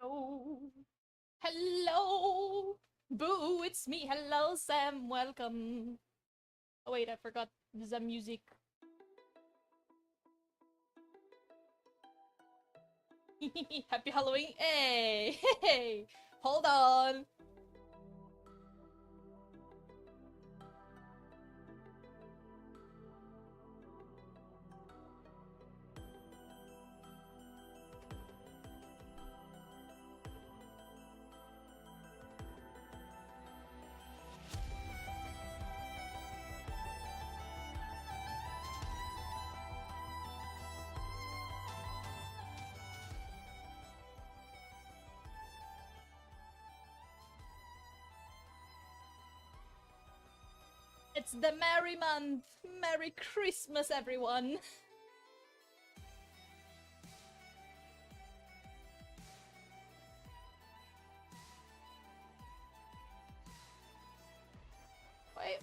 Oh, hello! Boo, it's me. Hello, Sam. Welcome. Oh, wait, I forgot the music. Happy Halloween. Hey, hey, hold on. It's the Merry Month. Merry Christmas, everyone.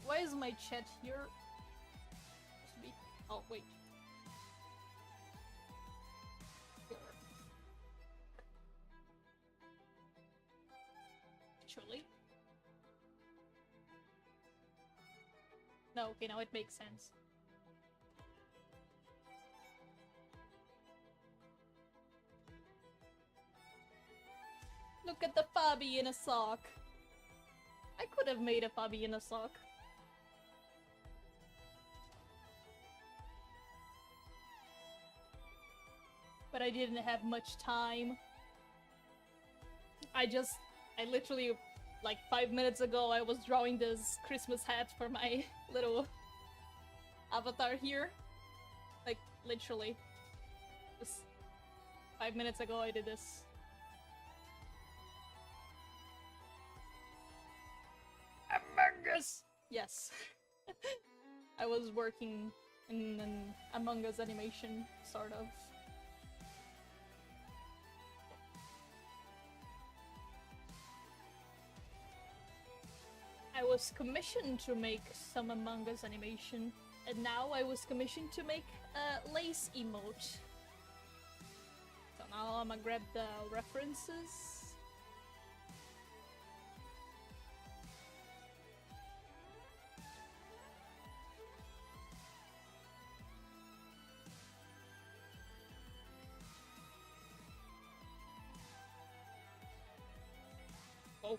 Why is my chat here? Oh, wait. Actually. No, okay, now it makes sense. Look at the Fabi in a sock. I could have made a Fabi in a sock. But I didn't have much time. I literally, like 5 minutes ago, I was drawing this Christmas hat for my little avatar here. Like, literally. Just 5 minutes ago I did this. Among Us! Yes. I was working in an Among Us animation, sort of. I was commissioned to make some Among Us animation, and now I was commissioned to make a lace emote. So now I'm gonna grab the references. Oh.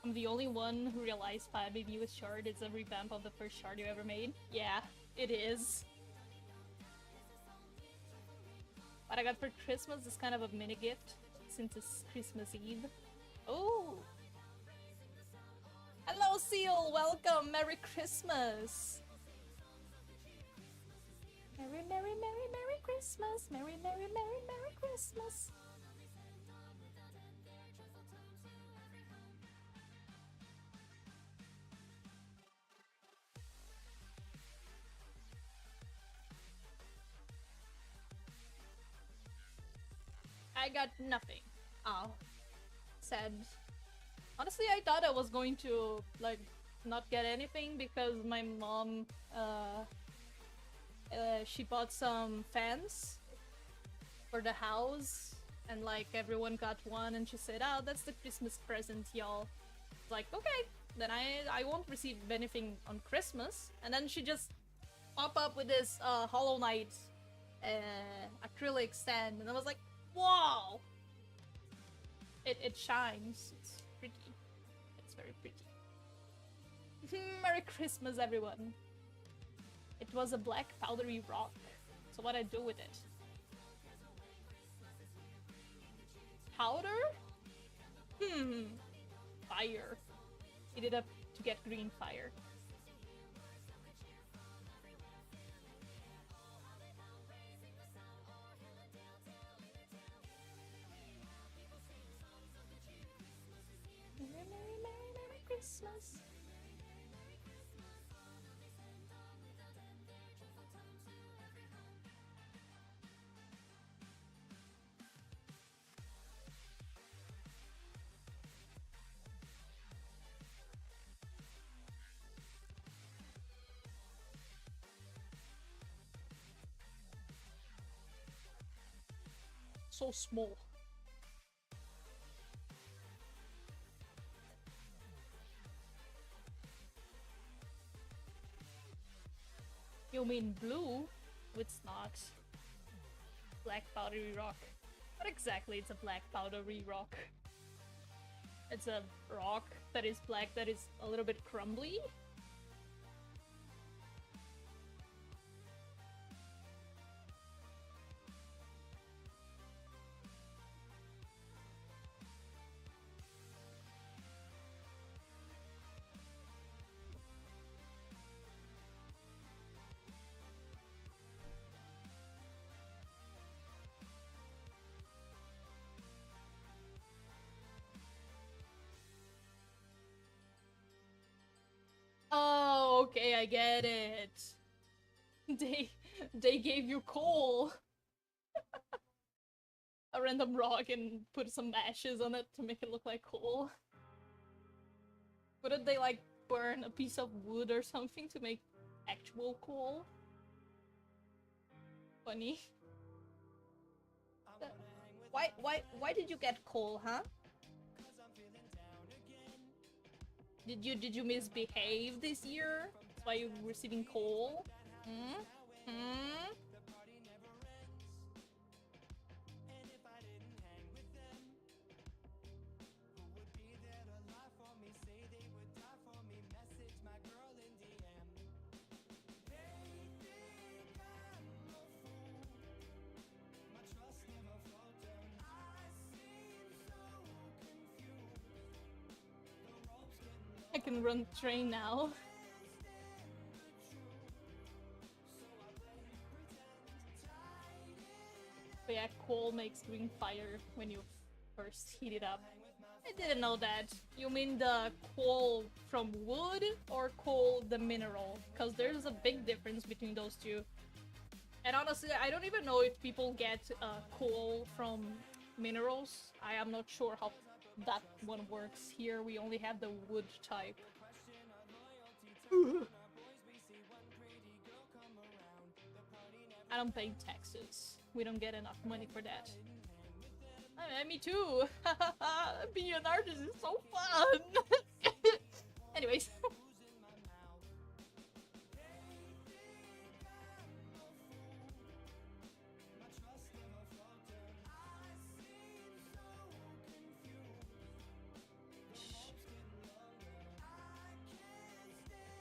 I'm the only one who realized 5ABU is shard. It's a revamp of the first shard you ever made. Yeah, it is. What I got for Christmas is kind of a mini gift, since it's Christmas Eve. Oh! Hello, Seal! Welcome! Merry Christmas! Merry, Merry, Merry, Merry Christmas! Merry, Merry, Merry, Merry Christmas! I got nothing. Oh. Sad. Honestly, I thought I was going to, like, not get anything because my mom, she bought some fans for the house, and, like, everyone got one, and she said, oh, that's the Christmas present, y'all. Like, okay, then I won't receive anything on Christmas. And then she just pop up with this, Hollow Knight, acrylic stand, and I was like, wow! It shines. It's pretty. It's very pretty. Merry Christmas, everyone. It was a black powdery rock. So what I do with it? Powder? Fire. Heat it up to get green fire. so small. You mean blue? It's not. Black powdery rock. What exactly is a black powdery rock? It's a rock that is black that is a little bit crumbly? Oh, okay, I get it. They gave you coal. A random rock and put some ashes on it to make it look like coal. Wouldn't they like burn a piece of wood or something to make actual coal? Funny. Why did you get coal, huh? Did you misbehave this year? That's why you're receiving coal? Hmm? Hmm? I can run train now. But yeah, coal makes green fire when you first heat it up. I didn't know that. You mean the coal from wood or coal the mineral? Because there's a big difference between those two. And honestly, I don't even know if people get coal from minerals. I am not sure how that one works. Here we only have the wood type. I don't pay taxes. We don't get enough money for that. Me too! Being an artist is so fun! Anyways.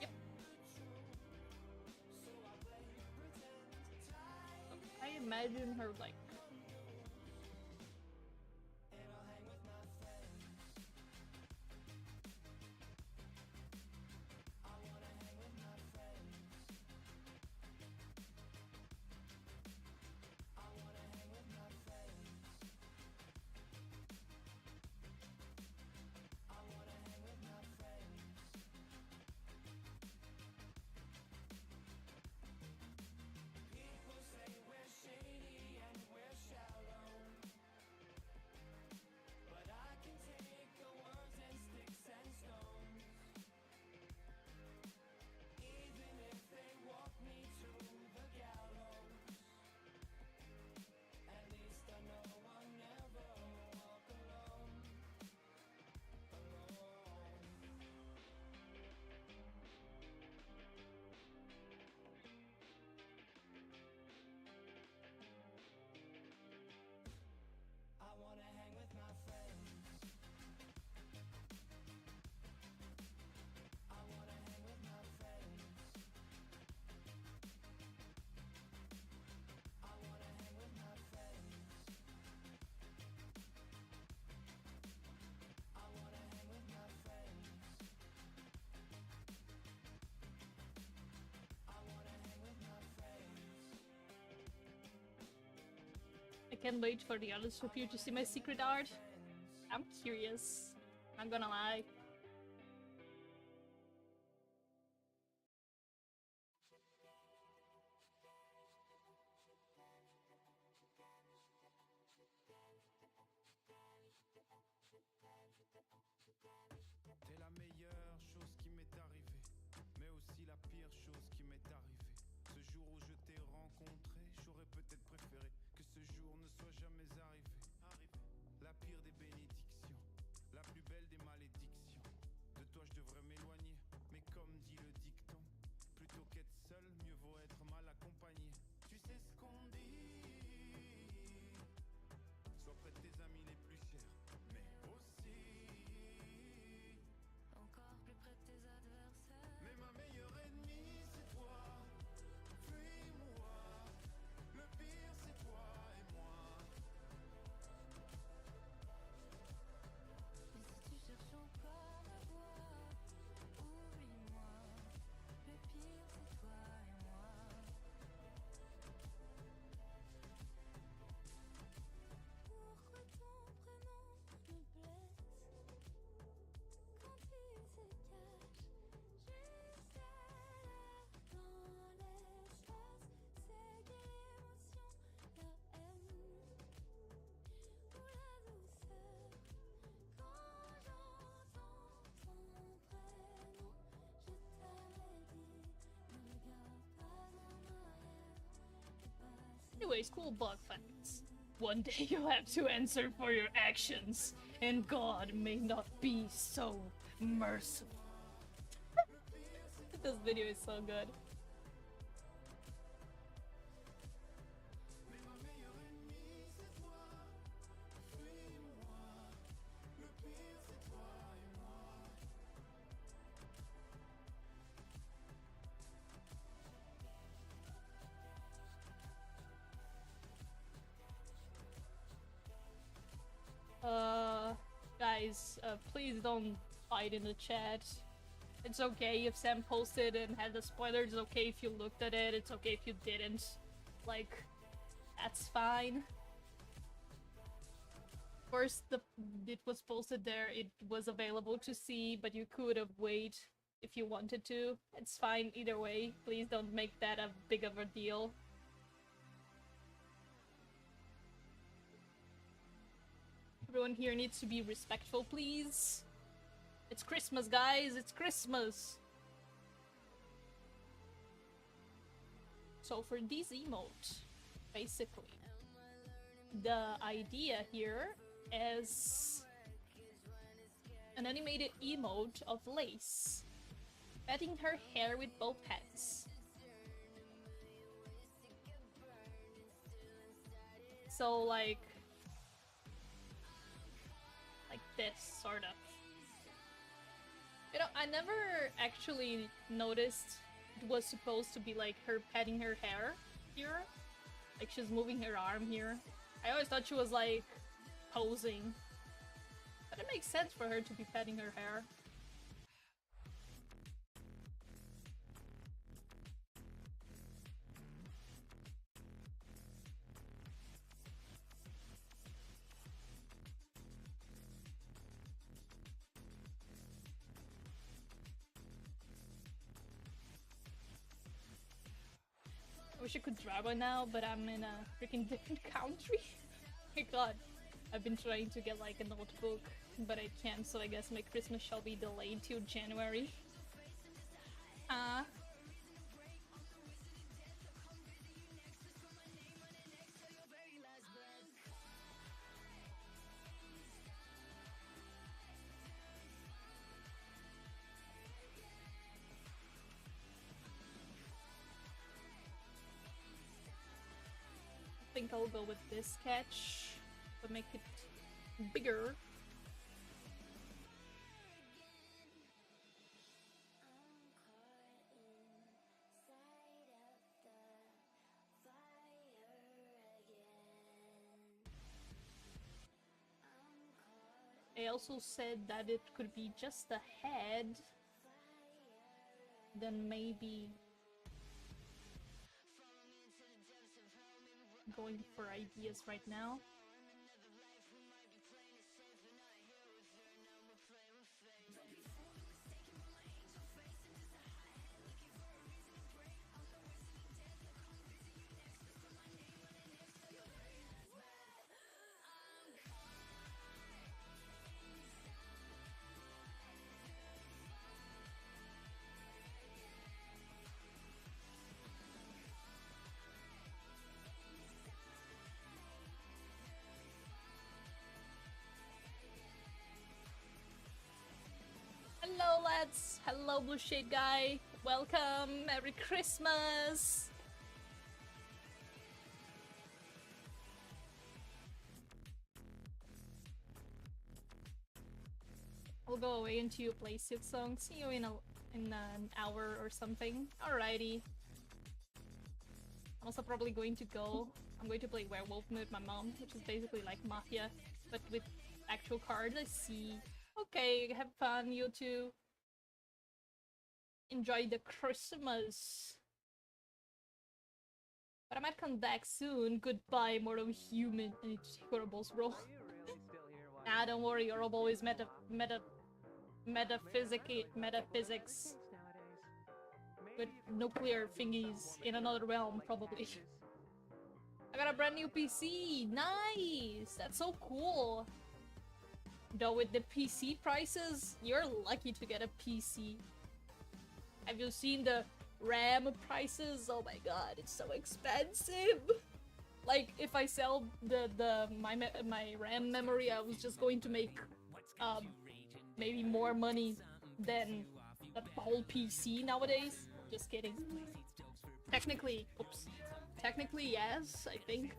Yep. I imagine her like I can't wait for the others of you to see my secret art. I'm curious. Not gonna lie. T'es la meilleure chose qui m'est arrivée, mais aussi la pire chose qui m'est arrivée. Ce jour où je t'ai rencontré, j'aurais peut-être préféré que ce jour ne soit jamais arrivé. Anyways, cool bug facts. One day you'll have to answer for your actions, and God may not be so merciful. This video is so good. Guys, please don't fight in the chat. It's okay if Sam posted and had the spoilers, it's okay if you looked at it, it's okay if you didn't. Like, that's fine. First, it was posted there, it was available to see, but you could have waited if you wanted to. It's fine either way, please don't make that a big of a deal. Everyone here needs to be respectful, please. It's Christmas, guys. It's Christmas. So for this emote, basically, the idea here is an animated emote of Lace petting her hair with both hands. So like this, sort of. You know, I never actually noticed it was supposed to be like her petting her hair here. Like she's moving her arm here. I always thought she was like posing. But it makes sense for her to be petting her hair. I wish I could draw by now, but I'm in a freaking different country. My god. I've been trying to get like a notebook, but I can't, so I guess my Christmas shall be delayed till January. I think I'll go with this sketch, but make it bigger. I also said that it could be just the head, then maybe going for ideas right now. Hello lads! Hello Blue Shade Guy! Welcome! Merry Christmas! I'll go away until you play Silksong. See you in an hour or something. Alrighty. I'm also probably going to go. I'm going to play Werewolf with my mom, which is basically like Mafia, but with actual cards. I see. Okay, have fun, you two. Enjoy the Christmas. But I might come back soon. Goodbye, mortal human. And it's Horrible's role. Nah, don't worry, Horrible is metaphysics. With nuclear thingies in another realm, probably. I got a brand new PC! Nice! That's so cool! Though with the PC prices, you're lucky to get a PC. Have you seen the RAM prices? Oh my god, it's so expensive! Like if I sell my RAM memory, I was just going to make maybe more money than the whole PC nowadays. Just kidding. Technically, oops. Technically, yes, I think.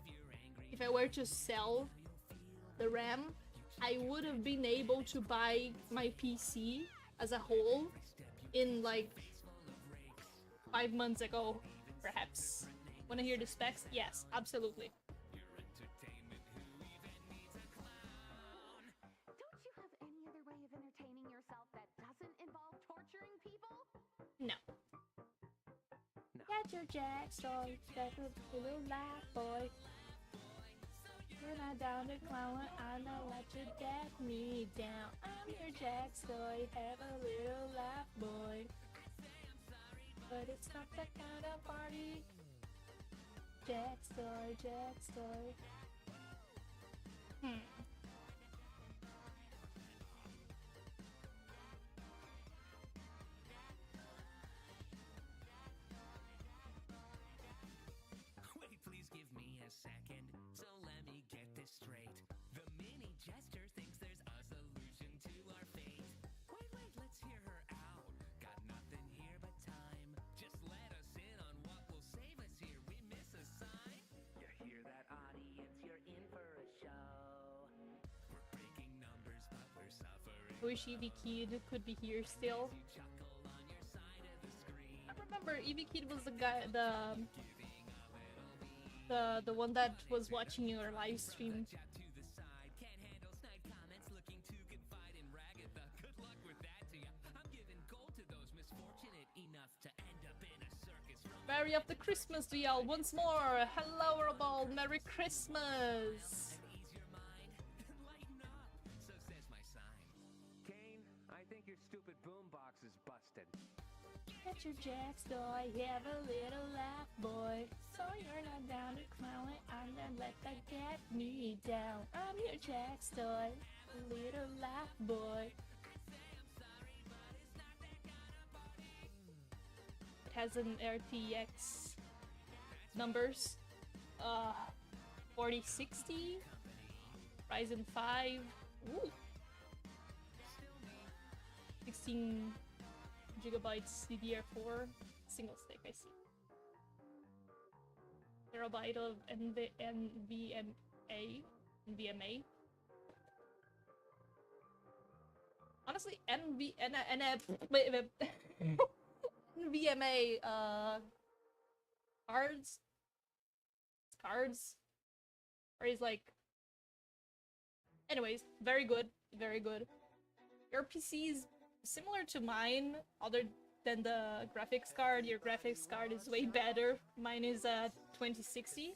If I were to sell the RAM, I would have been able to buy my PC as a whole in like 5 months ago, perhaps. Wanna hear the specs? Yes, absolutely. Don't you have any other way of entertaining yourself that doesn't involve torturing people? No. Get your jack story, get a little laugh, boy. You're not down to clown, I know let you get me down. I'm your jack story, have a little laugh, boy. But it's not that kind of party. Jack story, Jack story. Wait, please give me a second. So let me get this straight. The mini jester thinks there's a solution to our fate. Wait, let's hear her out. Got nothing here but time. Just let us in on what will save us here. We miss a sign. You hear that, audience? You're in for a show. We're breaking numbers, but we're suffering. I wish Eevee Kid could be here still. You chuckle on your side of the screen. I remember Eevee Kid was the guy, the one that was watching your live stream. To the side, can't handle snide comments, looking to confide in Ragatha. Good luck with that to ya. I'm giving gold to those misfortunate enough to end up in a circus. Merry of the Christmas to y'all once more. Hello, Robald. Merry Christmas. Ease your mind, lighten up. So says my sign. Kane, I think your stupid boombox is busted. Get your jack story, have a little laugh, boy. So you're not down to clown it, I'm gonna let that get me down. I'm your jack story, a little laugh, boy. It has an RTX numbers, 4060, Ryzen 5, ooh, 16 gigabytes DDR4 single stick, I see. Terabyte of NVMe. Honestly, NVMe cards, or is like. Anyways, very good, very good. Your PC is similar to mine, other than the graphics card. Your graphics card is way better. Mine is a 2060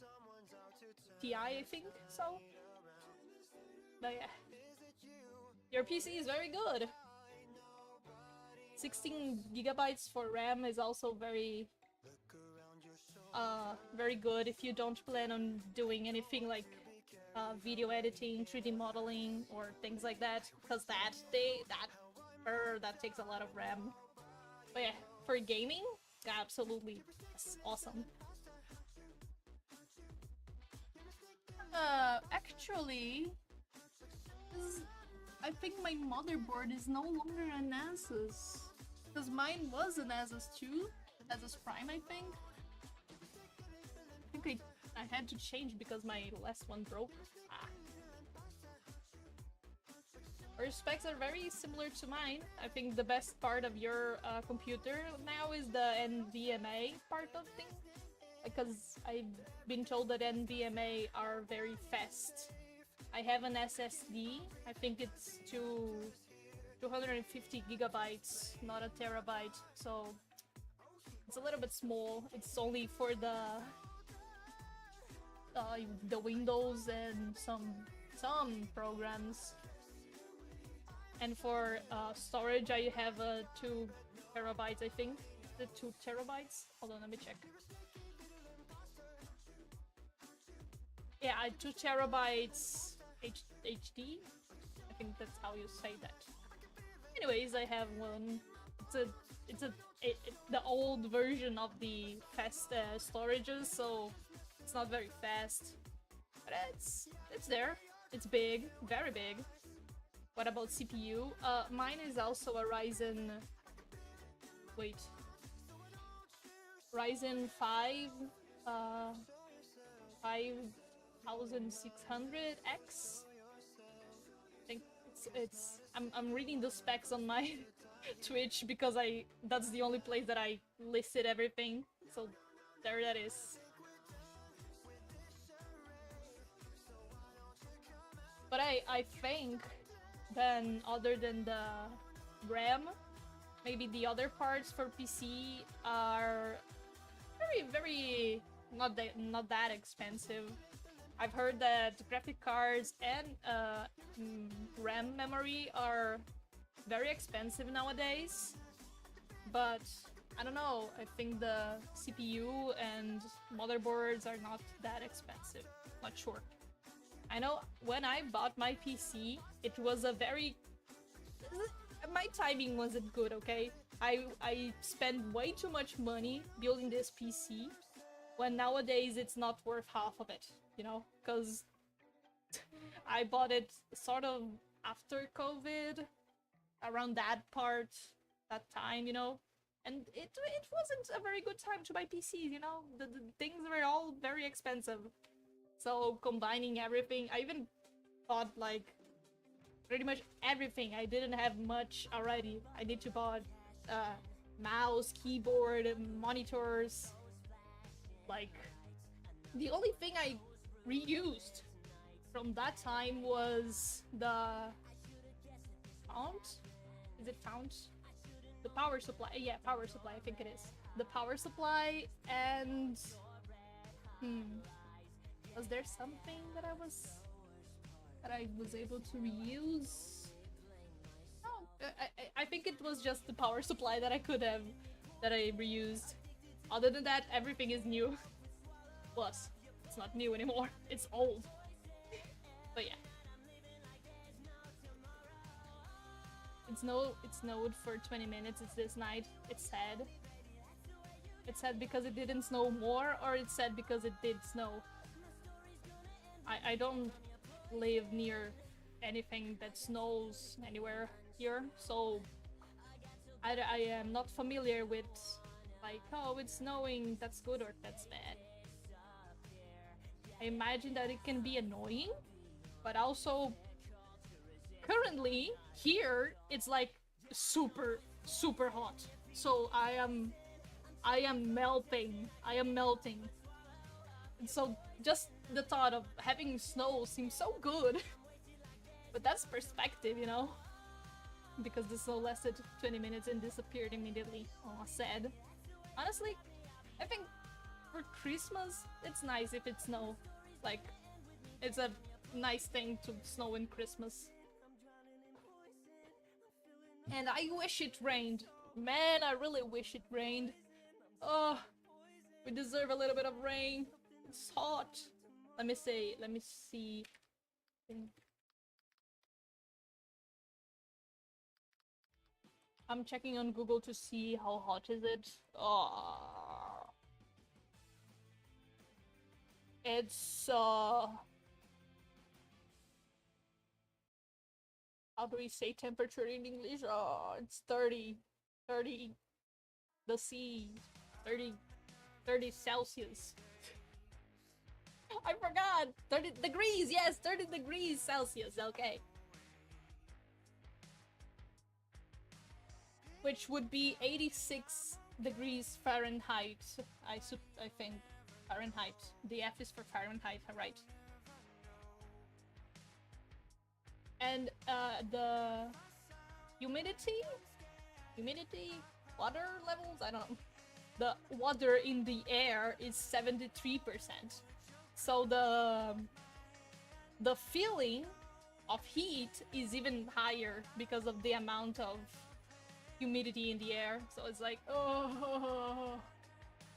Ti, I think so. But yeah, your PC is very good. 16 gigabytes for RAM is also very good if you don't plan on doing anything like video editing, 3D modeling, or things like that, because that takes a lot of RAM. But yeah, for gaming, absolutely, it's awesome. Actually, I think my motherboard is no longer an Asus, because mine was an Asus too, Asus Prime, I think. I had to change because my last one broke. Our specs are very similar to mine. I think the best part of your computer now is the NVMe part of thing, because I've been told that NVMe are very fast. I have an SSD. I think it's 250 gigabytes, not a terabyte, so it's a little bit small. It's only for the Windows and some programs. And for storage, I have 2 terabytes, I think. The 2 terabytes? Hold on, let me check. Yeah, 2 terabytes HD. I think that's how you say that. Anyways, I have one. It's the old version of the fast storages, so it's not very fast. But it's there. It's big, very big. What about CPU? Mine is also a Ryzen. Wait. Ryzen 5 5600X. I think it's I'm reading the specs on my Twitch because that's the only place that I listed everything. So there that is. But I think then other than the RAM, maybe the other parts for PC are very not that expensive. I've heard that graphic cards and RAM memory are very expensive nowadays, but I don't know, I think the CPU and motherboards are not that expensive. Not sure. I know when I bought my PC, it was a very... my timing wasn't good, okay? I spent way too much money building this PC, when nowadays it's not worth half of it, you know? Because I bought it sort of after COVID, around that time, you know? And it wasn't a very good time to buy PCs, you know? The things were all very expensive. So combining everything, I even bought like pretty much everything. I didn't have much already. I need to buy mouse, keyboard, monitors. Like, the only thing I reused from that time was the fount? Is it fount? The power supply. Yeah, power supply, I think it is. The power supply and... was there something that I was able to reuse? No, I think it was just the power supply that I reused. Other than that, everything is new. Plus, it's not new anymore. It's old. But yeah. It snowed for 20 minutes. It's this night. It's sad. It's sad because it didn't snow more, or it's sad because it did snow. I don't live near anything that snows anywhere here, so I am not familiar with like, oh, it's snowing, that's good or that's bad. I imagine that it can be annoying, but also currently here it's like super hot, so I am melting. And so just the thought of having snow seems so good. But that's perspective, you know? Because the snow lasted 20 minutes and disappeared immediately. Oh, sad. Honestly, I think for Christmas, it's nice if it snow. Like, it's a nice thing to snow in Christmas. And I wish it rained. Man, I really wish it rained. Oh, we deserve a little bit of rain. It's hot. Let me see. I'm checking on Google to see how hot is it. Oh. It's how do we say temperature in English? Oh, it's 30 the sea, 30 Celsius. I forgot! 30 degrees, yes! 30 degrees Celsius, okay. Which would be 86 degrees Fahrenheit, I think. Fahrenheit. The F is for Fahrenheit, right? And the humidity, water levels, I don't know. The water in the air is 73%. So the feeling of heat is even higher because of the amount of humidity in the air. So it's like, oh,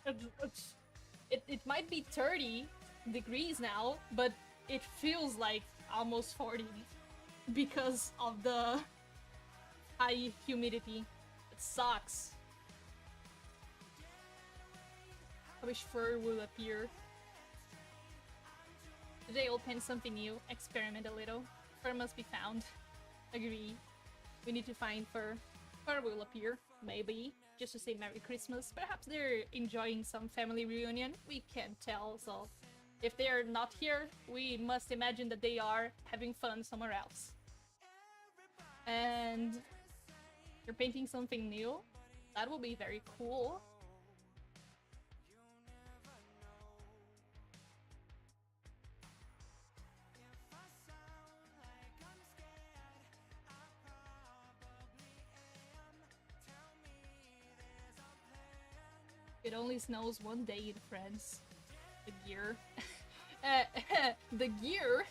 it might be 30 degrees now, but it feels like almost 40 because of the high humidity. It sucks. I wish fur will appear. Today we'll paint something new, experiment a little. Fur must be found. Agree. We need to find fur. Fur will appear, maybe, just to say Merry Christmas. Perhaps they're enjoying some family reunion. We can't tell, so if they're not here, we must imagine that they are having fun somewhere else. And you're painting something new? That will be very cool. It only snows one day in France. The gear. The gear?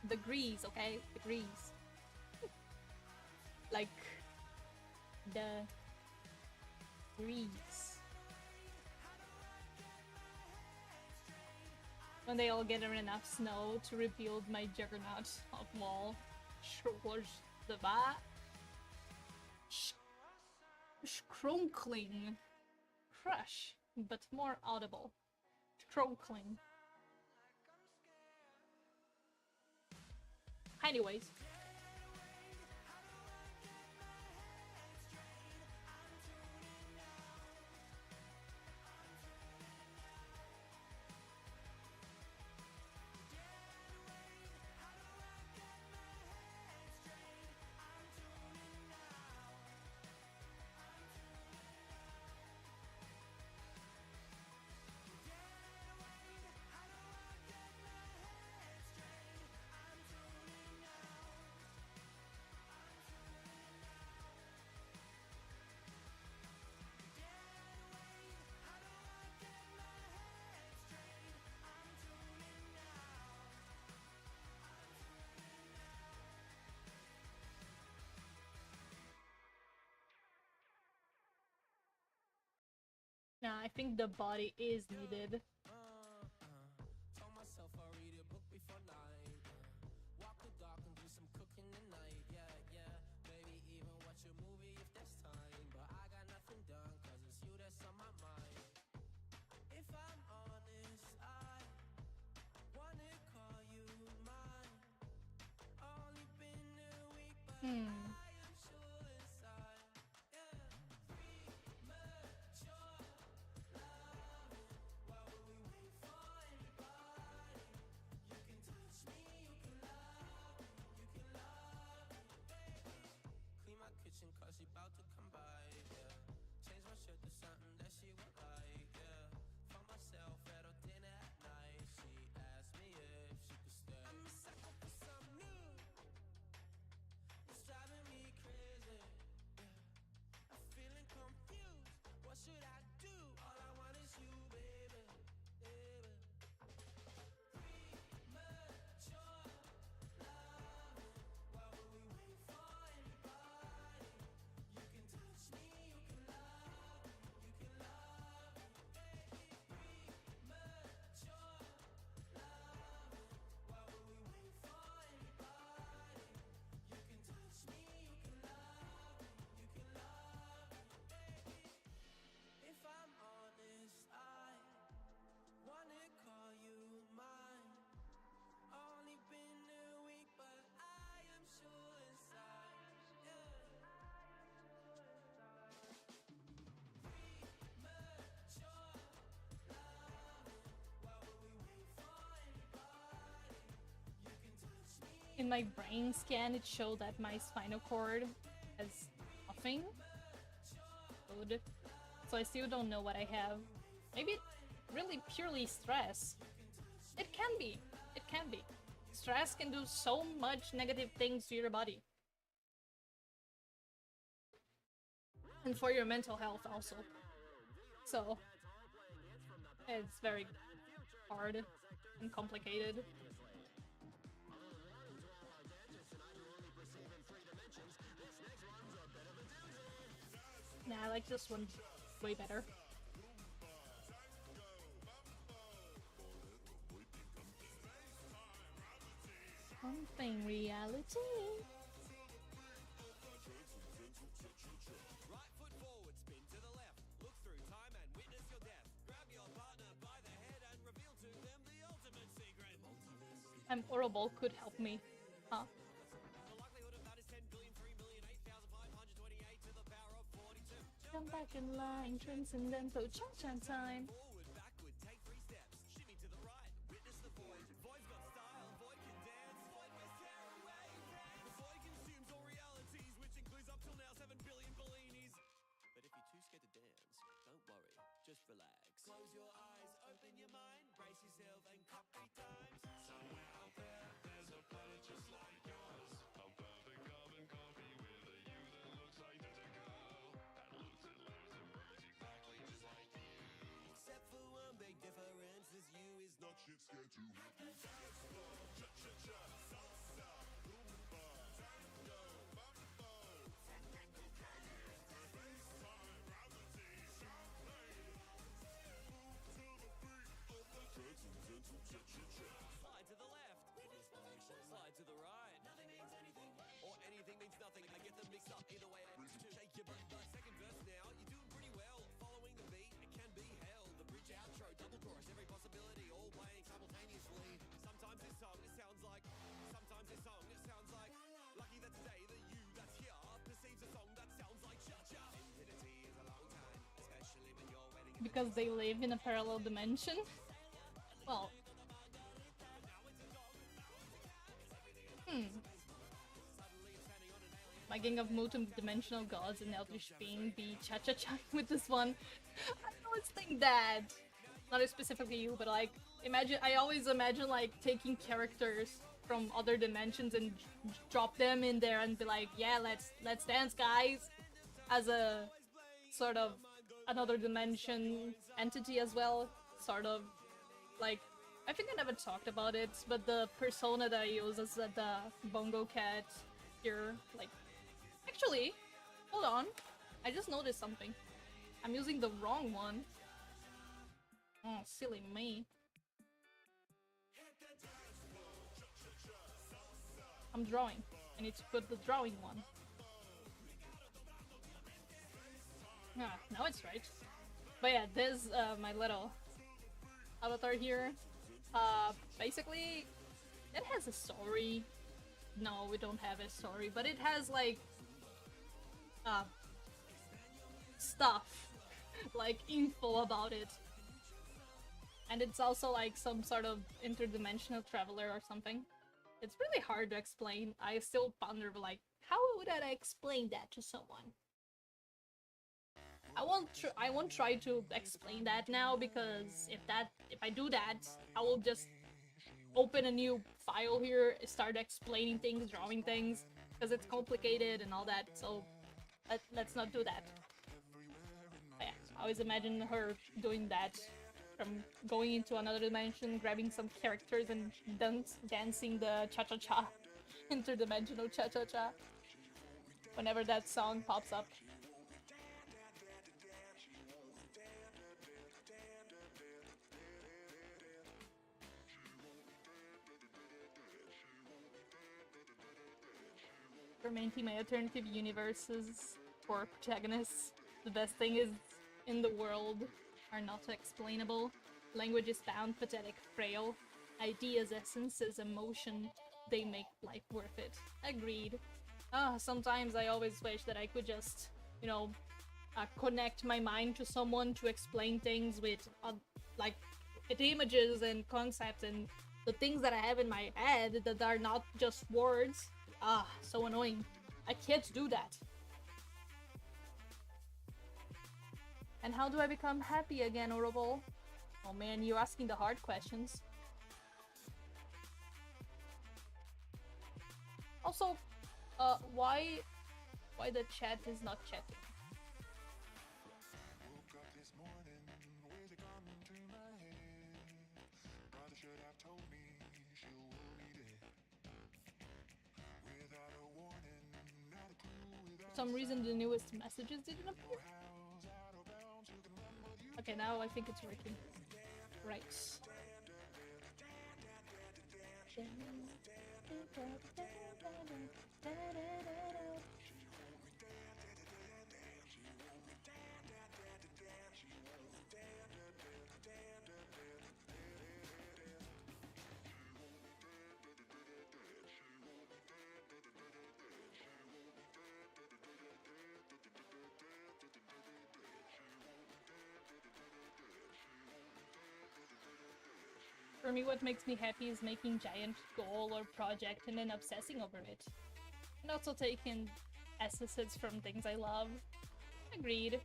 The grease, okay? The grease. Like... the... grease. When they all gather enough snow to rebuild my juggernaut of wall. Schrunkling. Crush, but more audible. Croakling. Anyways. Nah, I think the body is needed. Told myself I'll read a book before night. Walk the dog and do some cooking tonight. Yeah. Maybe even watch a movie if there's time. But I got nothing done, cause it's you that's on my mind. If I'm honest, I wanna call you mine. Only been a week, but I am sure inside. Yeah. Premature loving. Why would we wait for anybody? You can touch me, you can love me, you can love me, baby. Clean my kitchen cause she bout to come by, yeah. Change my shirt to something that she would like, yeah. Found myself at her dinner at night. She asked me if she could stay. I'm a sucker for something new. It's driving me crazy, yeah. I'm feeling confused. What should I do? All I want is you, baby, baby. Premature loving. Why would we wait for anybody? You can touch me, you can love me, you can love me, baby. Premature loving. Why would we wait for anybody? You can touch me, you can love me, you can love me, baby. If I'm honest, I wanna call you mine. Only been a week, but I am sure inside. Yeah. Premature loving. Why would we wait for anybody? You can touch me. In my brain scan, it showed that my spinal cord has nothing. Good. So I still don't know what I have. Maybe really purely stress. It can be. It can be. Stress can do so much negative things to your body. And for your mental health also. So it's very hard and complicated. Nah, I like this one way better. Something reality. Right foot forward, spin to the left. Look through time and witness your death. Grab your partner by the head and reveal to them the ultimate secret. I'm horrible, could help me. Huh? Come back in line, transcendental cha-cha time. But if you're too scared to dance, don't worry, just relax. Close your eyes, open your mind, brace yourself and clap 3 times. Somewhere out there, there's a planet just like yours. A perfect cup and coffee with a you that looks like just a girl. That looks and lives and works exactly just like you. Except for one big difference, this you is not shit scared to hit the dance floor. Cha-cha-cha, salsa, rumba, tango, mambo. Slide to the left. Slide to the right. Nothing means anything. Or anything means nothing. I get them mixed up. Either way, I shake your butt. Second verse now, you're doing pretty well. Following the beat, it can be hell. The bridge outro, double chorus, every possibility, all playing simultaneously. Sometimes this song, it sounds like. Sometimes this song, it sounds like. Lucky that today, the you that's here perceives a song that sounds like cha-cha. Infinity is a long time, especially when you're waiting. Because they live in a parallel dimension? Well... My gang of multi-dimensional gods and eldritch being be cha-cha-cha with this one. I always think that, not specifically you, but like, I always imagine like taking characters from other dimensions and drop them in there and be like, yeah, let's dance, guys, as a sort of another dimension entity as well, sort of. Like, I think I never talked about it, but the persona that I use is the Bongo Cat here, like... Actually, hold on, I just noticed something. I'm using the wrong one. Oh, silly me. I'm drawing. I need to put the drawing one. Ah, now it's right. But yeah, there's my little avatar here. Basically, it has a story. No, we don't have a story, but it has like stuff, like info about it. And it's also like some sort of interdimensional traveler or something. It's really hard to explain. I still ponder like, how would I explain that to someone? I won't try to explain that now, because if I do that, I will just open a new file here, start explaining things, drawing things, because it's complicated and all that, so let's not do that. But yeah, I always imagine her doing that, from going into another dimension, grabbing some characters and dancing the cha-cha-cha, interdimensional cha-cha-cha, whenever that song pops up. Fermenting my alternative universes for protagonists. The best thing is in the world are not explainable. Language is bound, pathetic, frail. Ideas, essences, emotion, they make life worth it. Agreed. Sometimes I always wish that I could just, you know, connect my mind to someone to explain things with, like, with images and concepts and the things that I have in my head that are not just words. So annoying. I can't do that. And how do I become happy again, Orobol? Oh man, you're asking the hard questions. Also, why the chat is not chatting? Woke up this morning, where's it come into my head? Brother should have told me she'll worry dead. Without a warning, not a clue without For some reason the newest messages didn't appear. Okay, now I think it's working. Right. For me, what makes me happy is making giant goal or project and then obsessing over it. And also taking assets from things I love. Agreed.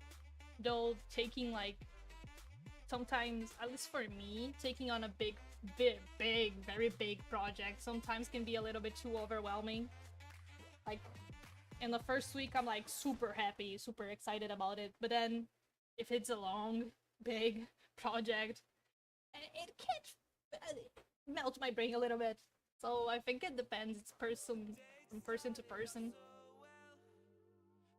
Though taking like sometimes, at least for me, taking on a very big project sometimes can be a little bit too overwhelming. Like in the first week I'm like super happy, super excited about it, but then if it's a long, big project, it can melt my brain a little bit. So I think it depends, it's from person to person.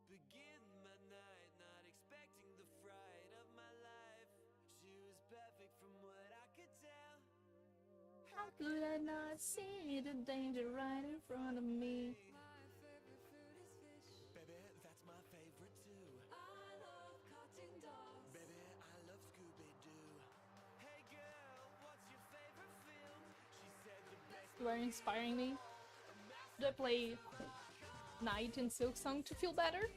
Begin my night, not expecting the fright of my life. She was perfect from what I could tell. How could I not see the danger right in front of me? Baby, that's my favorite too. I love cotton dogs. Baby, I love Scooby-Doo. Hey girl, what's your favorite film? She said the best. You are inspiring me. Do I play Night in Silk Song to feel better?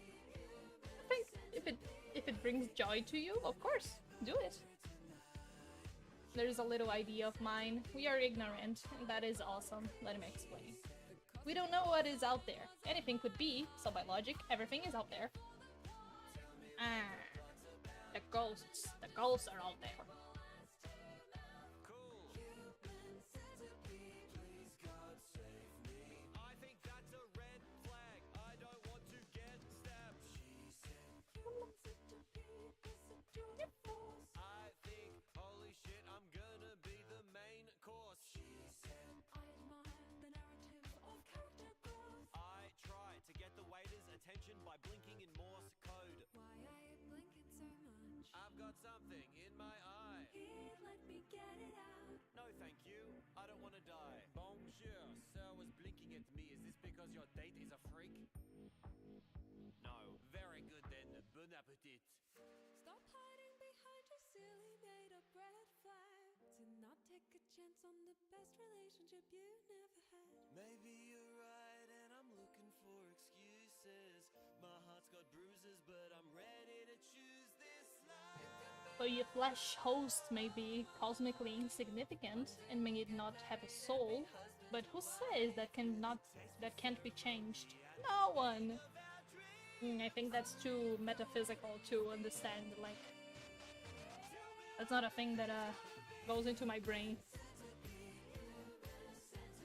I think if it brings joy to you, of course, do it. There's a little idea of mine. We are ignorant, and that is awesome. Let me explain. We don't know what is out there. Anything could be, so by logic, everything is out there. The ghosts are out there. I think that's a red flag. I don't want to get stabbed. I think, holy shit, I'm gonna be the main course. I try to get the waiter's attention by blinking in Morse code. Why are you blinking so much? I've got something in my eye. Here, let me get it out. No, thank you. I don't want to die. Bonjour, sir was blinking at me. Is this because your date is a freak? No. Very good then. Bon appetit. Stop hiding behind your silly made-up red flag. To not take a chance on the best relationship you never had. Maybe you're right and I'm looking for excuses. My heart's got bruises, but I'm ready to choose this life. So your flesh host may be cosmically insignificant and may not have a soul, but who says that can't be changed? No one. I think that's too metaphysical to understand. Like, that's not a thing that goes into my brain.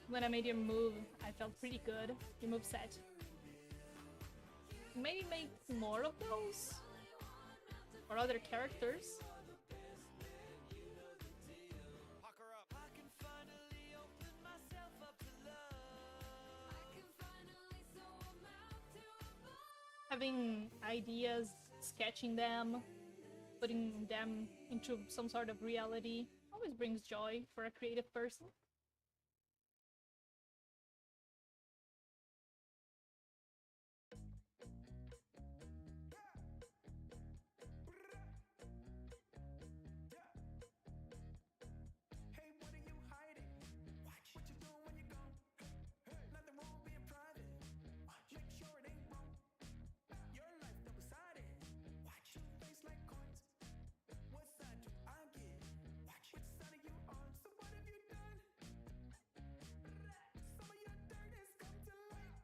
When I made your move, I felt pretty good. Your move set. Maybe make more of those or other characters. Pucker up. I can finally open myself up to love. I can finally sew a mouth to a bone. Having ideas, sketching them, putting them into some sort of reality always brings joy for a creative person. Hey, what are you hiding? What you doing when you're gone? Nothing wrong being private. Make sure it ain't wrong. Your life double-sided. Two face like coins. What side do I get? Which side are you on? So what have you done? Some of your dirt has come to light.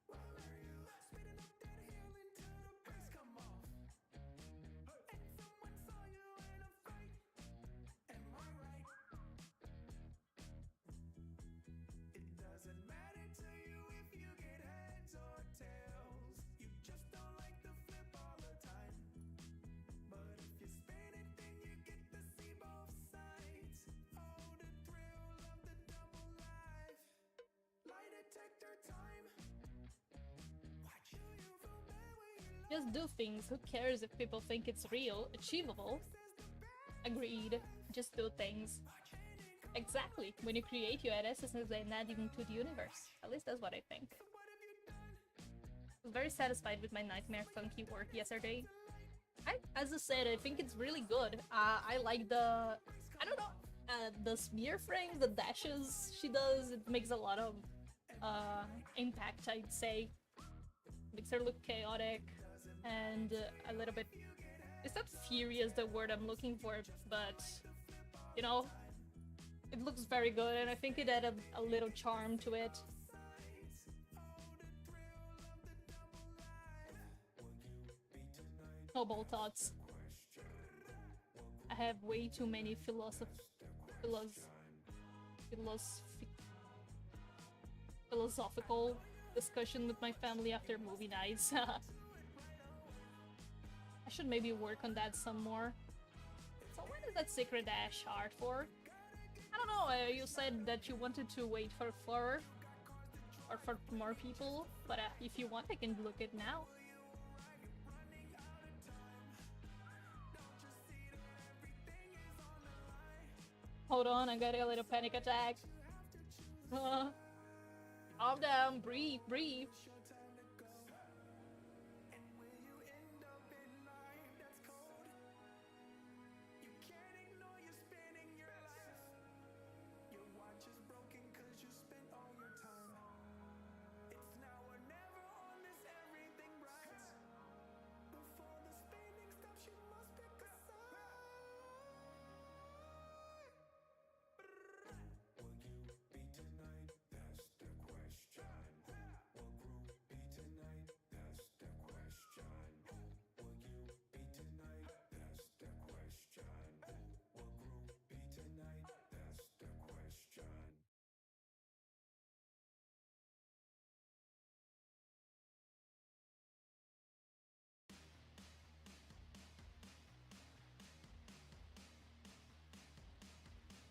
Where were you? Speeding up that hill until the brakes come off. And someone saw you in a fight. Am I right? It doesn't matter to you if you get heads or tails. You just don't like the flip all the time. But if you spin it, then you get to see both sides. Oh, the thrill of the double life. Lie detector time. Why do you feel bad when you Just do things. Who cares if people think it's real, achievable? Agreed. Just do things. Exactly. When you create, you add essences and add into the universe. At least that's what I think. I was very satisfied with my Nightmare Funky work yesterday. As I said, I think it's really good. I like the... I don't know. The smear frames, the dashes she does, it makes a lot of impact, I'd say. Makes her look chaotic and a little bit... It's not furious, the word I'm looking for, but, you know, It looks very good, and I think it added a little charm to it. Noble thoughts. I have way too many philosophical discussion with my family after movie nights. I should maybe work on that some more. So when is that Sacred Ash art for? I don't know, you said that you wanted to wait for Fleur or for more people, but if you want I can look it now. Hold on, I got a little panic attack. Calm down, breathe, breathe.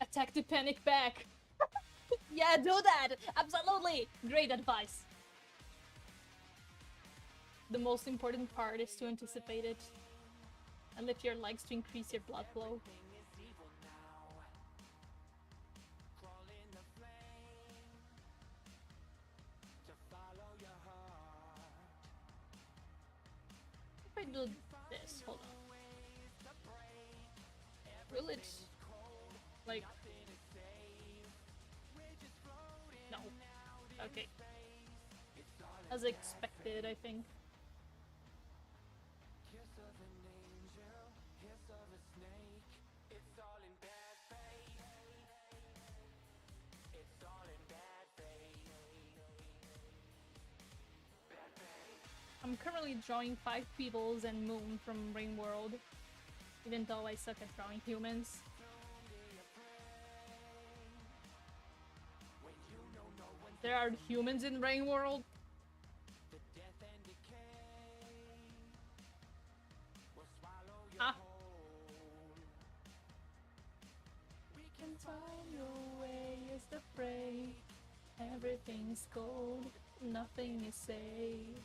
Attack the panic back. Yeah, do that. Absolutely. Great advice. The most important part is to anticipate it and lift your legs to increase your blood flow. If I do this, hold on. Will it, like... No. Okay. As expected, I think. I'm currently drawing 5 peoples and Moon from Rain World, even though I suck at drawing humans. There are humans in Rain World? Ah. We can find your way is the fray. Everything's cold, nothing is safe.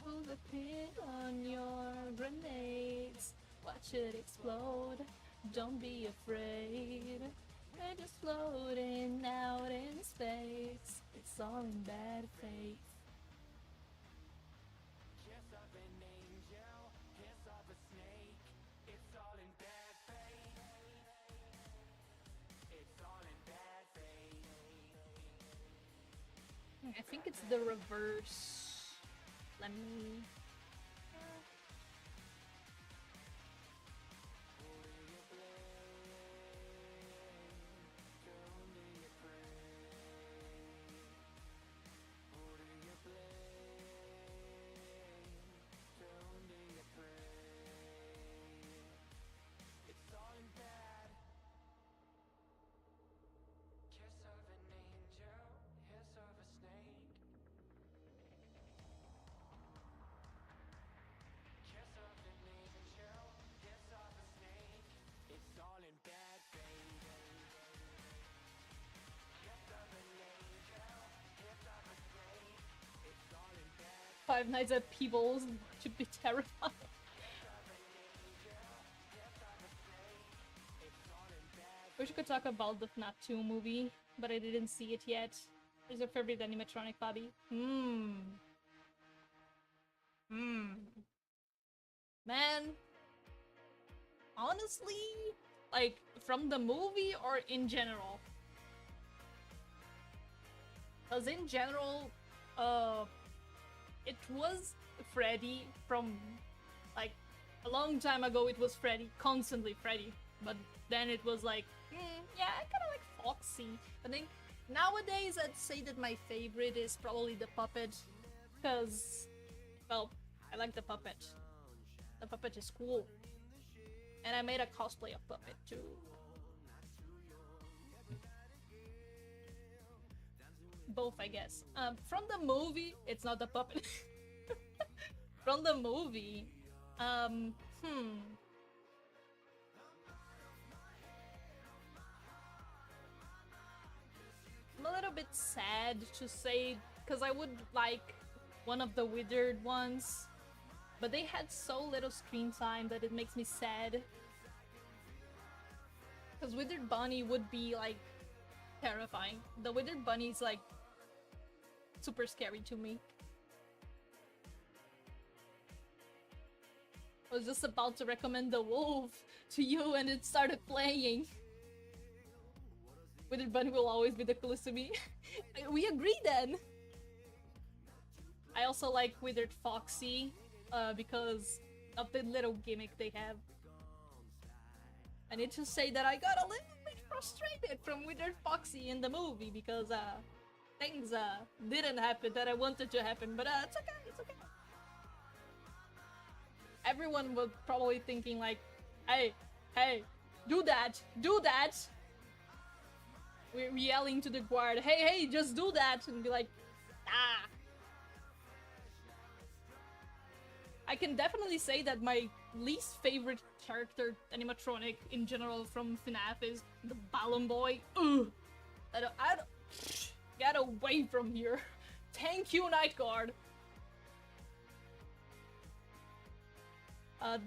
Pull the pin on your grenades. Watch it explode. Don't be afraid. We're just floating out in space. It's all in bad faith. Kiss of an angel, kiss of a snake. It's all in bad faith. It's all in bad faith. I think it's the reverse. Let me... Five Nights at Peebles should be terrifying. Wish we could talk about the FNAF 2 movie, but I didn't see it yet. Who's your favorite animatronic, Bobby? Man. Honestly, like, from the movie or in general? Because in general, it was Freddy from, like, a long time ago it was Freddy, constantly Freddy. But then it was like Yeah, I kind of like Foxy. I think nowadays I'd say that my favorite is probably the puppet, because, well, I like the puppet. The puppet is cool. And I made a cosplay of Puppet too. Both, I guess. From the movie, it's not the puppet. From the movie, I'm a little bit sad to say, because I would like one of the withered ones, but they had so little screen time that it makes me sad. Because Withered Bunny would be like terrifying. The Withered Bunny is like super scary to me. I was just about to recommend The Wolf to you and it started playing. Withered Bunny will always be the coolest to me. We agree then! I also like Withered Foxy because of the little gimmick they have. I need to say that I got a little bit frustrated from Withered Foxy in the movie because things didn't happen that I wanted to happen, but it's okay, it's okay. Everyone was probably thinking like, hey, do that! We're yelling to the guard, hey, just do that! And be like, ah! I can definitely say that my least favorite character animatronic in general from FNAF is the Balloon Boy. Ugh! Get away from here! Thank you, Night Guard!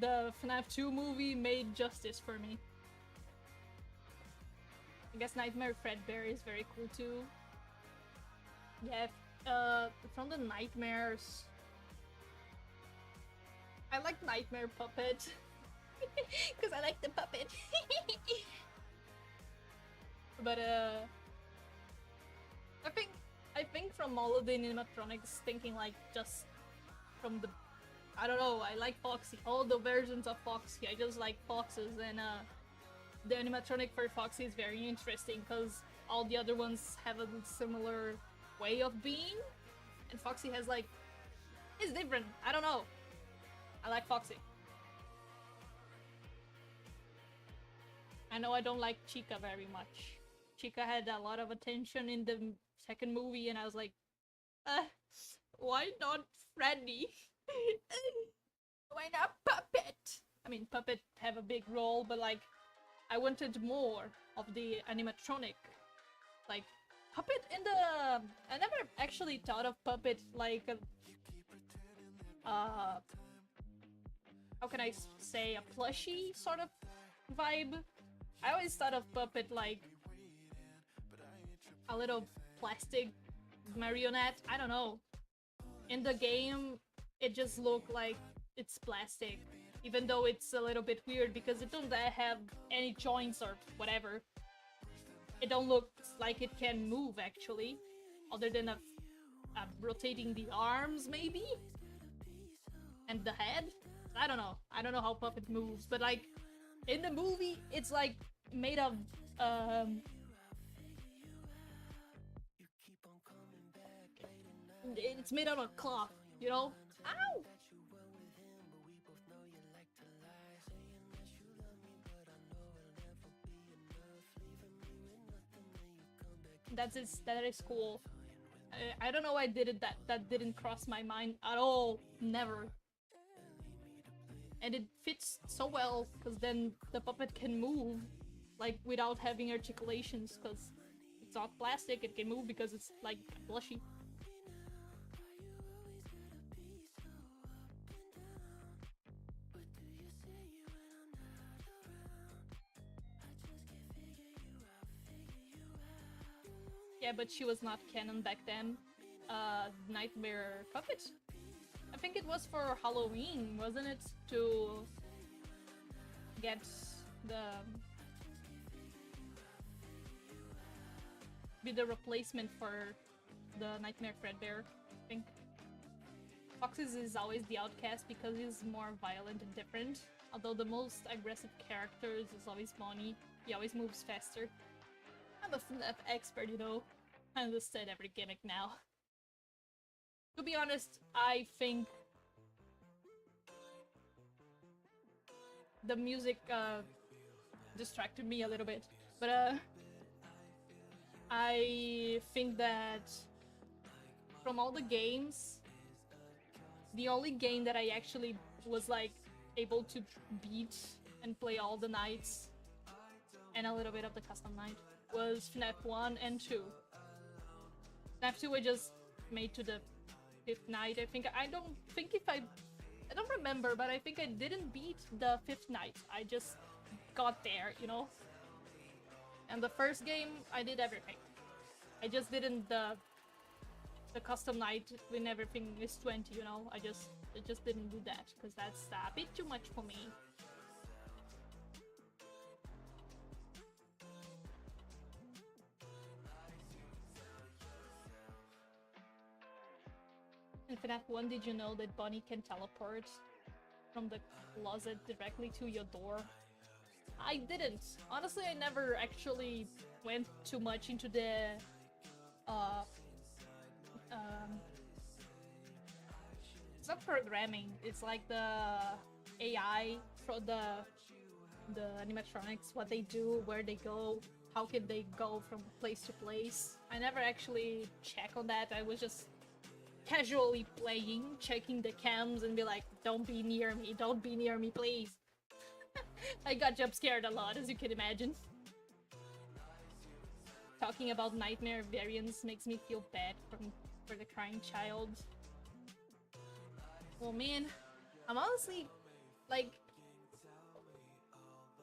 The FNAF 2 movie made justice for me. I guess Nightmare Fredbear is very cool too. Yeah, from the Nightmares... I like Nightmare Puppet. Because I like the puppet. But I think from all of the animatronics, thinking like just from the, I don't know, I like Foxy. All the versions of Foxy, I just like foxes, and the animatronic for Foxy is very interesting because all the other ones have a similar way of being, and Foxy has like, it's different. I don't know. I like Foxy. I know I don't like Chica very much. Chica had a lot of attention in the second movie and I was like, why not Freddy? Why not Puppet? I mean, Puppet have a big role, but like, I wanted more of the animatronic. Like, Puppet in the... I never actually thought of Puppet like how can I say, a plushie sort of vibe. I always thought of Puppet like a little plastic marionette. I don't know. In the game, it just looked like it's plastic, even though it's a little bit weird because it don't have any joints or whatever. It don't look like it can move actually, other than rotating the arms maybe, and the head. I don't know. I don't know how Puppet moves, but like in the movie, it's like made of it's made out of cloth, you know? Ow! That is cool. I don't know why I did it. That didn't cross my mind at all. Never. And it fits so well, because then the puppet can move, like, without having articulations, because it's not plastic, it can move because it's, like, plushy. Yeah, but she was not canon back then. Nightmare Puppet? I think it was for Halloween, wasn't it? To get be the replacement for the Nightmare Fredbear, I think. Foxes is always the outcast because he's more violent and different. Although the most aggressive characters is always Bonnie. He always moves faster. I'm a FNAF expert, you know. I understand every gimmick now. To be honest, I think the music distracted me a little bit, but I think that from all the games, the only game that I actually was like able to beat and play all the nights and a little bit of the custom night was FNAF 1 and 2. FNAF 2 I just made to the 5th night. I don't remember, but I think I didn't beat the 5th night. I just got there, you know? And the first game, I did everything. I just didn't the custom night when everything is 20, you know? I just didn't do that, because that's a bit too much for me. In FNAF 1, did you know that Bonnie can teleport from the closet directly to your door? I didn't. Honestly, I never actually went too much into the it's not programming, it's like the AI for the animatronics, what they do, where they go, how can they go from place to place. I never actually check on that. I was just casually playing, checking the cams and be like, don't be near me, please. I got jump scared a lot, as you can imagine. Talking about nightmare variants makes me feel bad for the crying child. Well, man, I'm honestly, like,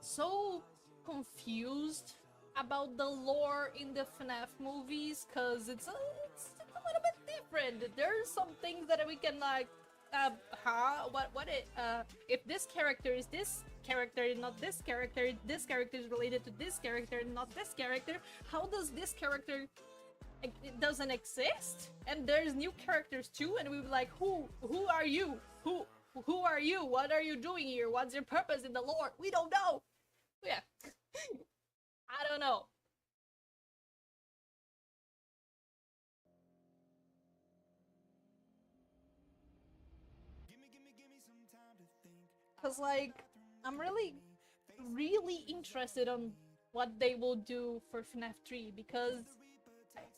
so confused about the lore in the FNAF movies, cause it's a little bit different. There's some things that we can like, if this character is this character and not this character is related to this character and not this character, how does this character, it doesn't exist? And there's new characters too, and we were like, who are you? Who are you? What are you doing here? What's your purpose in the lore? We don't know. Yeah. I don't know. Cause like, I'm really interested on what they will do for FNAF 3, because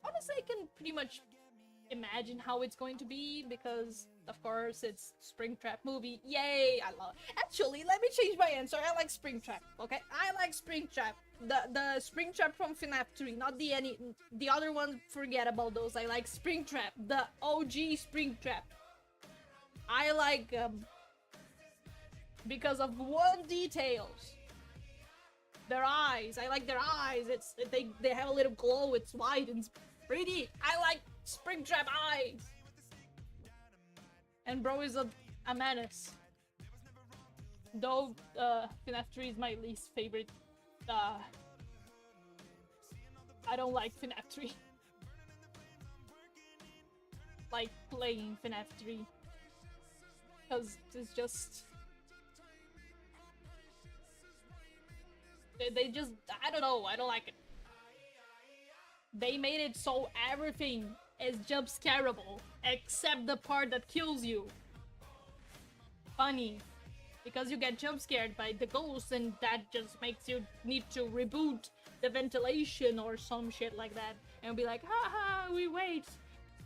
honestly I can pretty much imagine how it's going to be, because of course it's Springtrap movie. Yay! I love. Actually, let me change my answer. I like Springtrap. Okay, I like Springtrap. The Springtrap from FNAF 3, not the other ones. Forget about those. I like Springtrap, the OG Springtrap. I like because of one detail. Their eyes. I like their eyes. They have a little glow. It's white and it's pretty. I like Springtrap eyes. And bro is a menace. Though FNAF 3 is my least favorite. I don't like FNAF 3. Like playing FNAF 3. Because it's just... They just... I don't know, I don't like it. They made it so everything is jump scareable, except the part that kills you. Funny. Because you get jump scared by the ghost and that just makes you need to reboot the ventilation or some shit like that. And be like, haha, we wait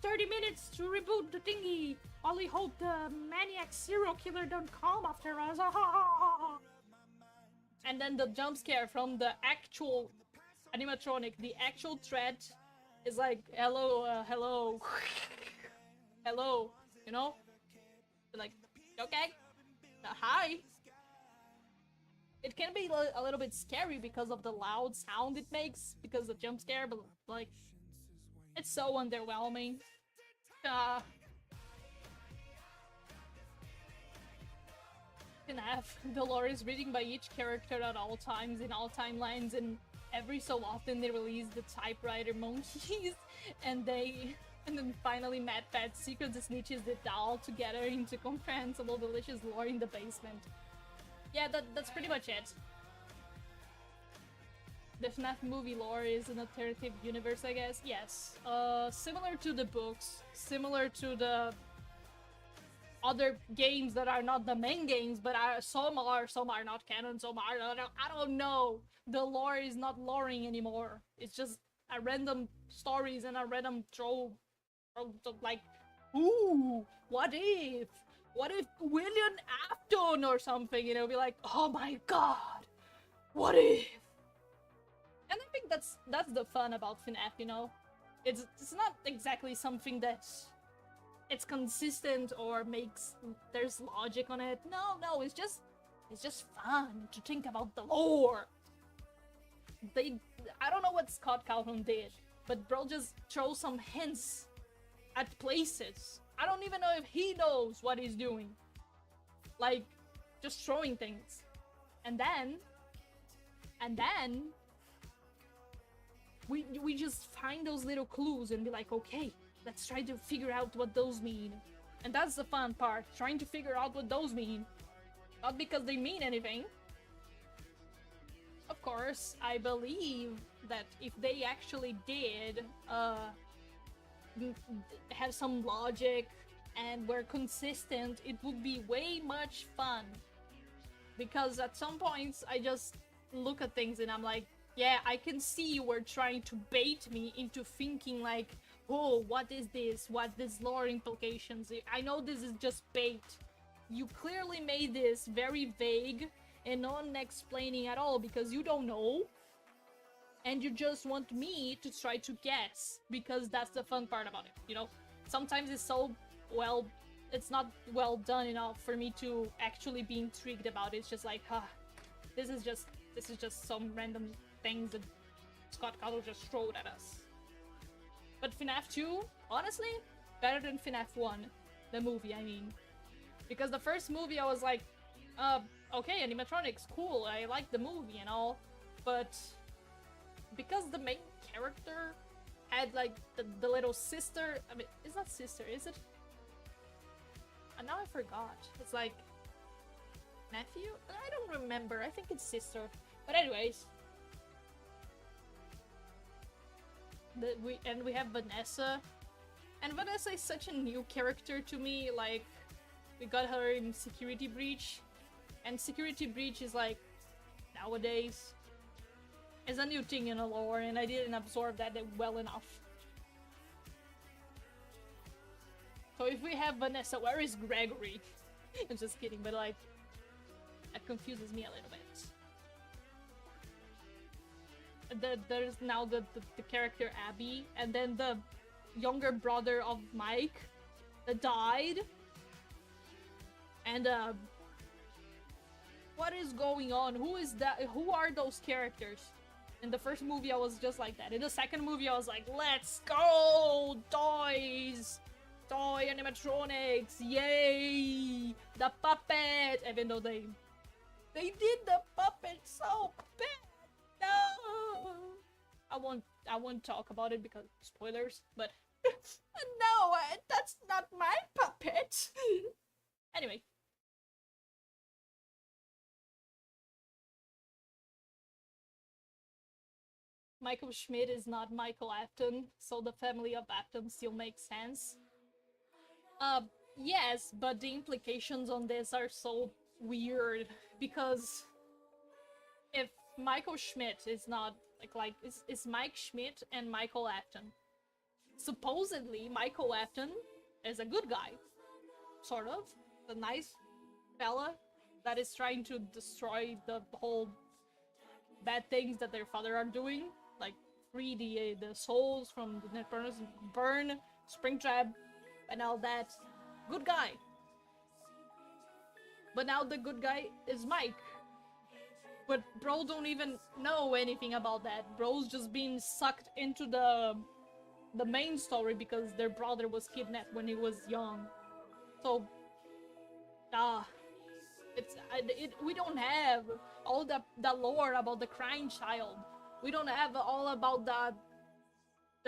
30 minutes to reboot the thingy. Only hope the maniac serial killer don't come after us. And then the jump scare from the actual animatronic, the actual threat is like, hello, hello, hello, you know? You're like, okay, hi. It can be a little bit scary because of the loud sound it makes, because of the jump scare, but like, it's so underwhelming. FNAF, the lore is written by each character at all times, in all timelines, and every so often they release the typewriter monkeys, and then finally MatPat secretly snitches it all together into comprehensible delicious lore in the basement. Yeah, that's pretty much it. the FNAF movie lore is an alternative universe, I guess. Yes. Similar to the books, similar to the other games that are not the main games, but some are not canon, some are not. I don't know. The lore is not loring anymore. It's just a random stories and a random throw, like, ooh, what if? What if William Afton or something, you know, be like, oh my god, what if? And I think that's the fun about FNAF, you know? It's not exactly something that's it's consistent or there's logic on it. No, it's just fun to think about the lore. I don't know what Scott Calhoun did, but bro just throws some hints at places. I don't even know if he knows what he's doing. Like, just throwing things. And then we just find those little clues and be like, okay, let's try to figure out what those mean. And that's the fun part, trying to figure out what those mean. Not because they mean anything. Of course, I believe that if they actually did have some logic and were consistent, it would be way much fun. Because at some points, I just look at things and I'm like, yeah, I can see you were trying to bait me into thinking like, oh, what is this? What this lore implications? I know this is just bait. You clearly made this very vague and non-explaining at all because you don't know. And you just want me to try to guess because that's the fun part about it, you know? Sometimes it's so, well, it's not well done enough for me to actually be intrigued about it. It's just like, this is just some random things that Scott Cottle just threw at us. But FNAF 2, honestly, better than FNAF 1, the movie, I mean. Because the first movie I was like, okay, animatronics, cool, I like the movie and all, but because the main character had like the little sister, I mean, it's not sister, is it? And now I forgot. It's like nephew? I don't remember. I think it's sister. But anyways, we have Vanessa, and Vanessa is such a new character to me. Like, we got her in Security Breach, and Security Breach is like nowadays is a new thing in the lore, and I didn't absorb that well enough. So if we have Vanessa, where is Gregory? I'm just kidding, but like, that confuses me a little bit. There's now the character Abby, and then the younger brother of Mike that died. And what is going on? Who is that? Who are those characters? In the first movie I was just like that. In the second movie I was like, let's go! Toys! Toy animatronics! Yay! The puppet! Even though they did the puppet so bad! No! I won't talk about it because spoilers, but no, that's not my puppet! Anyway. Michael Schmidt is not Michael Afton, so the family of Afton still makes sense. Yes, but the implications on this are so weird, because if Michael Schmidt is not, it's Mike Schmidt and Michael Afton. Supposedly, Michael Afton is a good guy. Sort of. The nice fella that is trying to destroy the whole bad things that their father are doing. Like, free the souls from the Netburners, burn Springtrap, and all that. Good guy. But now the good guy is Mike. But bro don't even know anything about that. Bro's just being sucked into the main story because their brother was kidnapped when he was young. So, we don't have all the lore about the crying child. We don't have all about the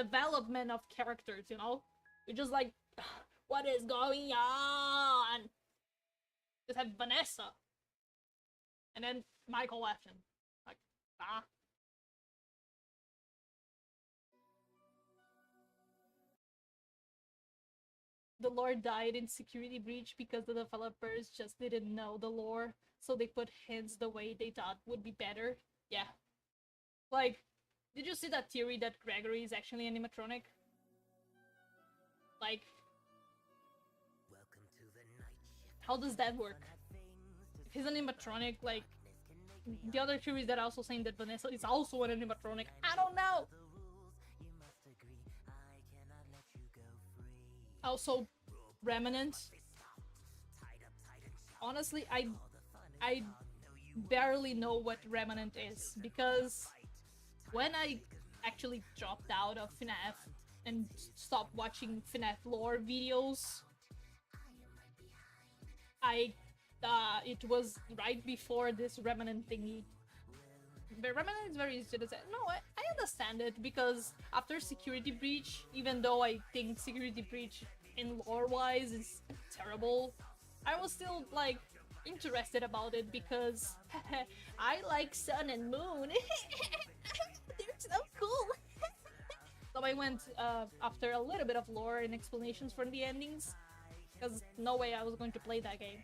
development of characters, you know? We're just like, what is going on? Just have Vanessa. And then Michael Afton. Like, the lore died in Security Breach because the developers just didn't know the lore, so they put hints the way they thought would be better. Yeah. Like, did you see that theory that Gregory is actually animatronic? Like, how does that work? If he's an animatronic, like, the other theories that are also saying that Vanessa is also an animatronic. I don't know! Also, Remnant. Honestly, I barely know what Remnant is, because when I actually dropped out of FNAF and stopped watching FNAF lore videos, it was right before this Remnant thingy. But Remnant is very easy to say. No, I understand it, because after Security Breach, even though I think Security Breach in lore-wise is terrible, I was still, like, interested about it because I like Sun and Moon. They're so cool. So I went after a little bit of lore and explanations for the endings, because no way I was going to play that game.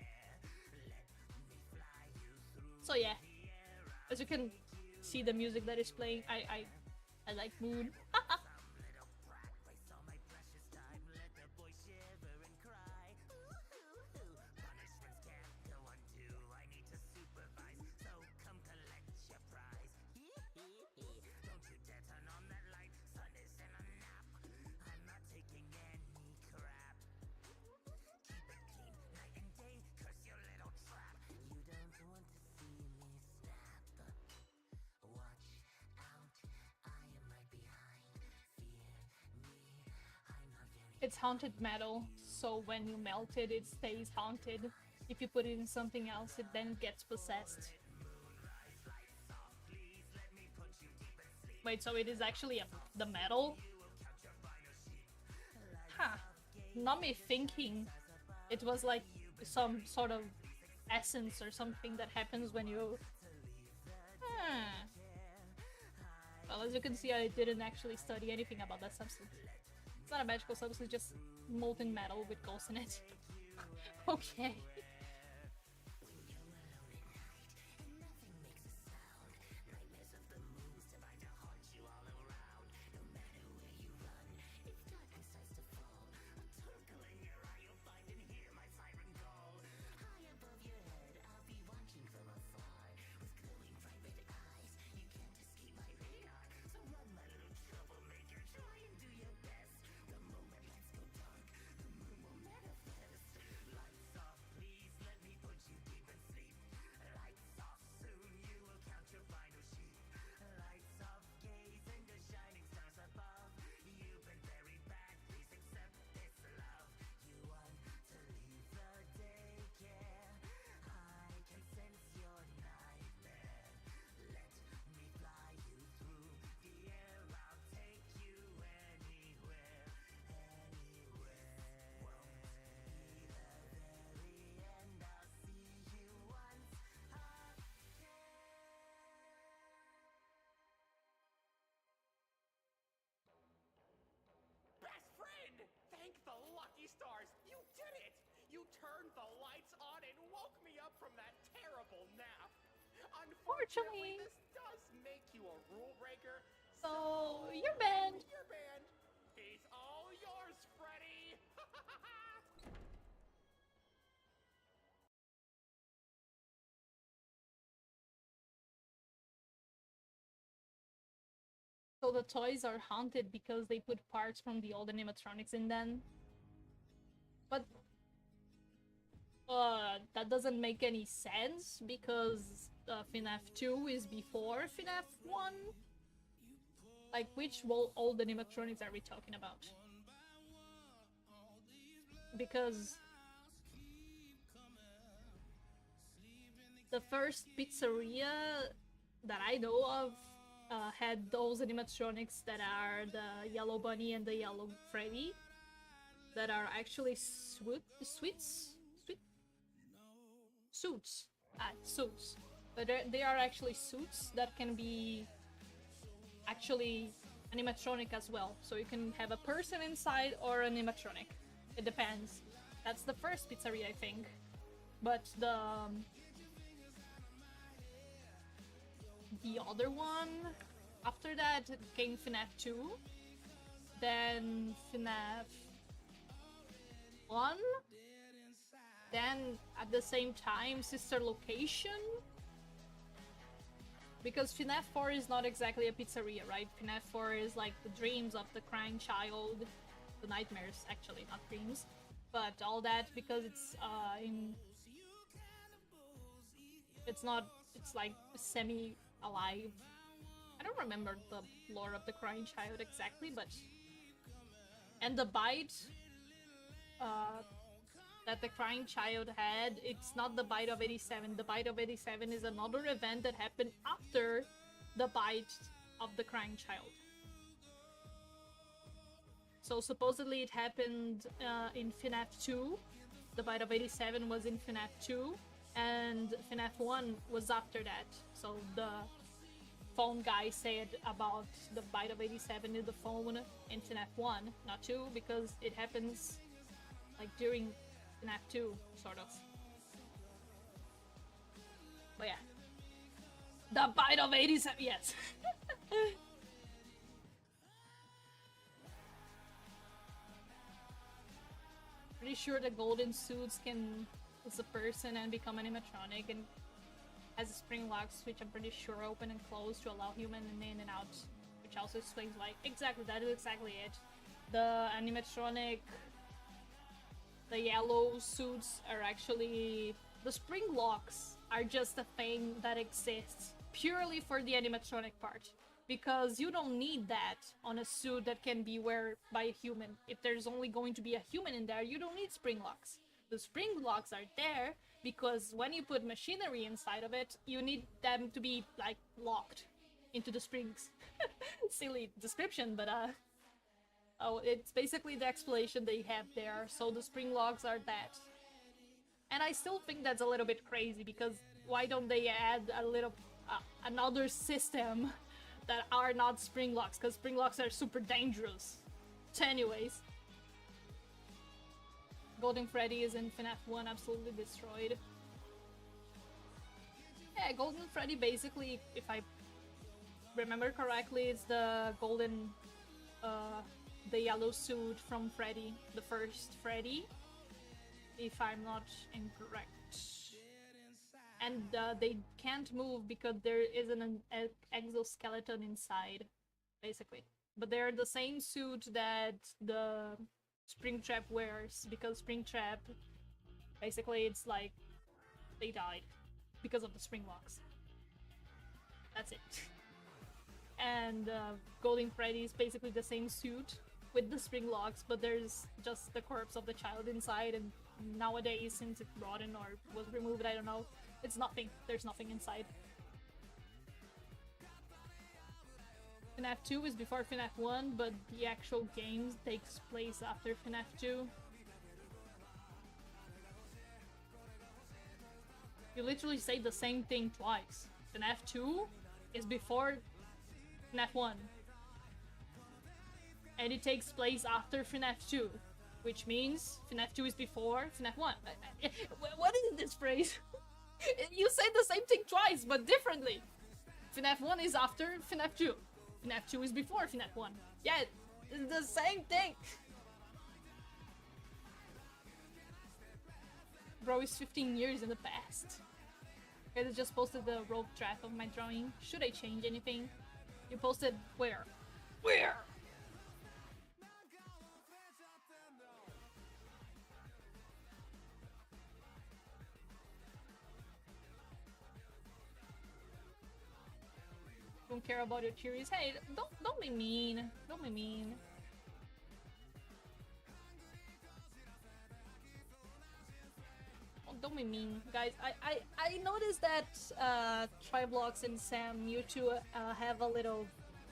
So yeah, as you can see the music that is playing, I like Moon. It's haunted metal, so when you melt it, it stays haunted. If you put it in something else, it then gets possessed. Wait, so it is actually the metal? Huh. Not me thinking. It was like some sort of essence or something that happens when you... Well, as you can see, I didn't actually study anything about that substance. It's not a magical substance, just molten metal with ghosts in it. Okay. Thank the lucky stars! You did it! You turned the lights on and woke me up from that terrible nap. Unfortunately, this does make you a rule breaker. So you're banned. You're banned. He's all yours, Freddy. So the toys are haunted because they put parts from the old animatronics in them. But that doesn't make any sense because FNAF 2 is before FNAF 1. Like, which old animatronics are we talking about? Because the first pizzeria that I know of had those animatronics that are the Yellow Bunny and the Yellow Freddy that are actually suits. But they are actually suits that can be actually animatronic as well. So you can have a person inside or an animatronic. It depends. That's the first pizzeria, I think. But the other one, after that came FNAF 2, then FNAF 1, then at the same time Sister Location, because FNAF 4 is not exactly a pizzeria, right? FNAF 4 is like the dreams of the crying child, the nightmares actually, not dreams, but all that because it's it's like semi-alive. I don't remember the lore of the crying child exactly, but... And the bite that the crying child had, it's not the bite of 87. The bite of 87 is another event that happened after the bite of the crying child. So supposedly it happened in FNAF 2. The bite of 87 was in FNAF 2, and FNAF 1 was after that. So the phone guy said about the bite of 87 in the phone in FNAF 1, not 2, because it happens like during FNAF 2, sort of. But yeah. The bite of 87, yes. Pretty sure the golden suits is a person and become animatronic, and has a spring lock which I'm pretty sure open and close to allow human in and out, which also explains why. Exactly, that is exactly it. The animatronic, the yellow suits are actually... The spring locks are just a thing that exists purely for the animatronic part, because you don't need that on a suit that can be worn by a human. If there's only going to be a human in there, you don't need spring locks. The spring locks are there because when you put machinery inside of it, you need them to be, like, locked into the springs. Silly description, but oh, it's basically the explanation they have there. So the spring locks are that. And I still think that's a little bit crazy, because why don't they add a little another system that are not spring locks, because spring locks are super dangerous. So anyways, Golden Freddy is in FNAF 1, absolutely destroyed. Yeah, Golden Freddy basically, if I remember correctly, it's the golden, the yellow suit from Freddy, the first Freddy, if I'm not incorrect. And they can't move because there isn't an exoskeleton inside, basically. But they're the same suit that the Springtrap wears, because Springtrap, basically it's like they died because of the spring locks. That's it. And Golden Freddy is basically the same suit with the spring locks, but there's just the corpse of the child inside, and nowadays, since it's rotten or was removed, I don't know, it's nothing. There's nothing inside. FNAF 2 is before FNAF 1, but the actual games takes place after FNAF 2. You literally say the same thing twice. FNAF 2 is before FNAF 1. And it takes place after FNAF 2, which means FNAF 2 is before FNAF 1. What is this phrase? You say the same thing twice, but differently. FNAF 1 is after FNAF 2. FNAF 2 is before FNAF 1. Yeah, it's the same thing. Bro is 15 years in the past. Guys, I just posted the rope draft of my drawing. Should I change anything? You posted where? Where? Don't care about your theories. Hey, don't be mean. Don't be mean. Don't be mean, guys. I noticed that Triblox and Sam, you two have a little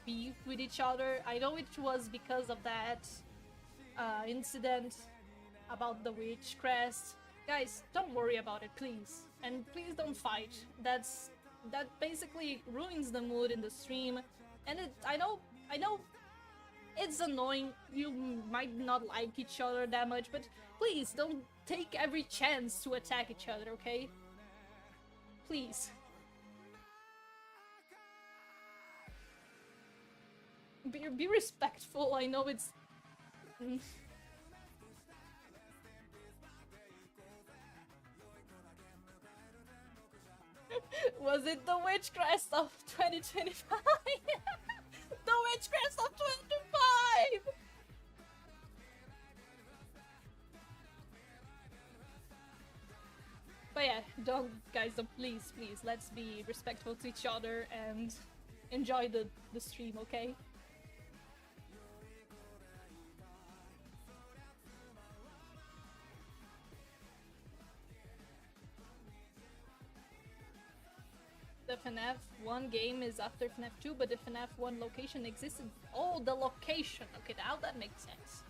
beef with each other. I know it was because of that incident about the witch crest. Guys, don't worry about it, please. And please don't fight. That basically ruins the mood in the stream. And I know It's annoying. You might not like each other that much, but please don't take every chance to attack each other, okay? Please. Be respectful. I know it's... Was it the Witchcrest of 2025? The Witchcrest of 2025! But yeah, guys, don't, please, let's be respectful to each other and enjoy the stream, okay? The FNAF 1 game is after FNAF 2, but the FNAF 1 location existed. Oh, the location! Okay, now that makes sense.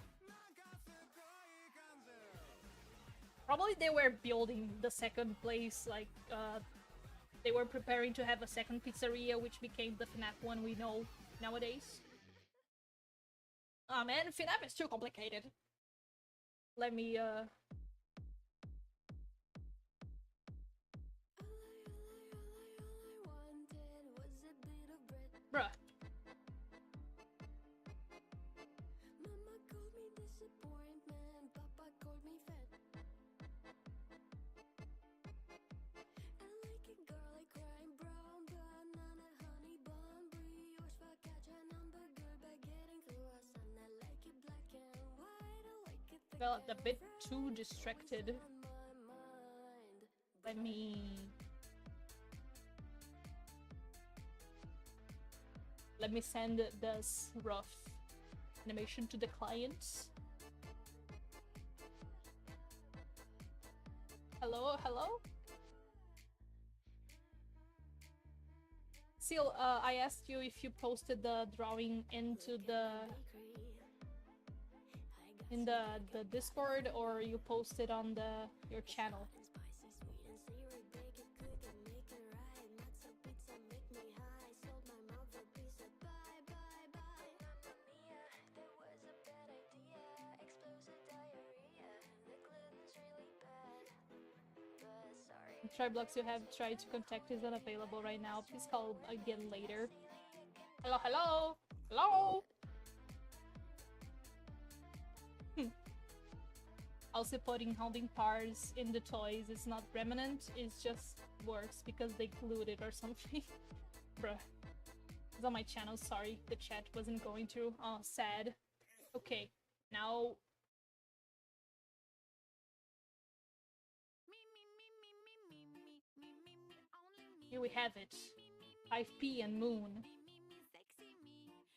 Probably they were building the second place, like, they were preparing to have a second pizzeria, which became the FNAF 1 we know nowadays. Oh man, FNAF is too complicated. Let me, bruh. Mama called me disappointment, Papa called me fat. I like a garlic crime brown, banana, honey bun, brioche, focaccia, hamburger, baguette, and croissant. I like it black and white, I like it thick Felt a and bit fried, too distracted. on my mind. Let me... Let me send this rough animation to the clients. Hello, hello? Seal, I asked you if you posted the drawing into the... in the Discord, or you posted on your channel. Triblocks you have tried to contact is unavailable right now. Please call again later. Hello, hello! Hello! Also putting holding parts in the toys is not remnant, it's just works because they glued it or something. Bruh. It's on my channel, sorry. The chat wasn't going through. Oh, sad. Okay, now... Here we have it. 5P and Moon.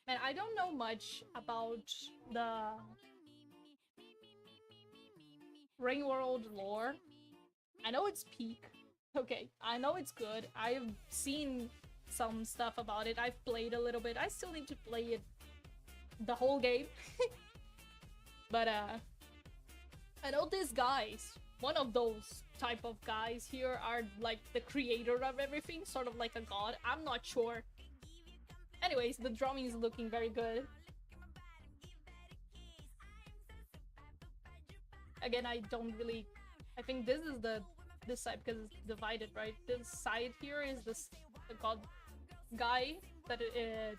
Man, I don't know much about the Rain World lore. I know it's peak. Okay, I know it's good. I've seen some stuff about it. I've played a little bit. I still need to play it the whole game. But I know these guys, one of those type of guys here, are like the creator of everything, sort of like a god. I'm not sure. Anyways, the drawing is looking very good. Again, I don't really... I think this is this side because it's divided, right? This side here is the god guy that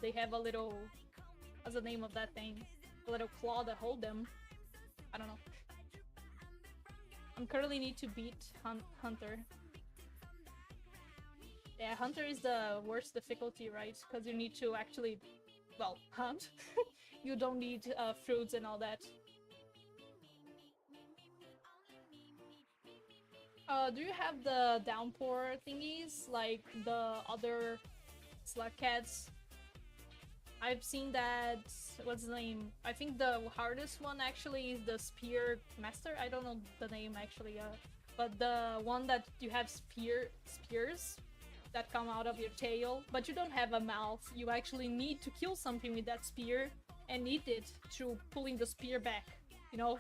they have a little... What's the name of that thing? A little claw that hold them. I don't know. I currently need to beat Hunter. Yeah, Hunter is the worst difficulty, right? Because you need to actually, well, hunt. You don't need fruits and all that. Do you have the downpour thingies like the other Slug Cats? I've seen that. What's the name? I think the hardest one actually is the Spear Master. I don't know the name actually, but the one that you have spears that come out of your tail, but you don't have a mouth. You actually need to kill something with that spear and eat it through pulling the spear back. You know,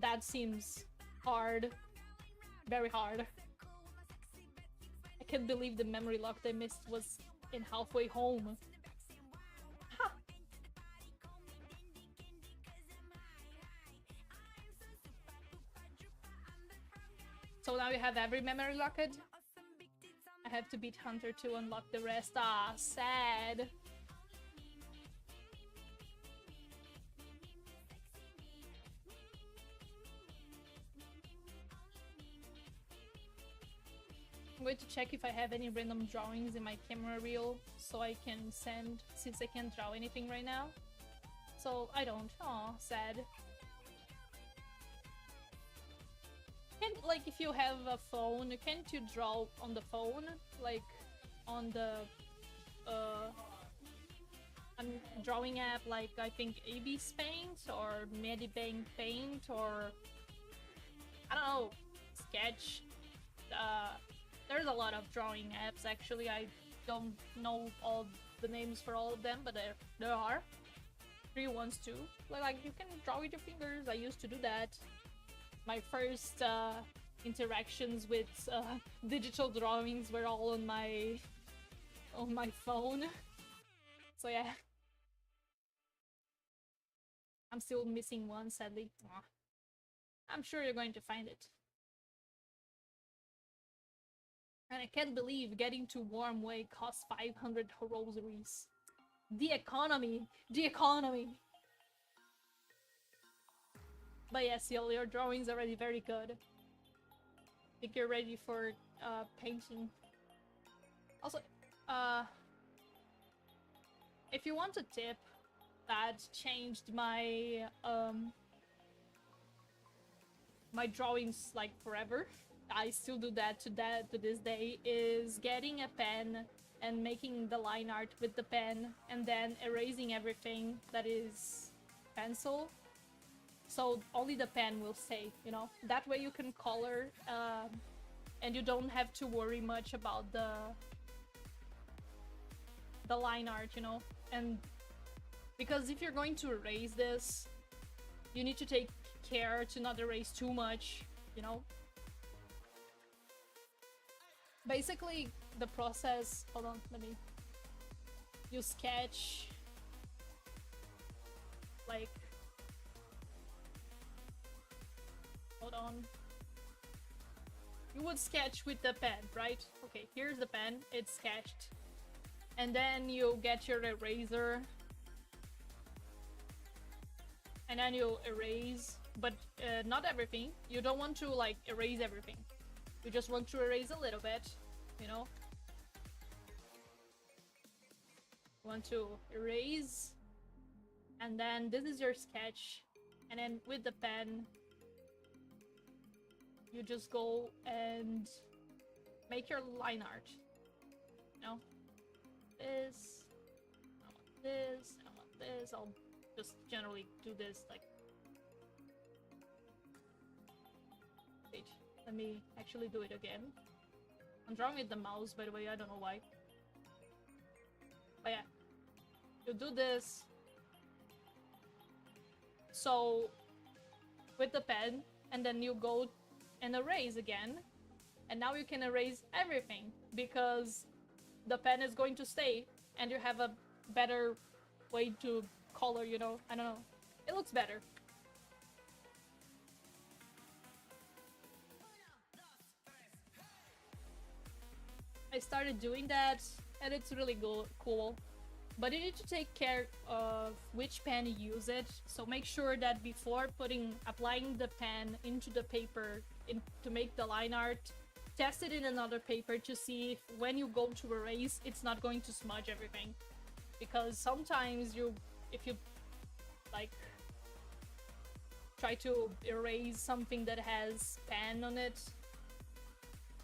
that seems hard, very hard. I can't believe the memory lock they missed was in Halfway Home. you have every memory locked? I have to beat Hunter to unlock the rest. Ah, sad. I'm going to check if I have any random drawings in my camera reel so I can send, since I can't draw anything right now. So I don't. Aw, sad. Can't, like, if you have a phone, can't you draw on the phone? Like, on the drawing app, like, I think Abyss Paint or Medibank Paint or, I don't know, Sketch. There's a lot of drawing apps, actually. I don't know all the names for all of them, but there are. Free ones too. Like, you can draw with your fingers. I used to do that. My first interactions with digital drawings were all on my phone. So yeah. I'm still missing one, sadly. Aw. I'm sure you're going to find it. And I can't believe getting to Warm Way costs 500 rosaries. The economy! The economy! But yes, your drawing's already very good. I think you're ready for painting. Also, if you want a tip that changed my my drawings like forever, I still do that to this day, is getting a pen and making the line art with the pen and then erasing everything that is pencil. So only the pen will stay, you know? That way you can color and you don't have to worry much about the line art, you know? And because if you're going to erase this, you need to take care to not erase too much, you know? Basically, the process... Hold on, let me... You sketch... Like... Hold on. You would sketch with the pen, right? Okay, here's the pen, it's sketched. And then you get your eraser. And then you erase, but not everything. You don't want to, like, erase everything. You just want to erase a little bit, you know? You want to erase, and then this is your sketch, and then with the pen, you just go and make your line art, you know? This, I want this, I want this, I'll just generally do this, like... Wait. Let me actually do it again. I'm drawing with the mouse, by the way, I don't know why. But yeah. You do this. So, with the pen, and then you go and erase again. And now you can erase everything, because the pen is going to stay, and you have a better way to color, you know? I don't know. It looks better. I started doing that, and it's really cool. But you need to take care of which pen you use it. So make sure that before applying the pen into the paper to make the line art, test it in another paper to see if when you go to erase, it's not going to smudge everything. Because sometimes if you like try to erase something that has pen on it,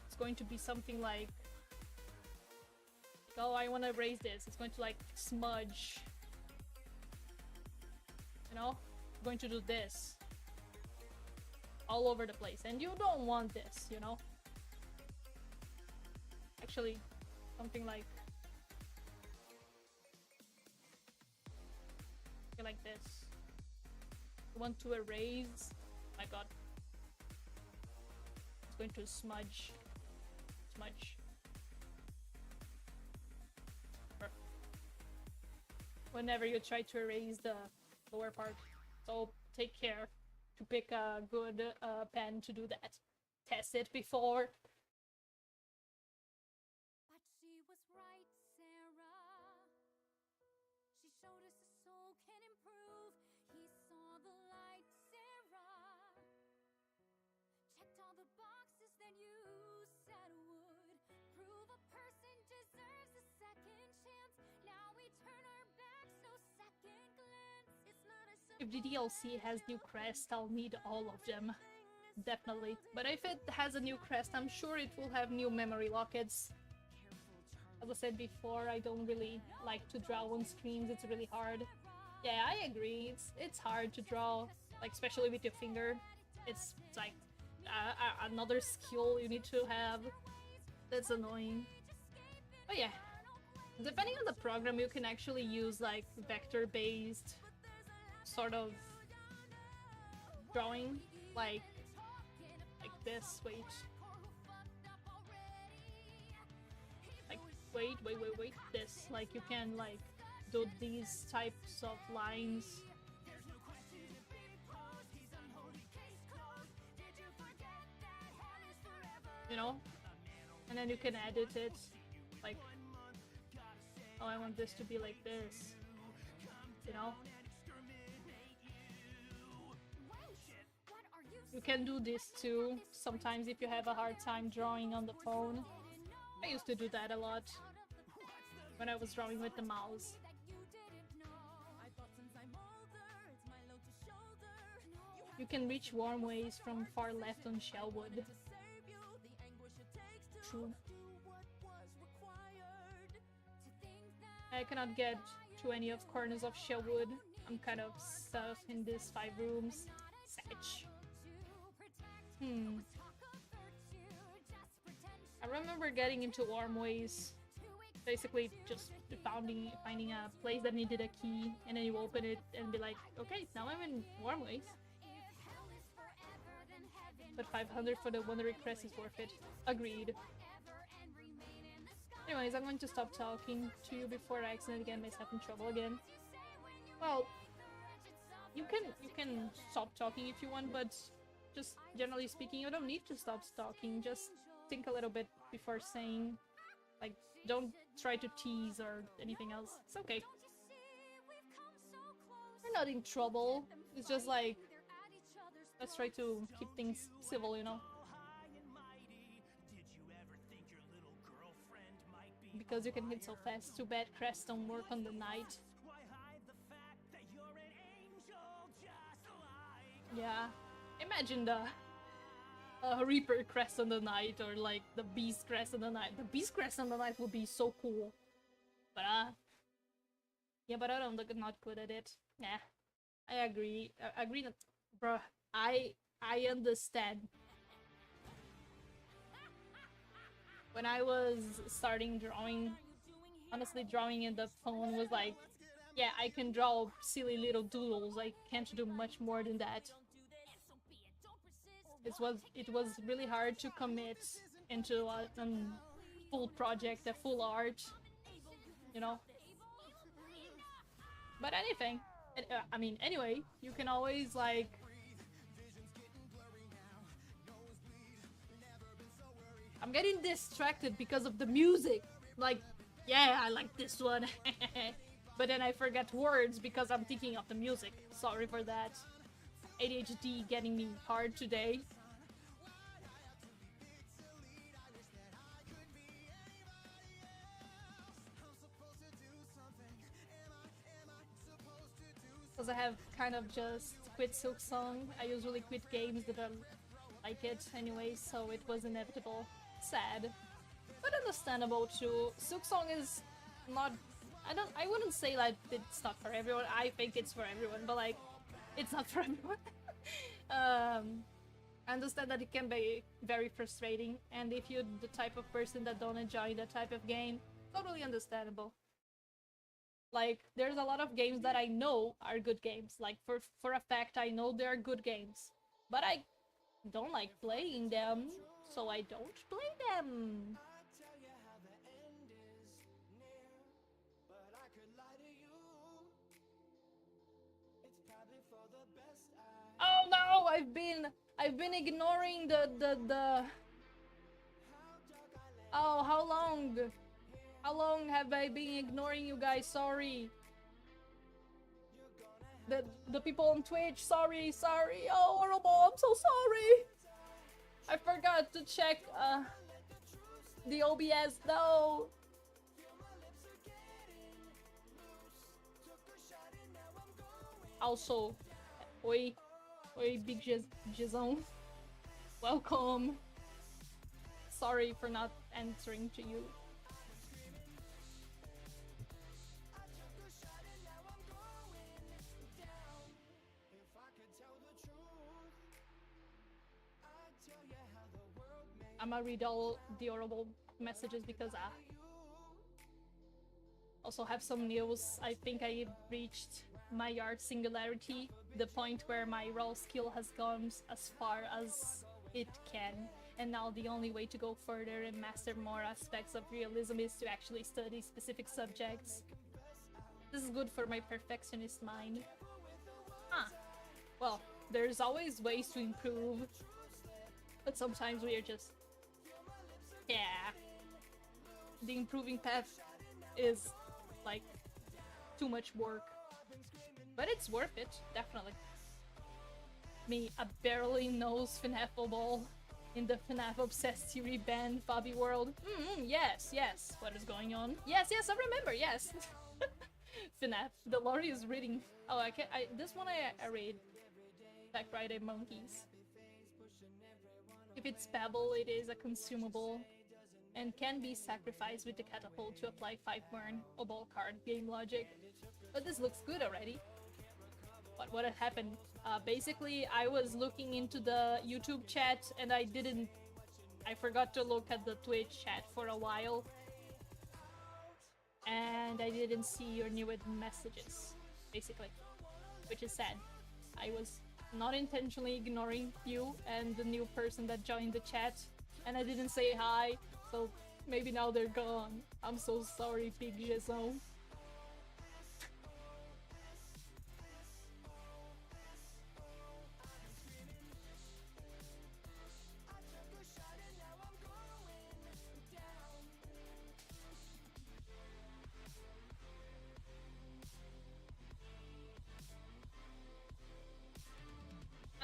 it's going to be something like, oh, I want to erase this. It's going to like smudge. You know? I'm going to do this all over the place. And you don't want this, you know? Actually, something like this. You want to erase. Oh my god. It's going to smudge. Smudge. Whenever you try to erase the lower part. So take care to pick a good pen to do that. test it before. But she was right, Sarah. She showed us a soul can improve. He saw the light, Sarah. Checked all the boxes that you said would prove a person deserves a second chance. Now we turn our backs, no second glance. It's not a If the DLC has new crests, I'll need all of them. Definitely. But if it has a new crest, I'm sure it will have new memory lockets. As I said before, I don't really like to draw on screens, it's really hard. Yeah, I agree, it's hard to draw, like especially with your finger. It's like another skill you need to have. That's annoying. But yeah, depending on the program, you can actually use like vector-based sort of drawing, like this. Wait. Like wait. This, like you can like do these types of lines. You know? And then you can edit it. Like, oh, I want this to be like this. You know? You can do this too, sometimes if you have a hard time drawing on the phone. I used to do that a lot when I was drawing with the mouse. You can reach warm ways from far left on Shellwood. True. I cannot get to any of corners of Shellwood. I'm kind of stuck in these 5 rooms. Satch. I remember getting into warm ways, basically just finding a place that needed a key, and then you open it and be like, okay, now I'm in warm ways. But 500 for the Wandering Crest is worth it. Agreed. Anyways, I'm going to stop talking to you before I accidentally get myself in trouble again. Well, you can stop talking if you want, but just generally speaking, you don't need to stop talking. Just think a little bit before saying, like, don't try to tease or anything else. It's okay. We're not in trouble. It's just like, let's try to keep things civil, you know? Because you can hit so fast. Too bad crests don't work on the night. Yeah. Imagine the Reaper crest on the night, or like the Beast crest on the night. The Beast crest on the night would be so cool. But yeah, but I'm not good at it. Nah. I agree. I agree that, bruh, I understand. When I was starting drawing, honestly, drawing in the phone was like, yeah, I can draw silly little doodles. I can't do much more than that. It was really hard to commit into a full project, a full art, you know. But anything, I mean, anyway, you can always like. I'm getting distracted because of the music. Like, yeah, I like this one. But then I forget words because I'm thinking of the music. Sorry for that. ADHD getting me hard today. Because I have kind of just quit Silksong. I usually quit games that are like it anyway, so it was inevitable. Sad. But understandable too. Silksong is not... I wouldn't say like it's not for everyone. I think it's for everyone, but like, it's not for everyone. I understand that it can be very frustrating, and if you're the type of person that don't enjoy that type of game, totally understandable. Like, there's a lot of games that I know are good games. Like, for a fact, I know they're good games. But I don't like playing them, so I don't play them. Oh no, I've been I've been ignoring the Oh, how long? How long have I been ignoring you guys? Sorry. The people on Twitch, sorry. Oh, horrible, I'm so sorry. I forgot to check the OBS, no. Also, oi, Big Jizão. Welcome. Sorry for not answering to you. I'ma read all the horrible messages because I also have some news. I think I reached my art singularity, the point where my raw skill has gone as far as it can, and now the only way to go further and master more aspects of realism is to actually study specific subjects. This is good for my perfectionist mind. Huh. Well, there's always ways to improve, but sometimes we are just... yeah. The improving path is, like, too much work. But it's worth it, definitely. Me, a barely knows FNAF ball in the FNAF Obsessed Theory band Fabi world. Yes. What is going on? Yes, I remember, yes. FNAF. The lorry is reading. Oh, this one I read. Black Friday Monkeys. If it's Pebble, it is a consumable and can be sacrificed with the catapult to apply 5 burn or ball card game logic. But this looks good already. But what had happened? Basically, I was looking into the YouTube chat and I forgot to look at the Twitch chat for a while. And I didn't see your new messages, basically. Which is sad. I was not intentionally ignoring you and the new person that joined the chat, and I didn't say hi, so maybe now they're gone. I'm so sorry, Big Jizão.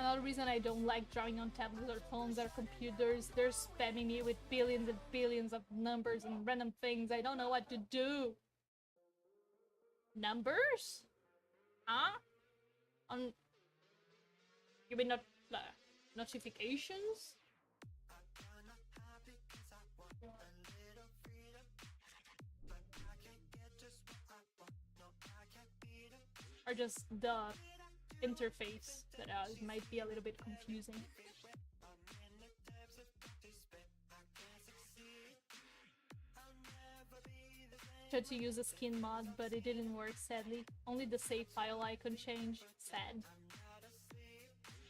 Another reason I don't like drawing on tablets or phones or computers, they're spamming me with billions and billions of numbers and random things. I don't know what to do. Numbers? Huh? You mean not notifications? Or just the interface that might be a little bit confusing. Tried to use a skin mod, but it didn't work, sadly. Only the save file icon changed. Sad.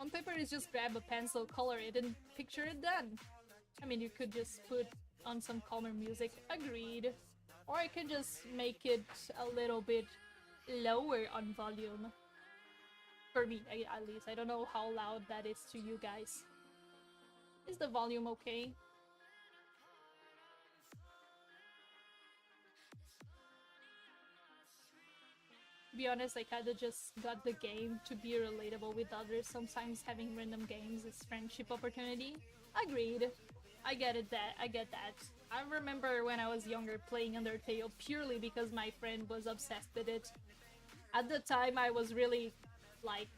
On paper, it's just grab a pencil, color it, and picture it done. I mean, you could just put on some calmer music. Agreed. Or I could just make it a little bit lower on volume. For me, at least. I don't know how loud that is to you guys. Is the volume okay? To be honest, I kinda just got the game to be relatable with others. Sometimes having random games is friendship opportunity. Agreed. I get that. I remember when I was younger playing Undertale purely because my friend was obsessed with it. At the time, I was really like,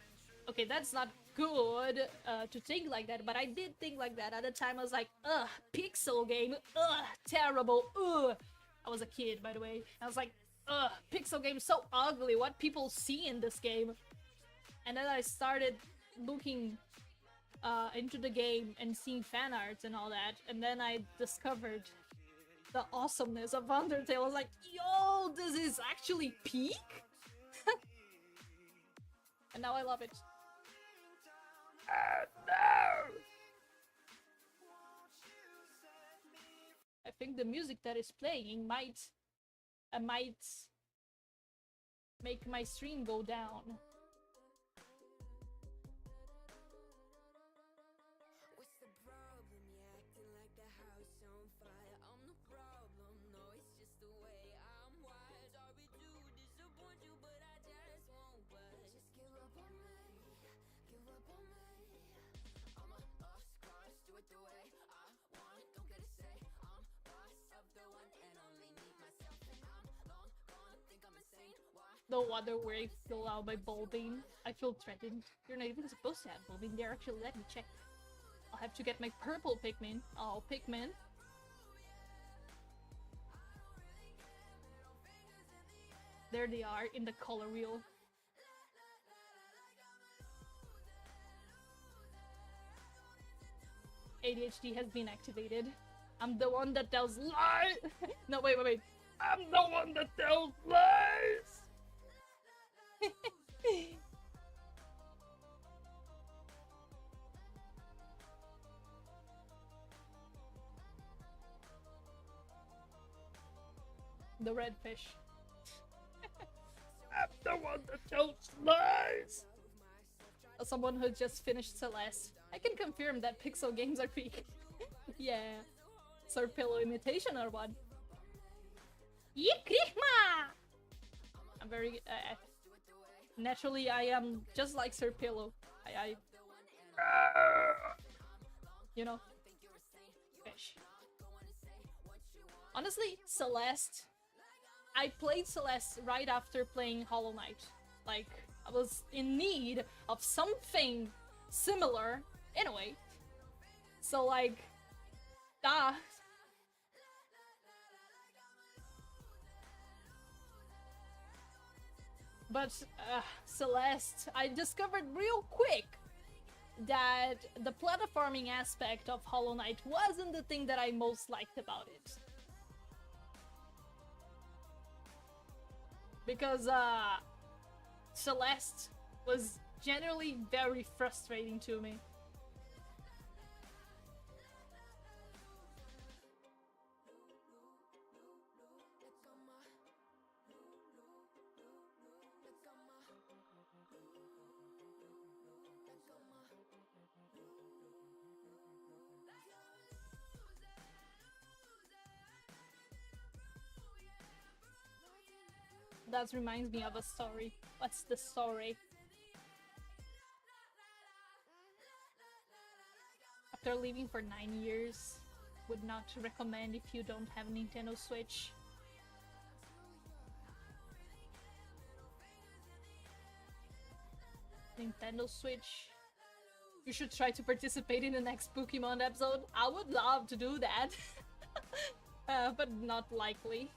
okay, that's not good to think like that, but I did think like that. At the time, I was like, ugh, pixel game, ugh, terrible, ugh. I was a kid, by the way. I was like, ugh, pixel game, so ugly, what people see in this game. And then I started looking into the game and seeing fan arts and all that, and then I discovered the awesomeness of Undertale. I was like, yo, this is actually peak? And now I love it. No! I think the music that is playing might make my stream go down. No wonder where I feel out by Bulbine. I feel threatened. You're not even supposed to have Bulbine there. Actually, let me check. I'll have to get my purple Pikmin. Oh, Pikmin. There they are in the color wheel. ADHD has been activated. I'm the one that tells lies! No, wait. I'm the one that tells lies! The red fish. I'm the one that tells lies! As someone who just finished Celeste, I can confirm that pixel games are peak. Yeah. Sir Pillow imitation or what? Yikrihma! I'm very... naturally, I am just like Sir Pillow. You know? Fish. Honestly, Celeste... I played Celeste right after playing Hollow Knight. Like, I was in need of something similar, in a way. So, like... But, Celeste, I discovered real quick that the platforming aspect of Hollow Knight wasn't the thing that I most liked about it. Because, Celeste was generally very frustrating to me. That reminds me of a story. What's the story? After living for 9 years, would not recommend if you don't have Nintendo Switch. Nintendo Switch. You should try to participate in the next Pokemon episode. I would love to do that. But not likely.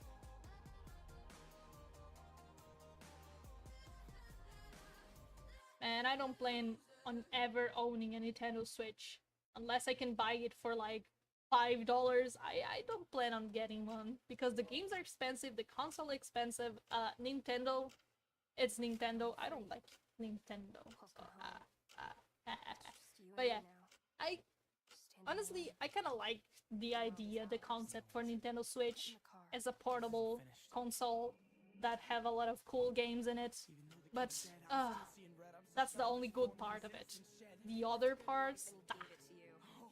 And I don't plan on ever owning a Nintendo Switch. Unless I can buy it for like $5, I don't plan on getting one. Because the games are expensive, the console expensive, Nintendo, it's Nintendo. I don't like Nintendo. So, but yeah, honestly, I kind of like the idea, the concept for Nintendo Switch as a portable console that have a lot of cool games in it. But, that's the only good part of it. The other parts...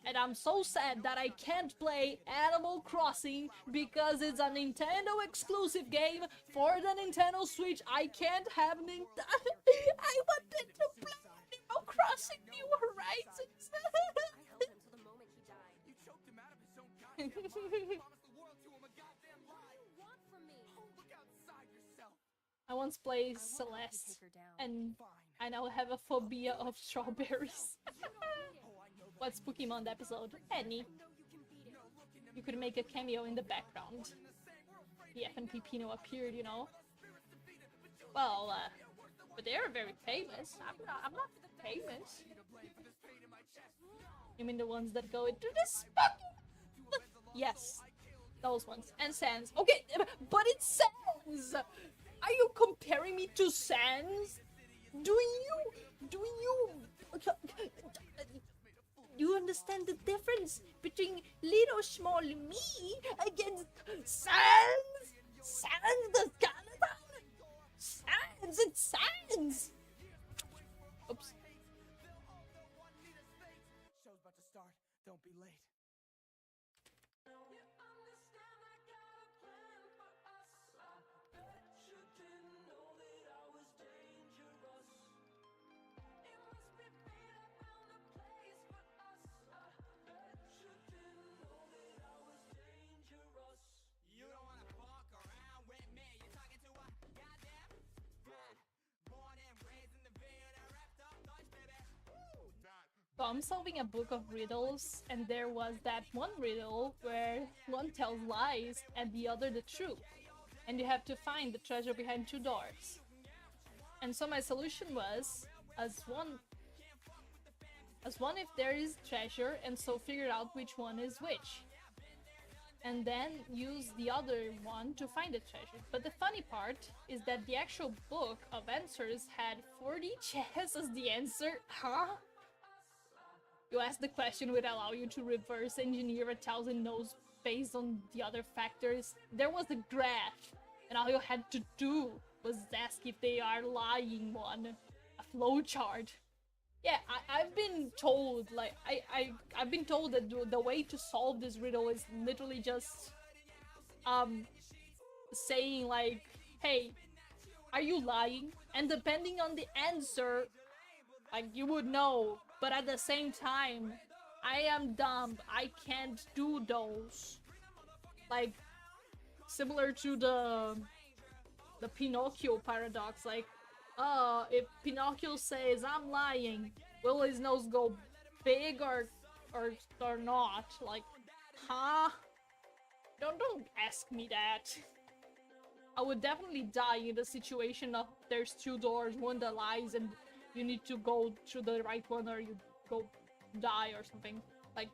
And I'm so sad that I can't play Animal Crossing because it's a Nintendo exclusive game for the Nintendo Switch. I can't have Nintendo... I wanted to play Animal Crossing New Horizons! You choked him out of his own goddamn mouth. Promised the world to him a goddamn lie. What do you want from me? Oh, look outside yourself. I once played Celeste, and I now have a phobia of strawberries. What's Pokemon episode? Any. You could make a cameo in the background. The FNP Pino appeared, you know. Well, but they're very famous. I'm not famous. You mean the ones that go into this fucking... Yes, those ones. And Sans. Okay, but it's Sans! Are you comparing me to Sans? Do you understand the difference between little small me against Sans? Sans the skeleton? Sans, it's Sans! Oops. Show's about to start. Don't be late. You don't wanna fuck around with me. You're talking to a goddamn So I'm solving a book of riddles, and there was that one riddle where one tells lies and the other the truth. And you have to find the treasure behind two doors. And so my solution was, as one if there is treasure, and so figure out which one is which. And then use the other one to find the treasure. But the funny part is that the actual book of answers had 40 chess as the answer. Huh? You ask the question would allow you to reverse engineer 1,000 no's based on the other factors. There was a graph, and all you had to do was ask if they are lying one. A flowchart. Yeah, I've been told, like, I've been told that the way to solve this riddle is literally just, saying, like, hey, are you lying? And depending on the answer, like, you would know. But at the same time, I am dumb. I can't do those. Like, similar to the Pinocchio paradox, like, if Pinocchio says I'm lying, will his nose go big or not? Like, huh? Don't ask me that. I would definitely die in the situation of there's two doors, one that lies and you need to go through the right one or you go die or something. Like,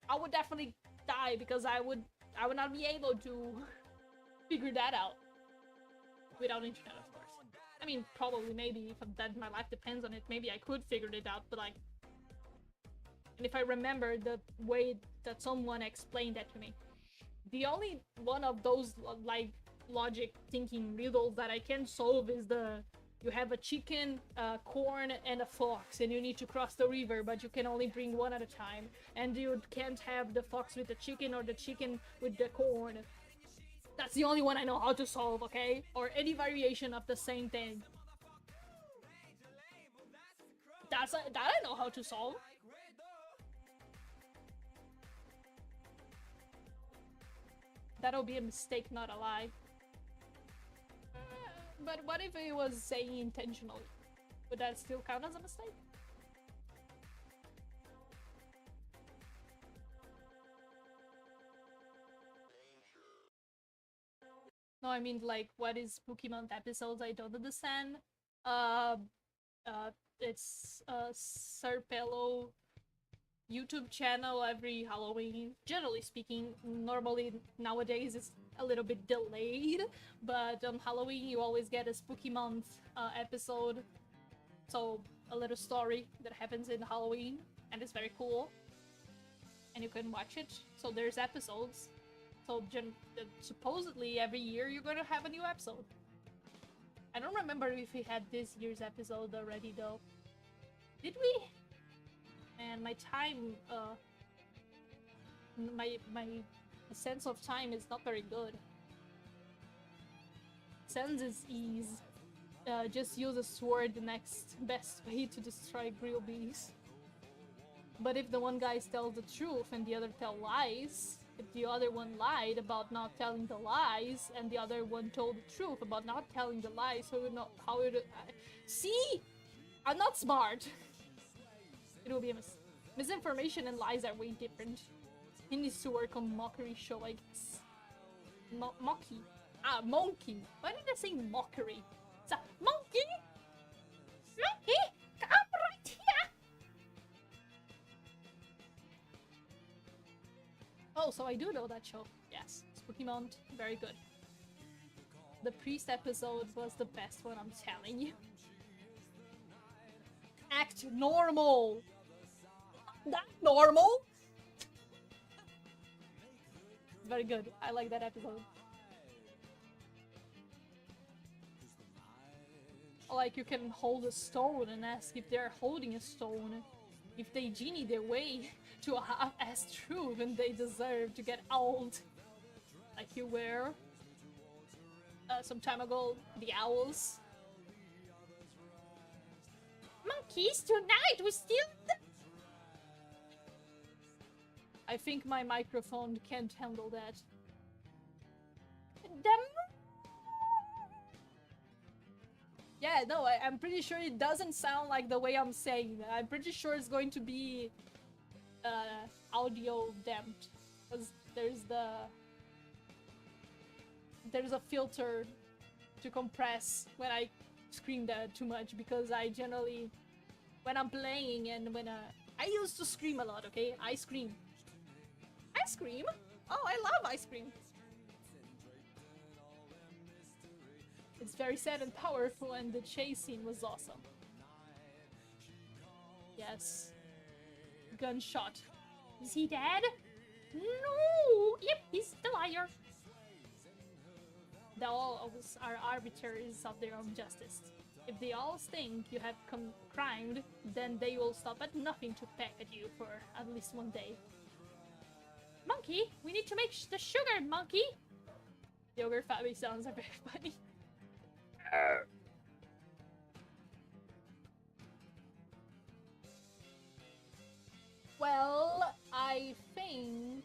I would definitely die because I would not be able to figure that out without internet, of course. I mean, probably, maybe, if that my life depends on it, maybe I could figure it out, but like... And if I remember the way that someone explained that to me. The only one of those, like, logic thinking riddles that I can solve is the... You have a chicken, corn, and a fox, and you need to cross the river, but you can only bring one at a time. And you can't have the fox with the chicken or the chicken with the corn. That's the only one I know how to solve, okay? Or any variation of the same thing. That I know how to solve. That'll be a mistake, not a lie. But what if it was saying intentionally? Would that still count as a mistake? No, I mean, like, what is Spooky Month episodes? I don't understand. It's Serpello YouTube channel every Halloween. Generally speaking, normally nowadays it's a little bit delayed, but on Halloween you always get a Spooky Month episode. So, a little story that happens in Halloween, and it's very cool. And you can watch it. So there's episodes. So supposedly every year you're gonna have a new episode. I don't remember if we had this year's episode already though. Did we? And my time, my sense of time is not very good. Sense is ease. Just use a sword, the next best way to destroy grill bees. But if the one guy tells the truth and the other tells lies, if the other one lied about not telling the lies, and the other one told the truth about not telling the lies, so you know how it... See? I'm not smart! It will be a misinformation and lies are way different. He needs to work on mockery show, I guess. Mocky. Ah, monkey. Why did I say mockery? It's a monkey! Monkey! Come right here! Oh, so I do know that show. Yes. Spooky Month. Very good. The priest episode was the best one, I'm telling you. Act normal! That normal? Very good. I like that episode. Like, you can hold a stone and ask if they're holding a stone. If they genie their way to a half-assed truth and they deserve to get owled. Like you were. Some time ago, the owls. Monkeys, tonight we steal the... I think my microphone can't handle that. Yeah, no, I'm pretty sure it doesn't sound like the way I'm saying that. I'm pretty sure it's going to be audio damped, because there's a filter to compress when I scream that too much, because I generally, when I'm playing and when I used to scream a lot, okay? I scream. Ice cream? Oh, I love ice cream. It's very sad and powerful, and the chase scene was awesome. Yes. Gunshot. Is he dead? No! Yep, he's the liar. They all are arbiters of their own justice. If they all think you have crimed, then they will stop at nothing to peck at you for at least one day. Monkey, we need to make the sugar, monkey! The ogre Fabi sounds are very funny. Well, I think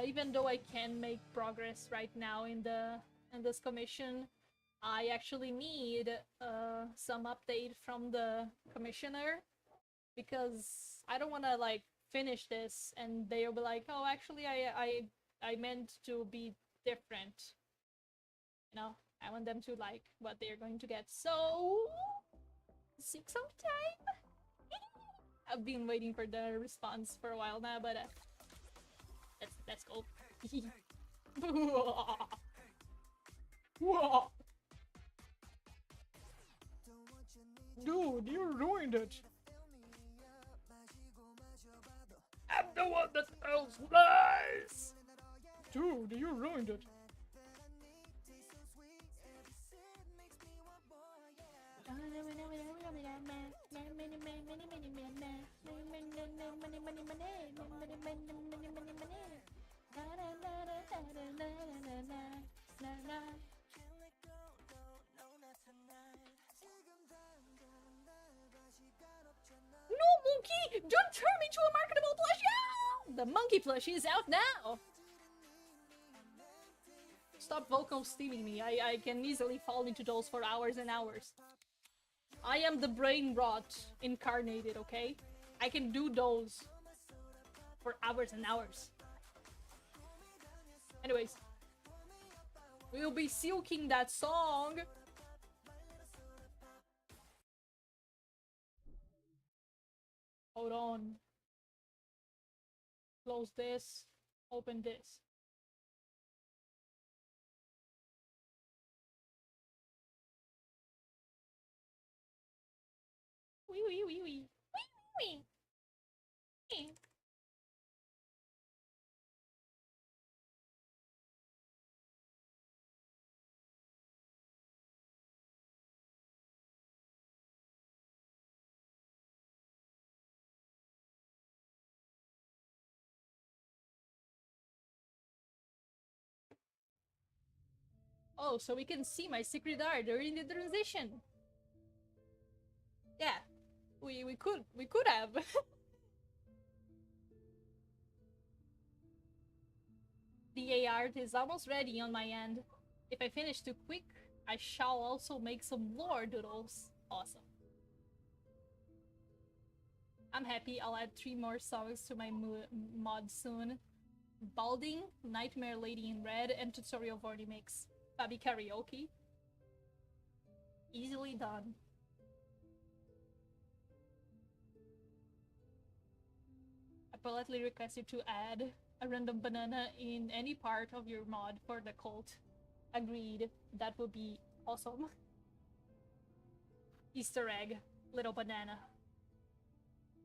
even though I can make progress right now in this commission, I actually need some update from the commissioner, because I don't want to like finish this and they'll be like, oh, actually I meant to be different. You know, I want them to like what they're going to get. So seek some time. I've been waiting for the response for a while now, but let's go. Dude, you ruined it. I'm the one that tells lies. Dude, you ruined it. No, monkey! Don't turn me to a marketable plushie! The monkey plushie is out now! Stop vocal steaming me. I can easily fall into those for hours and hours. I am the brain rot incarnated, okay? I can do those for hours and hours. Anyways, we'll be silking that song. Hold on. Close this. Open this. Wee wee wee wee. Wee wee wee. Oh, so we can see my secret art during the transition. Yeah, we could have. The art is almost ready on my end. If I finish too quick, I shall also make some lore doodles. Awesome. I'm happy. I'll add 3 more songs to my mod soon. Balding, Nightmare Lady in Red, and Tutorial Vorty Mix. Fabi Karaoke. Easily done. I politely request you to add a random banana in any part of your mod for the cult. Agreed. That would be awesome. Easter egg. Little banana.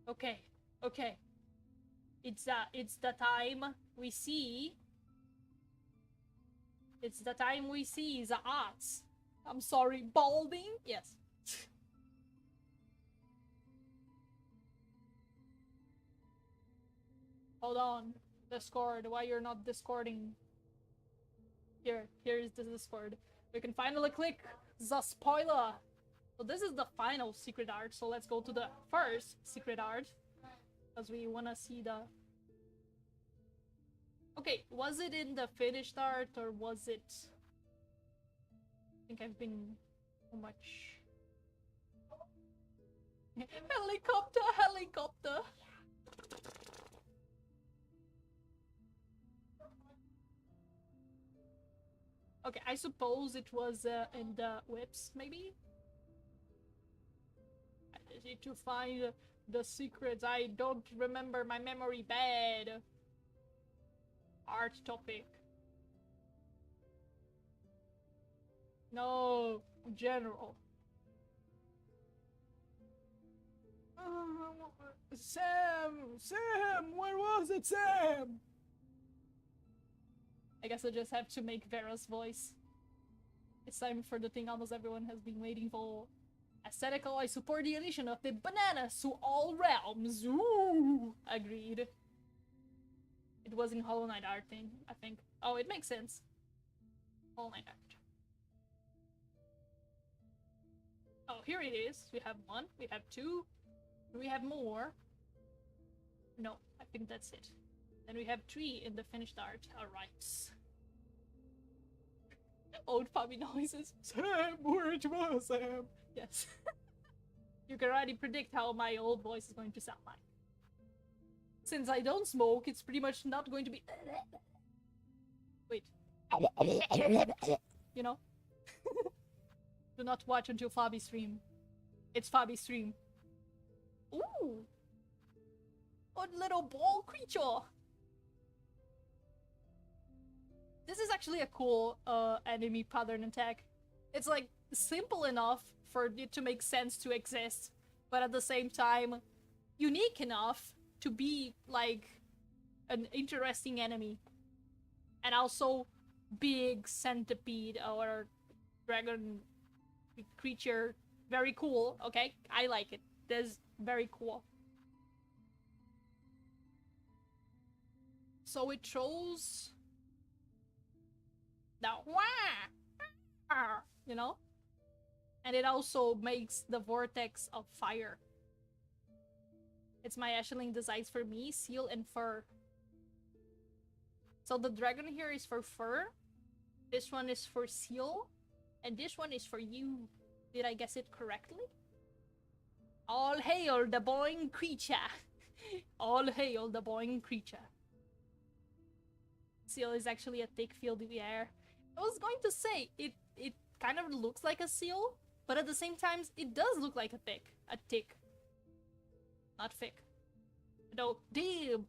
Okay. Okay. It's the time we see. It's the time we see the arts. I'm sorry, balding? Yes. Hold on. Discord, why you're not discording? Here is the Discord. We can finally click the spoiler. So this is the final secret art, so let's go to the first secret art. Because we wanna see the... Okay, was it in the finished art or was it think I've been so much. Helicopter, helicopter. Okay, I suppose it was in the whips, maybe? I just need to find the secrets. I don't remember, my memory bad. Art topic. No, general. Sam, where was it, Sam? I guess I just have to make Vera's voice. It's time for the thing almost everyone has been waiting for. Aesthetical, I support the addition of the bananas to all realms. Ooh, agreed. It was in Hollow Knight art thing, I think. Oh, it makes sense. Hollow Knight art. Oh, here it is. We have 1, we have 2. Do we have more? No, I think that's it. Then we have 3 in the finished art. Alright. Old Fabi noises. Sam, where it was, Sam? Yes. You can already predict how my old voice is going to sound like. Since I don't smoke, it's pretty much not going to be... Wait. You know? Do not watch until Fabi stream. It's Fabi stream. Ooh! What little ball creature! This is actually a cool enemy pattern attack. It's like simple enough for it to make sense to exist, but at the same time unique enough to be like an interesting enemy. And also big centipede or dragon creature. Very cool, okay? I like it. That's very cool. So it throws the wah, you know? And it also makes the vortex of fire. It's my Ashling designs for me, seal and fur. So the dragon here is for fur. This one is for seal. And this one is for you. Did I guess it correctly? All hail the boing creature. All hail the boing creature. Seal is actually a thick fieldy air. I was going to say, it kind of looks like a seal, but at the same time, it does look like a tick. Not thick. No, damn!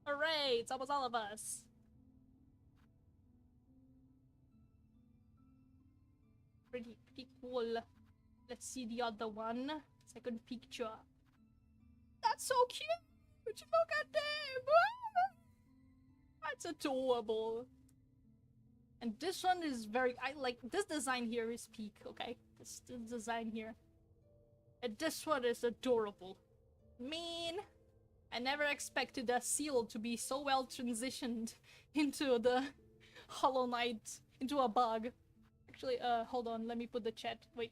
Hooray! It's almost all of us. Pretty cool. Let's see the other one. Second picture. That's so cute! Look at them! That's adorable. And this one is very... I like... This design here is peak, okay? This design here. And this one is adorable. Mean! I never expected a seal to be so well transitioned into the Hollow Knight, into a bug. Actually, hold on, let me put the chat. Wait.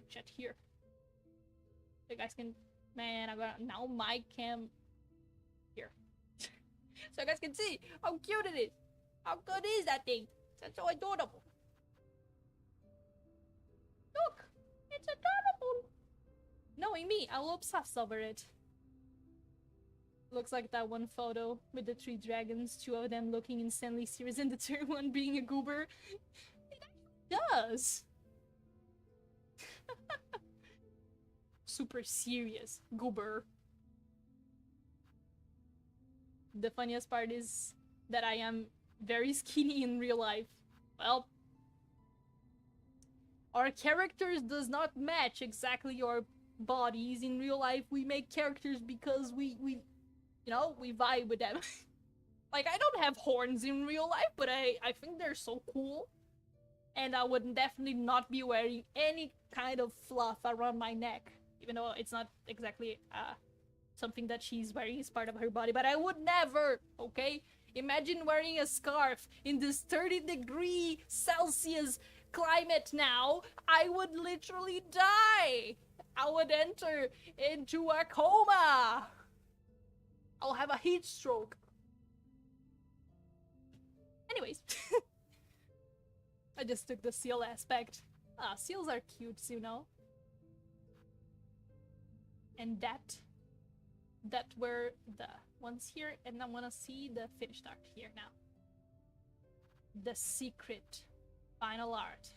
Chat here. You guys can... Man, I got... Now my cam... Here. So you guys can see how cute it is. How good is that thing? That's so adorable. Look! It's adorable! Knowing me, I'll obsess over it. Looks like that one photo with the 3 dragons, 2 of them looking insanely serious and the third one being a goober. It actually does! Super serious goober. The funniest part is that I am very skinny in real life. Well, our characters does not match exactly our bodies. In real life, we make characters because we you know, we vibe with them. Like, I don't have horns in real life, but I think they're so cool. And I would definitely not be wearing any kind of fluff around my neck. Even though it's not exactly something that she's wearing is part of her body, but I would never, okay? Imagine wearing a scarf in this 30-degree Celsius climate now. I would literally die. I would enter into a coma. I'll have a heat stroke. Anyways. I just took the seal aspect. Seals are cute, you know? And that were the ones here, and I wanna see the finished art here now. The secret final art.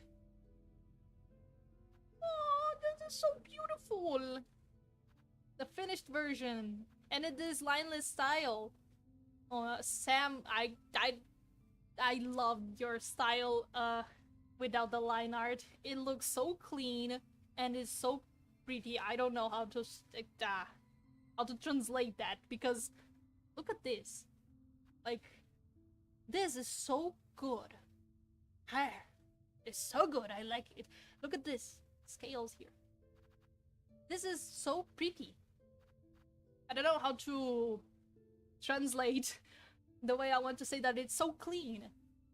Oh, this is so beautiful! The finished version, and it is lineless style. Sam, I loved your style without the line art. It looks so clean and is so pretty. I don't know how to translate that, because look at this. Like, this is so good. It's so good. I like it. Look at this scales here. This is so pretty. I don't know how to translate the way I want to say that. It's so clean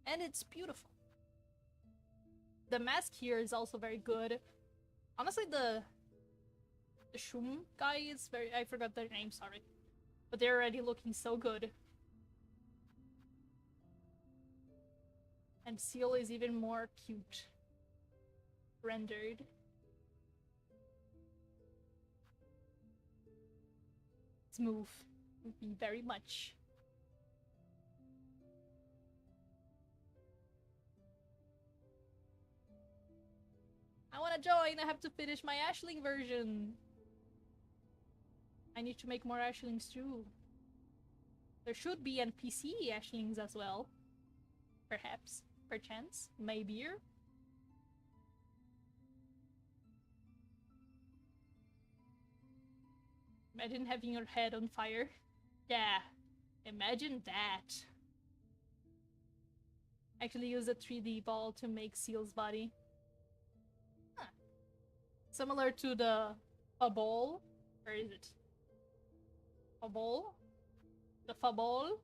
and it's beautiful. The mask here is also very good. Honestly, the Shum guy is very... I forgot their name, sorry. But they're already looking so good. And Seal is even more cute rendered. Smooth. Very much. I wanna join! I have to finish my Ashling version! I need to make more Ashlings too. There should be NPC Ashlings as well. Perhaps. Perchance. Maybe. Imagine having your head on fire. Yeah. Imagine that. Actually use a 3D ball to make Seal's body. Huh. Similar to the Fabol. Where is it? Fabol? The Fabol?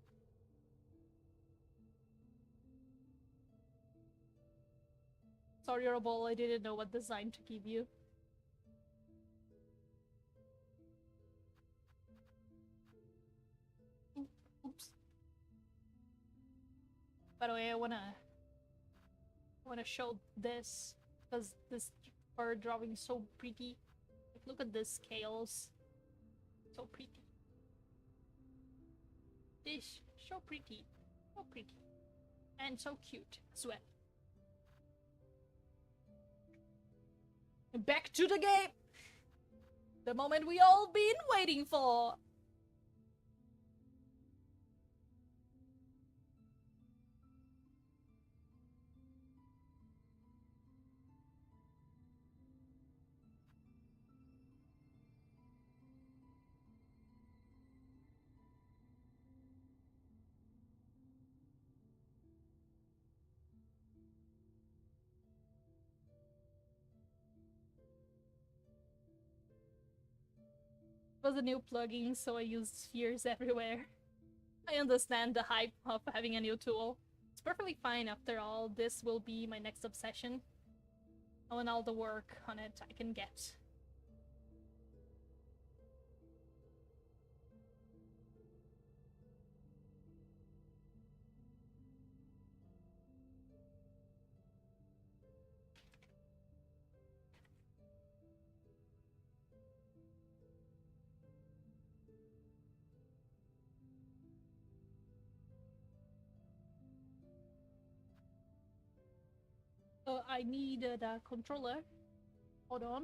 Sorry, Robol, I didn't know what design to give you. Oops. By the way, I wanna show this because this bird drawing is so pretty. Like, look at the scales. So pretty. This so pretty. So pretty. And so cute as well. Back to the game! The moment we all been waiting for! It was a new plugin, so I used spheres everywhere. I understand the hype of having a new tool. It's perfectly fine after all. This will be my next obsession. I want all the work on it I can get. I need the controller. Hold on.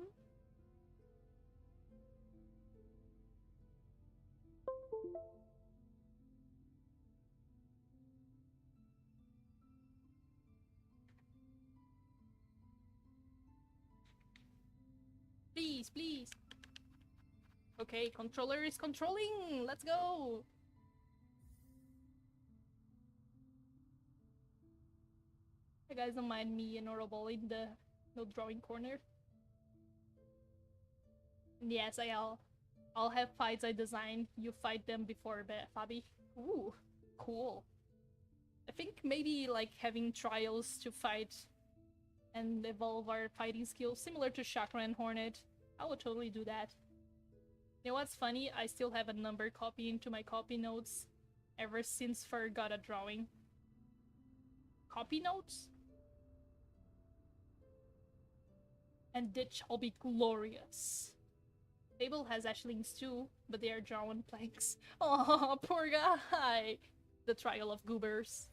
Please, please. Okay, controller is controlling. Let's go. You guys don't mind me and Orobol in the no drawing corner. And yes, I'll have fights I design. You fight them before Fabi. Ooh, cool. I think maybe like having trials to fight and evolve our fighting skills, similar to Chakra and Hornet. I would totally do that. You know what's funny? I still have a number copy into my copy notes ever since Forgot a Drawing. Copy notes? And it shall be glorious. Fable has Ashlings too, but they are drawn planks. Oh, poor guy! The Trial of Goobers.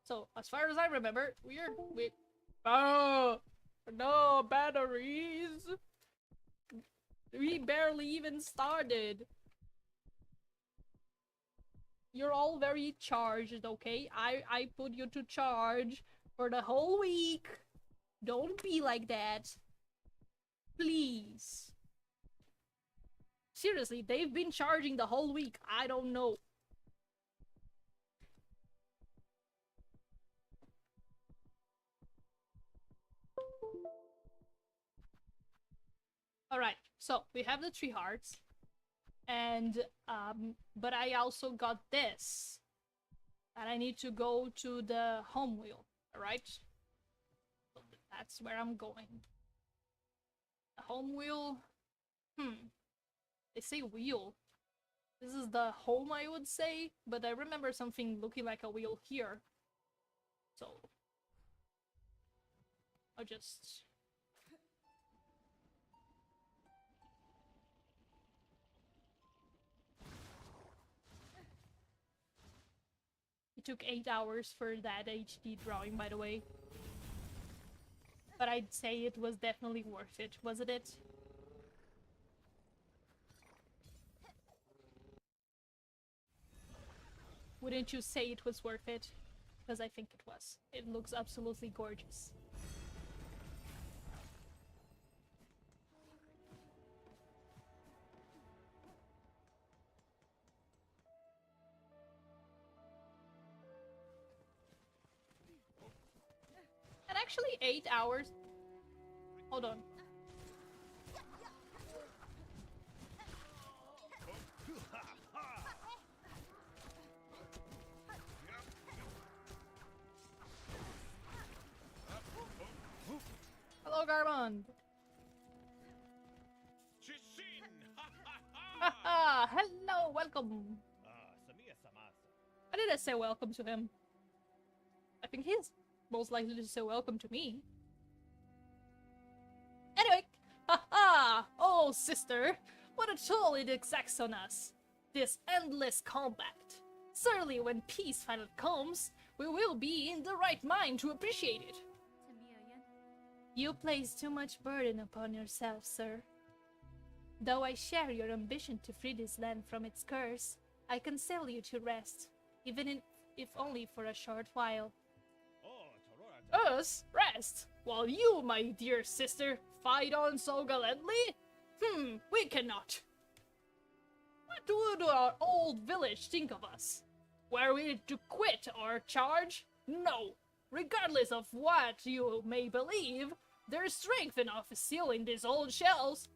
So, as far as I remember, we oh no batteries. We barely even started. You're all very charged, okay? I put you to charge for the whole week. Don't be like that. Please. Seriously, they've been charging the whole week. I don't know. Alright, so we have the 3 hearts. And, but I also got this. And I need to go to the home wheel, alright? So that's where I'm going. The home wheel? They say wheel. This is the home, I would say, but I remember something looking like a wheel here. So, I'll just... It took 8 hours for that HD drawing, by the way. But I'd say it was definitely worth it, wasn't it? Wouldn't you say it was worth it? Because I think it was. It looks absolutely gorgeous. And actually 8 hours... Hold on. Hello, Garmond. Haha! Hello, welcome. I didn't say welcome to him. I think he's most likely to say welcome to me. Anyway, haha! Oh, sister, what a toll it exacts on us. This endless combat. Certainly, when peace finally comes, we will be in the right mind to appreciate it. You place too much burden upon yourself, sir. Though I share your ambition to free this land from its curse, I console you to rest, even if only for a short while. Us? Rest? While you, my dear sister, fight on so gallantly? We cannot. What would our old village think of us? Were we to quit our charge? No. Regardless of what you may believe, there's strength enough sealing these old shells.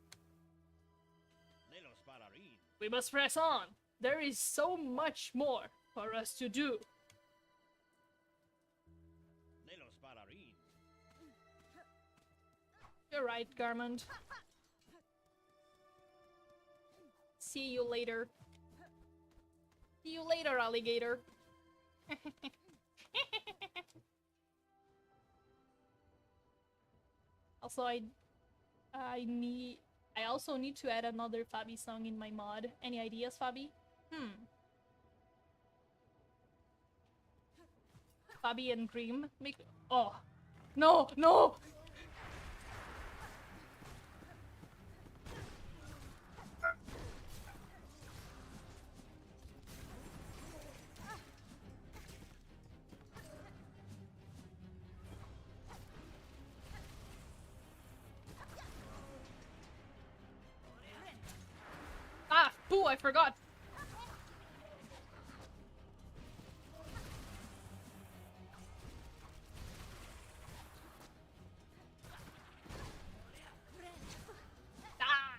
We must press on. There is so much more for us to do. You're right, Garmond. See you later. See you later, alligator. Also, I also need to add another Fabi song in my mod. Any ideas, Fabi? Fabi and Dream make... Oh! No! No! Ah! Ooh, I forgot. Ah!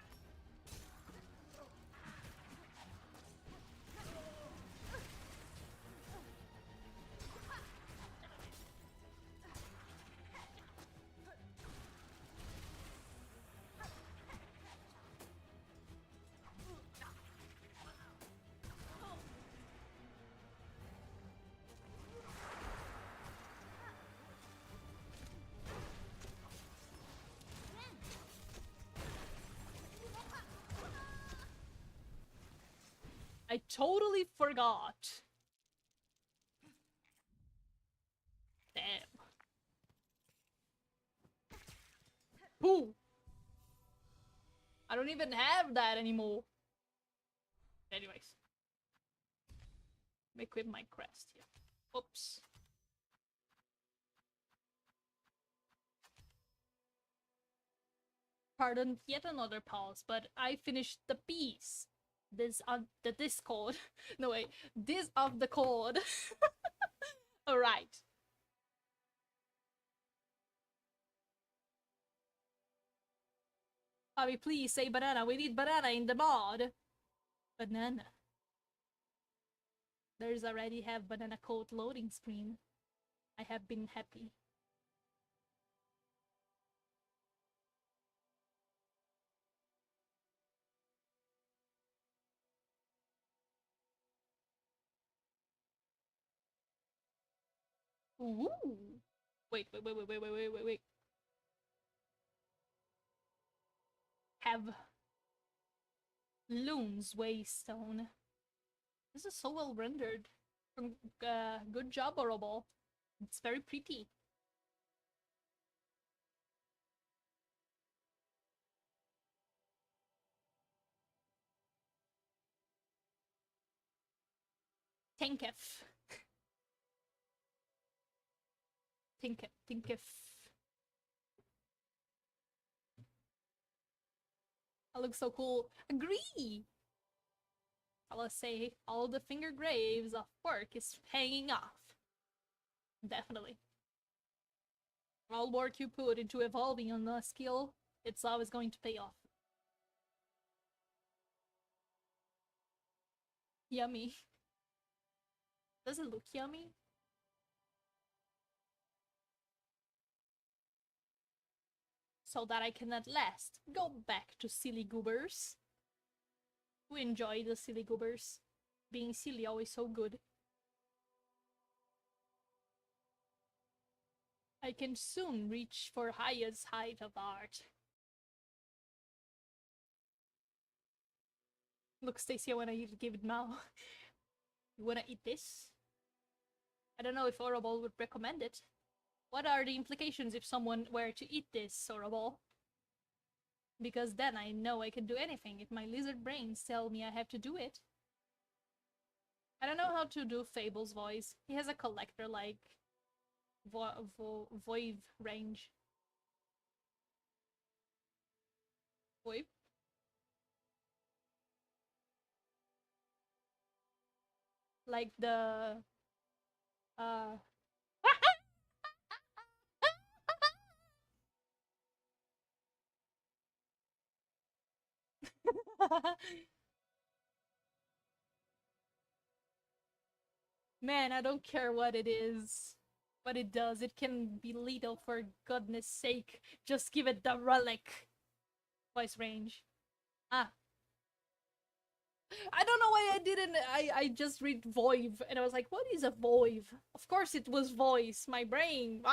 I totally forgot. Damn. Ooh. I don't even have that anymore. Anyways. Let me equip my crest here. Oops. Pardon yet another pause, but I finished the piece. This on the Discord. No wait, this of the chord. Alright. Bobby, please say banana. We need banana in the mod. Banana. There's already have banana code loading screen. I have been happy. Ooh. Wait. Have Loon's Waystone. This is so well rendered. Good job, Orobol. It's very pretty. Tinkef. Tinkef. That looks so cool. Agree! I'll say all the finger graves of work is hanging off. Definitely. All work you put into evolving on a skill, it's always going to pay off. Yummy. Does it look yummy? So that I can at last go back to Silly Goobers. We enjoy the Silly Goobers. Being silly always so good. I can soon reach for highest height of art. Look, Stacy, I wanna give it now. You wanna eat this? I don't know if Orobol would recommend it. What are the implications if someone were to eat this, Orobol? Because then I know I can do anything if my lizard brains tell me I have to do it. I don't know how to do Fable's voice. He has a collector-like voive range. Voive? Like the... Man, I don't care what it is. What it does, it can be lethal for goodness sake. Just give it the relic. Voice range. Ah. I don't know why I didn't. I just read Voive and I was like, what is a Voive? Of course it was voice. My brain,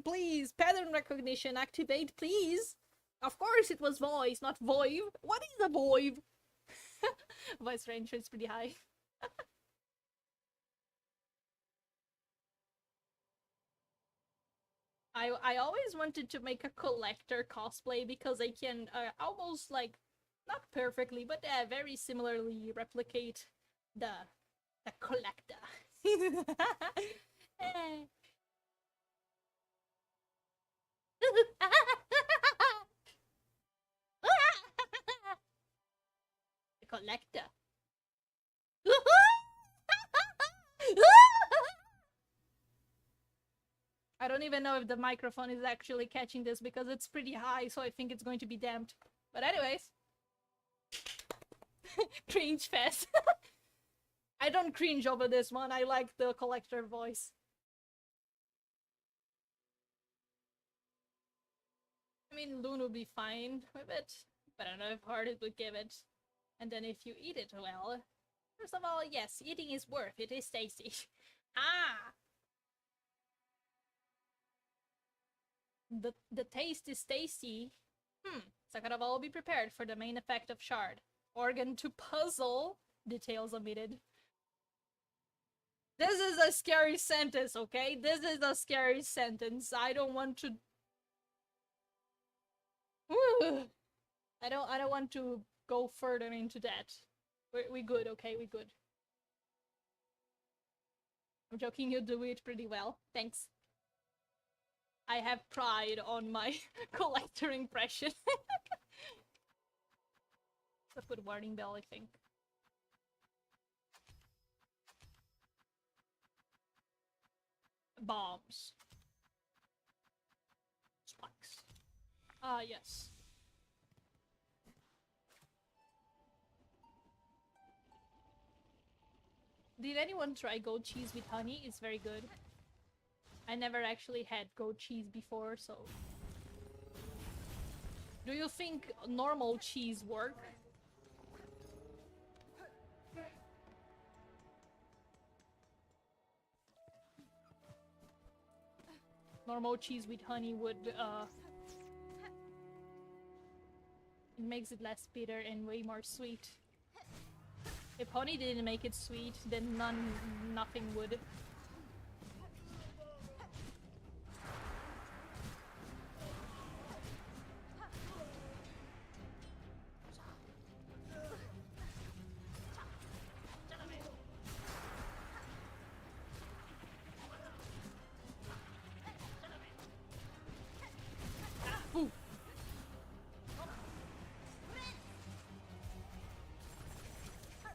please. Pattern recognition, activate, please. Of course it was voice, not Voive. What is a Voive? Voice range is pretty high. I always wanted to make a collector cosplay because I can almost like, not perfectly, but very similarly replicate the collector. collector. I don't even know if the microphone is actually catching this because it's pretty high, so I think it's going to be damped. But anyways. Cringe fest. I don't cringe over this one, I like the collector voice. I mean, Loon would be fine with it, but I don't know if Hearted would give it. And then if you eat it well... First of all, yes, eating is worth it, it's tasty. Ah! The taste is tasty. Sakura will be prepared for the main effect of Shard. Organ to puzzle. Details omitted. This is a scary sentence, okay? This is a scary sentence. I don't want to... I don't want to go further into that. We good, okay? We good. I'm joking, you do it pretty well. Thanks. I have pride on my collector impression. Let's put warning bell, I think. Bombs. Spikes. Ah, yes. Did anyone try goat cheese with honey? It's very good. I never actually had goat cheese before, so... Do you think normal cheese work? Normal cheese with honey would, it makes it less bitter and way more sweet. If honey didn't make it sweet, then nothing would.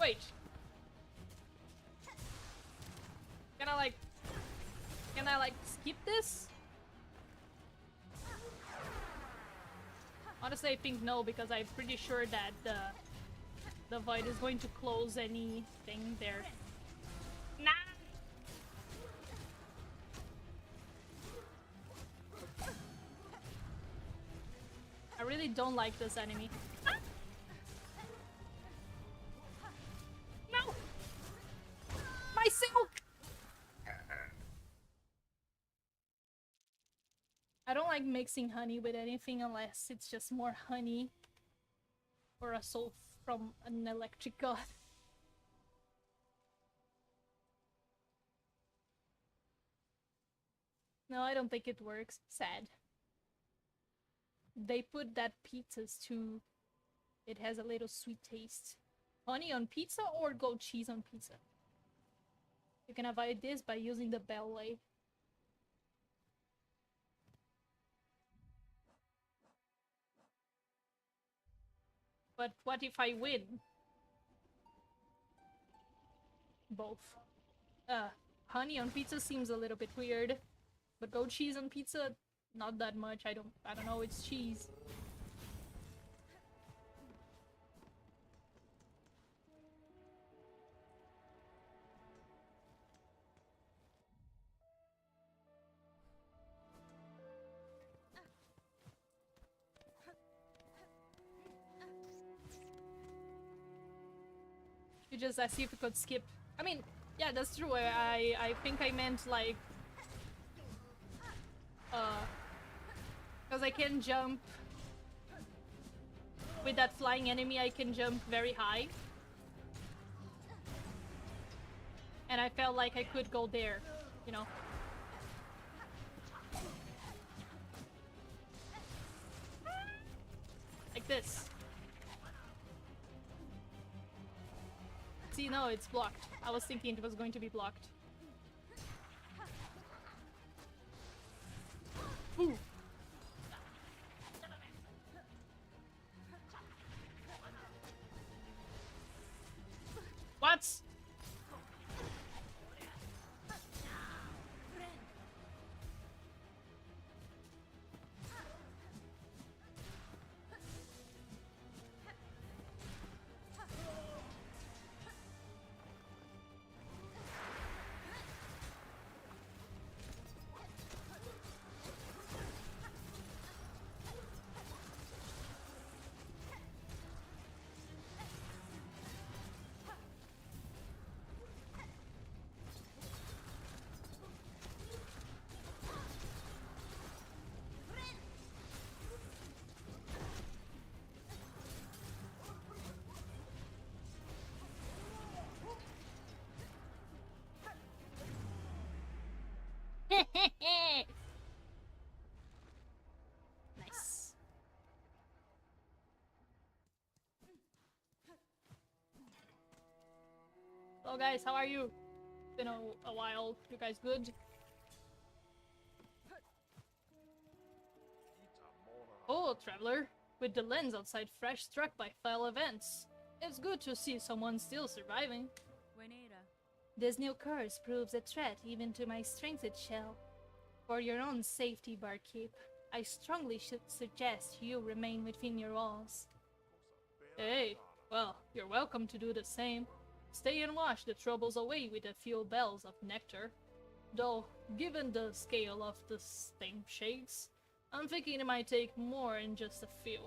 Wait. Can I like skip this? Honestly, I think no, because I'm pretty sure that the void is going to close anything there. Nah. I really don't like this enemy. No! My silk! I don't like mixing honey with anything unless it's just more honey or a soul from an electric god. No, I don't think it works. Sad. They put that pizzas too. It has a little sweet taste. Honey on pizza or goat cheese on pizza? You can avoid this by using the belly. But what if I win? Both. Honey on pizza seems a little bit weird. But goat cheese on pizza, not that much. I don't know, it's cheese. You just asked if you could skip. I mean, yeah, that's true. I think I meant like because I can jump with that flying enemy. I can jump very high, and I felt like I could go there, you know. Like this. See, no, it's blocked. I was thinking it was going to be blocked. Ooh. What? Nice. Hello guys, how are you? Been a while. You guys good? Oh, traveler. With the lens outside fresh struck by fell events. It's good to see someone still surviving. Buenera. This new curse proves a threat even to my strengthened shell. For your own safety, barkeep, I strongly should suggest you remain within your walls. Hey, well, you're welcome to do the same. Stay and wash the troubles away with a few bells of nectar. Though, given the scale of the same shakes, I'm thinking it might take more than just a few.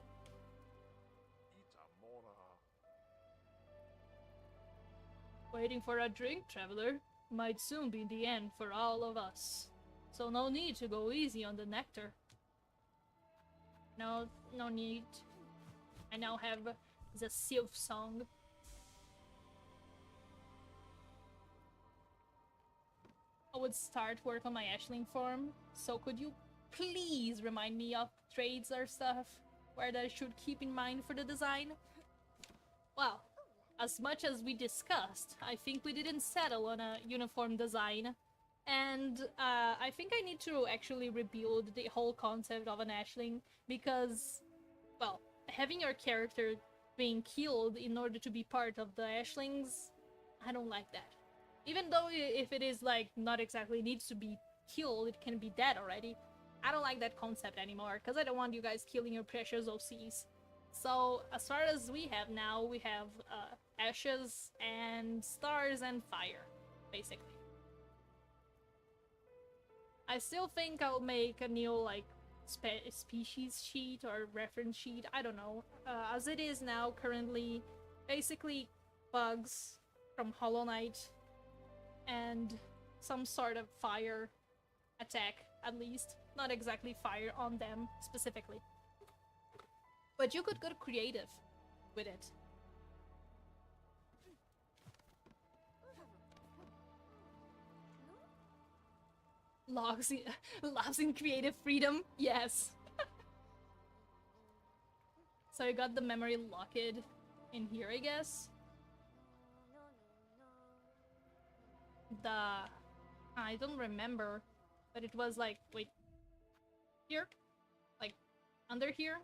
Waiting for a drink, traveler, might soon be the end for all of us. So no need to go easy on the nectar. No need. I now have the Sylph song. I would start work on my Ashling form, so could you please remind me of trades or stuff where I should keep in mind for the design? Well, as much as we discussed, I think we didn't settle on a uniform design. And I think I need to actually rebuild the whole concept of an Ashling because, well, having your character being killed in order to be part of the Ashlings, I don't like that. Even though if it is like not exactly needs to be killed, it can be dead already. I don't like that concept anymore because I don't want you guys killing your precious OCs. So as far as we have now, we have ashes and stars and fire, basically. I still think I'll make a new like species sheet or reference sheet, I don't know. As it is now, currently, basically bugs from Hollow Knight and some sort of fire attack, at least. Not exactly fire on them, specifically. But you could go creative with it. Logs in creative freedom, yes. So I got the memory locked in here, I guess. I don't remember, but it was like, wait, here? Like, under here?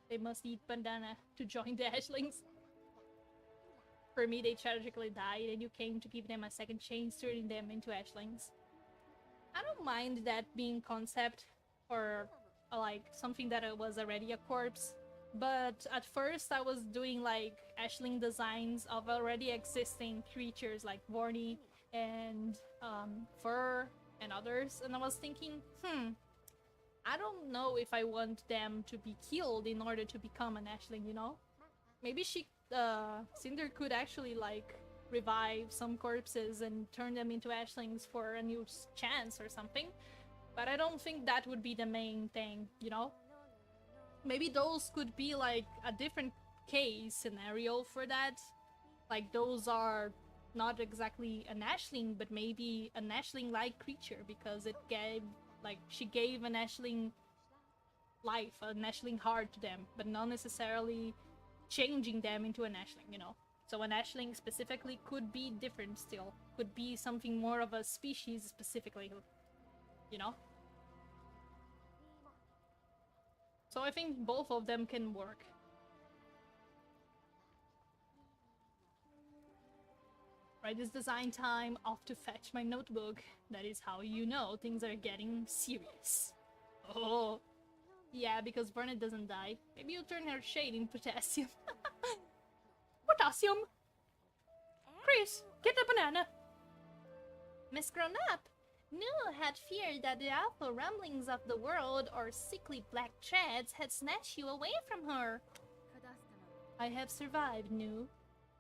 They must eat bandana to join the Ashlings. For me, they tragically died, and you came to give them a second chance, turning them into Ashlings. I don't mind that being concept, or like something that was already a corpse, but at first I was doing like Ashling designs of already existing creatures like Vorny and Fur and others, and I was thinking, I don't know if I want them to be killed in order to become an Ashling, you know? Maybe Cinder could actually like revive some corpses and turn them into Ashlings for a new chance or something, but I don't think that would be the main thing, you know? Maybe those could be like a different case scenario for that. Like those are not exactly an Ashling, but maybe an Ashling-like creature because it gave, like, she gave an Ashling life, an Ashling heart to them, but not necessarily changing them into an Ashling, you know? So an Ashling specifically could be different still. Could be something more of a species specifically, you know? So I think both of them can work. Right, it's design time, off to fetch my notebook. That is how you know things are getting serious. Oh, yeah, because Burnett doesn't die. Maybe you turn her shade in potassium. Potassium! Chris, get the banana! Miss Grown Up! Nu had feared that the awful rumblings of the world or sickly black threads had snatched you away from her. I have survived, Nu,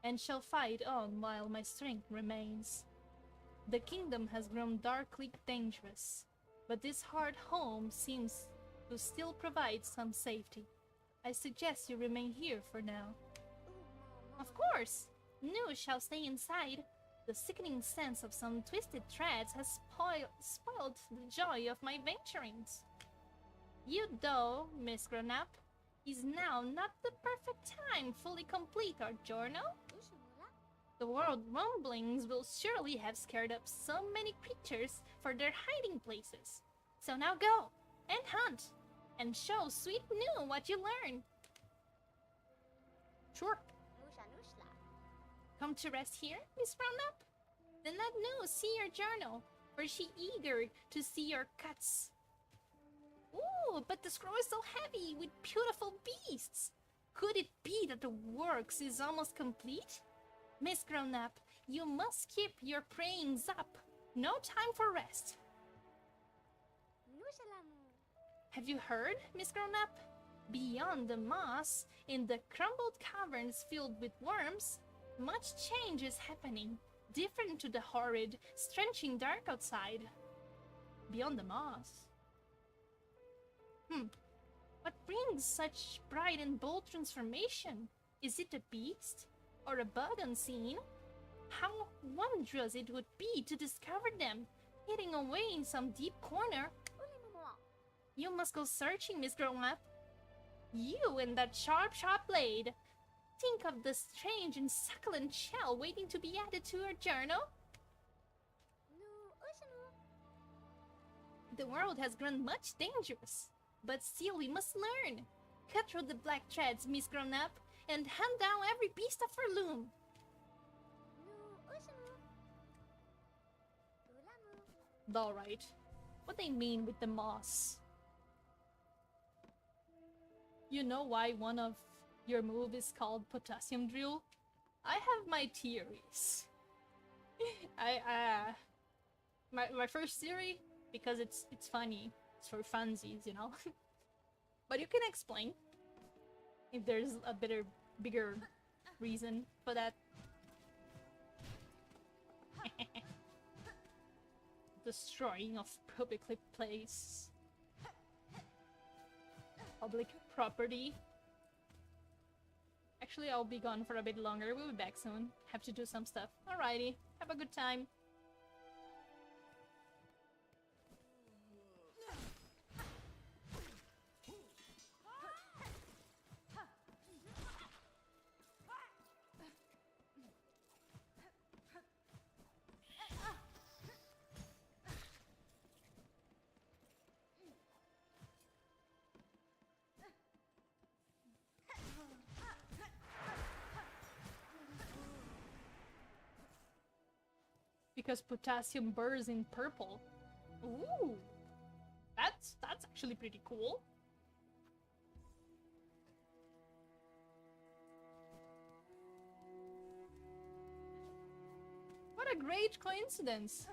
and shall fight on while my strength remains. The kingdom has grown darkly dangerous, but this hard home seems to still provide some safety. I suggest you remain here for now. Of course! Nu shall stay inside. The sickening sense of some twisted threads has spoiled the joy of my venturings. You, though, Miss Grown-up, is now not the perfect time fully complete our journal. The world rumblings will surely have scared up so many creatures for their hiding places. So now go and hunt and show sweet Nu what you learn. Sure. Come to rest here, Miss Grown-up? Then let Nu see your journal, for she eager to see your cuts. Ooh, but the scroll is so heavy with beautiful beasts. Could it be that the works is almost complete? Miss Grown-up, you must keep your prayings up. No time for rest. Have you heard, Miss Grown-up? Beyond the moss, in the crumbled caverns filled with worms, much change is happening, different to the horrid, stenching dark outside. Beyond the moss. What brings such bright and bold transformation? Is it a beast? Or a bug unseen? How wondrous it would be to discover them, hidden away in some deep corner. You must go searching, Miss Grown-up. You and that sharp blade. Think of the strange and succulent shell waiting to be added to your journal. The world has grown much dangerous, but still we must learn. Cut through the black threads, Miss Grown-up, and hunt down every beast of her loom. Alright, what they mean with the moss? You know why one of your move is called Potassium Drill? I have my theories. My first theory, because it's funny, it's for funsies, you know. But you can explain if there's a bigger reason for that. Destroying of public place, public property. Actually, I'll be gone for a bit longer. We'll be back soon. Have to do some stuff. Alrighty, have a good time. Because potassium burns in purple. Ooh, that's actually pretty cool. What a great coincidence.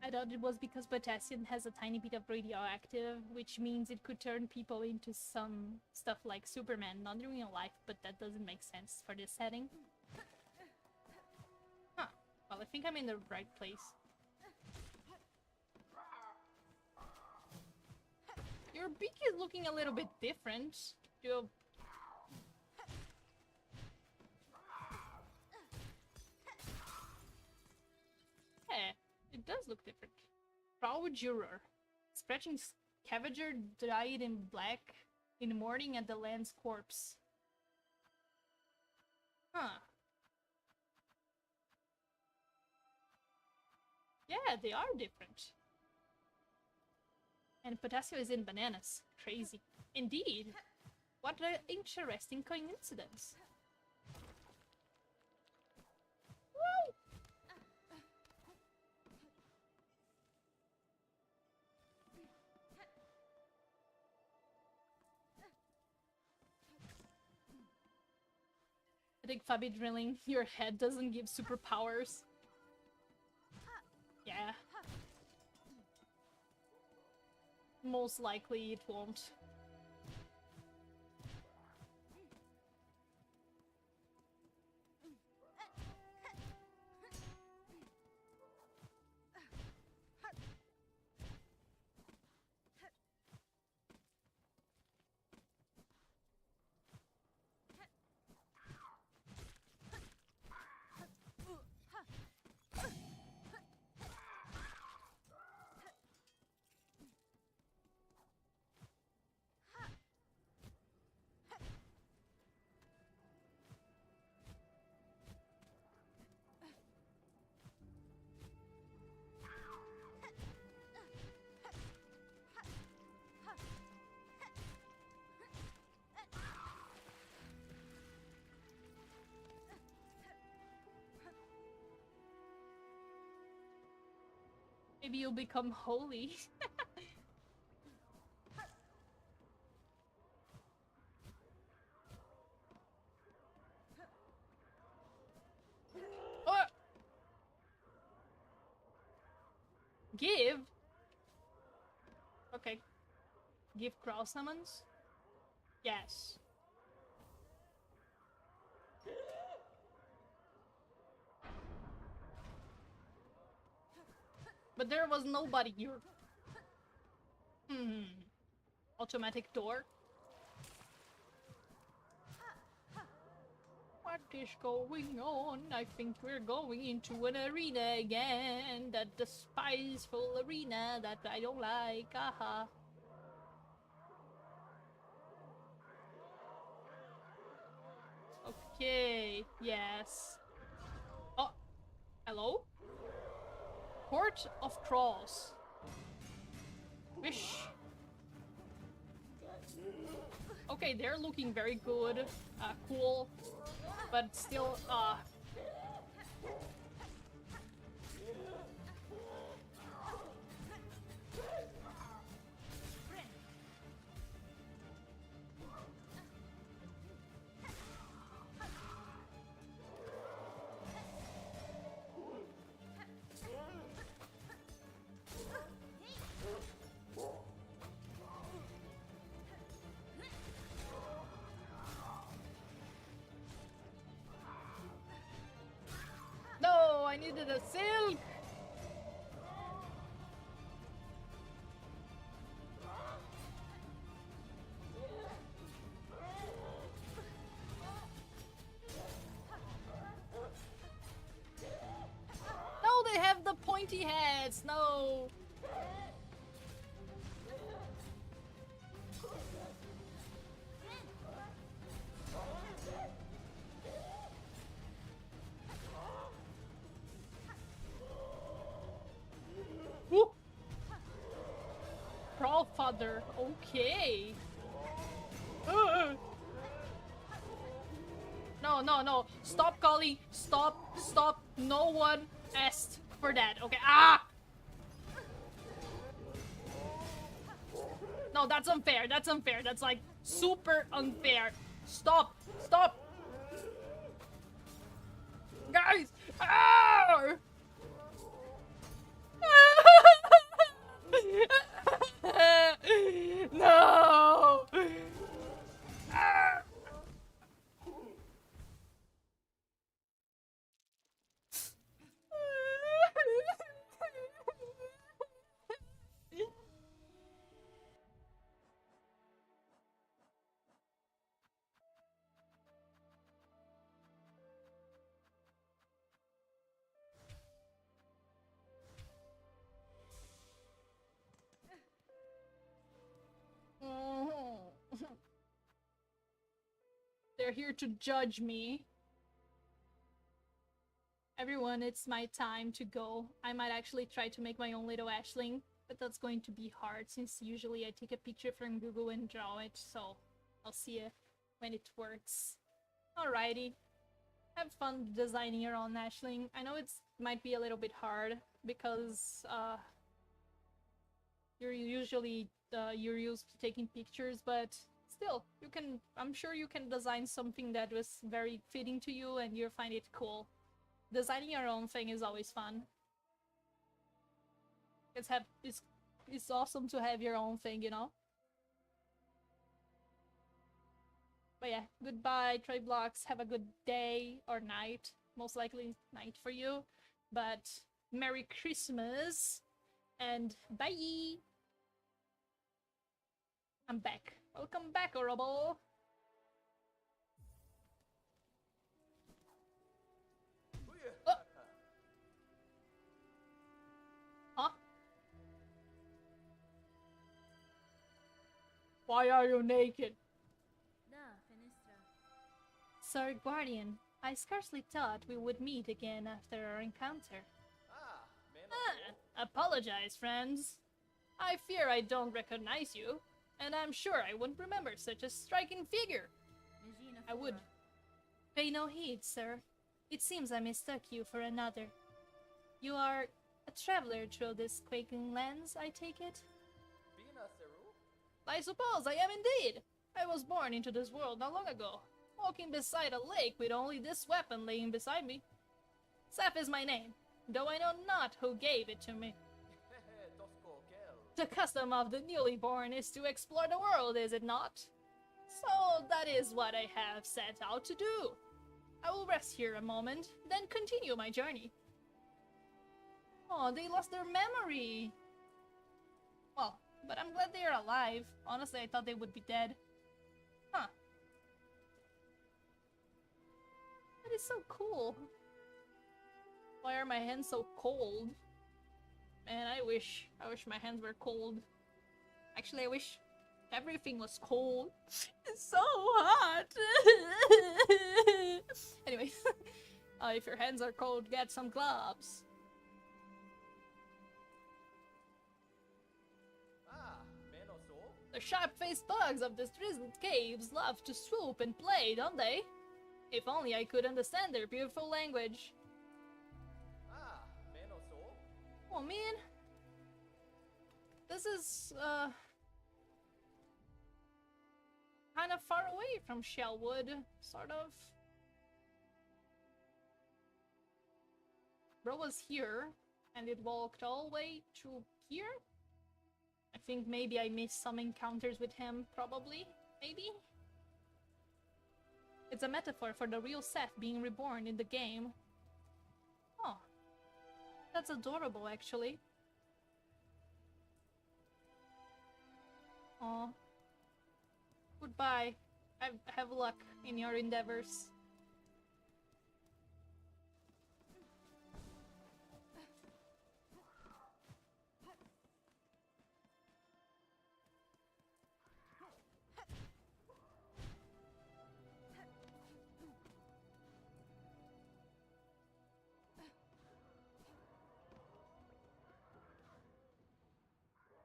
I thought it was because potassium has a tiny bit of radioactive, which means it could turn people into some stuff like Superman, not in real life, but that doesn't make sense for this setting. Huh. Well, I think I'm in the right place. Your beak is looking a little bit different. Do yeah, it does look different. Proud juror. Scratching scavenger dyed in black in the morning at the land's corpse. Huh. Yeah, they are different. And potassium is in bananas. Crazy. Indeed. What an interesting coincidence. Woo! I think Fabi drilling your head doesn't give superpowers. Yeah. Most likely it won't. Maybe you'll become holy. Oh! Give? Okay. Give crow summons? Yes. But there was nobody here. Automatic door. What is going on? I think we're going into an arena again. That despiseful arena that I don't like. Aha. Okay, yes. Oh, hello? Court of Trolls. Wish. Okay, they're looking very good, cool, but still, no, I needed a silk! No, they have the pointy heads, no! Woo! Father, okay. No, no, no. Stop calling. Stop, stop. No one asked for that. Okay. Ah! No, that's unfair. That's unfair. That's like super unfair. Stop. Stop. Guys. Ah! No. Ah! here to judge me. Everyone, it's my time to go. I might actually try to make my own little Ashling, but that's going to be hard since usually I take a picture from Google and draw it, so I'll see you when it works. Alrighty. Have fun designing your own Ashling. I know it might be a little bit hard because you're usually you're used to taking pictures, but still, you can. I'm sure you can design something that was very fitting to you, and you'll find it cool. Designing your own thing is always fun. It's awesome to have your own thing, you know. But yeah, goodbye, Triblocks. Have a good day or night. Most likely night for you. But Merry Christmas and bye. I'm back. Welcome back, Orable. Oh. Huh? Why are you naked? Sir Guardian, I scarcely thought we would meet again after our encounter. Apologize, friends. I fear I don't recognize you, and I'm sure I wouldn't remember such a striking figure. I would. Pay no heed, sir. It seems I mistook you for another. You are a traveler through this quaking lands, I take it? I suppose I am indeed. I was born into this world not long ago, walking beside a lake with only this weapon laying beside me. Seth is my name, though I know not who gave it to me. The custom of the newly born is to explore the world, is it not? So that is what I have set out to do. I will rest here a moment, then continue my journey. Oh, they lost their memory! Well, but I'm glad they are alive. Honestly, I thought they would be dead. Huh. That is so cool. Why are my hands so cold? Man, I wish my hands were cold. Actually, I wish everything was cold. It's so hot! Anyway, if your hands are cold, get some gloves. The sharp-faced bugs of the drizzled caves love to swoop and play, don't they? If only I could understand their beautiful language. Oh man, this is kind of far away from Shellwood, sort of. Bro was here, and it walked all the way to here? I think maybe I missed some encounters with him, probably, maybe? It's a metaphor for the real Seth being reborn in the game. Oh. That's adorable, actually. Aw. Goodbye. Have luck in your endeavors.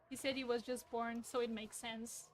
He said he was just born, so it makes sense.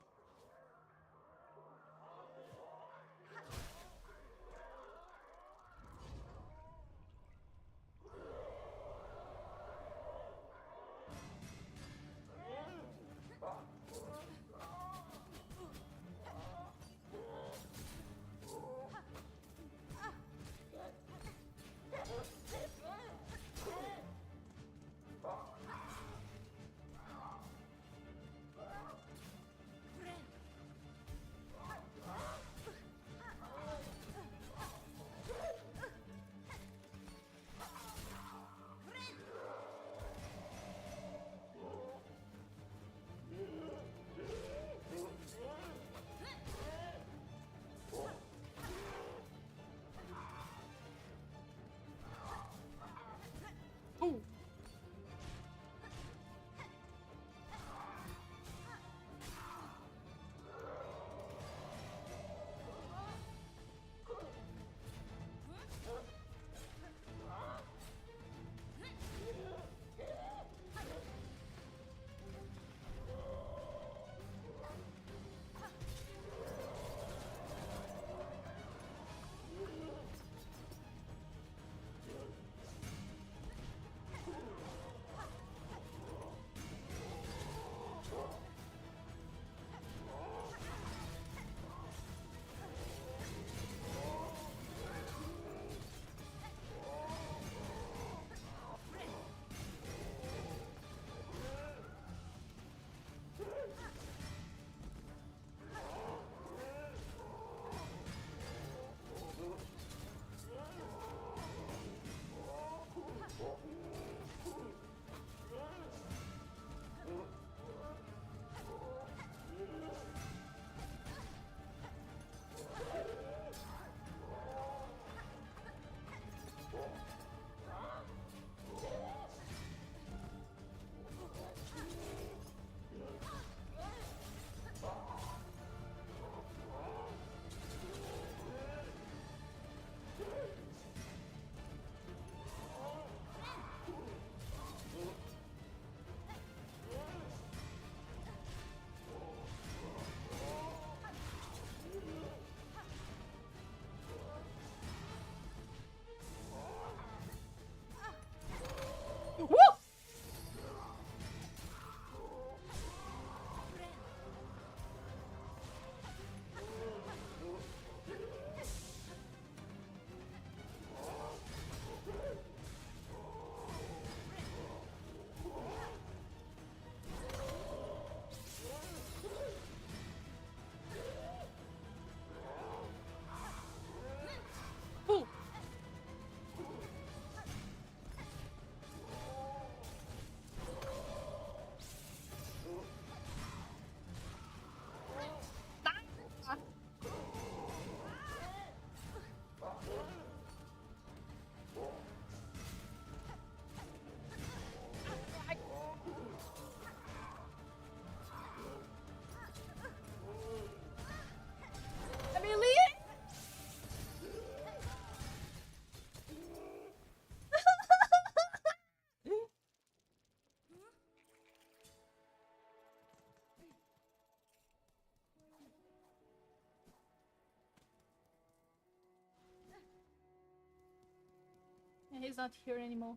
He's not here anymore.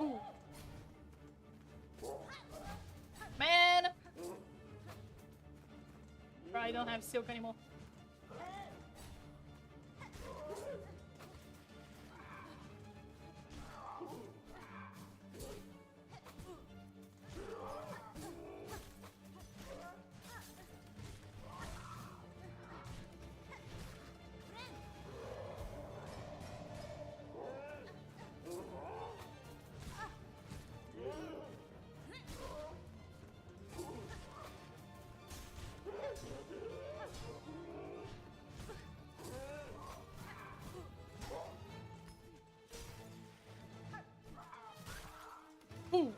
Ooh. Man! Bro, I don't have silk anymore. Ooh.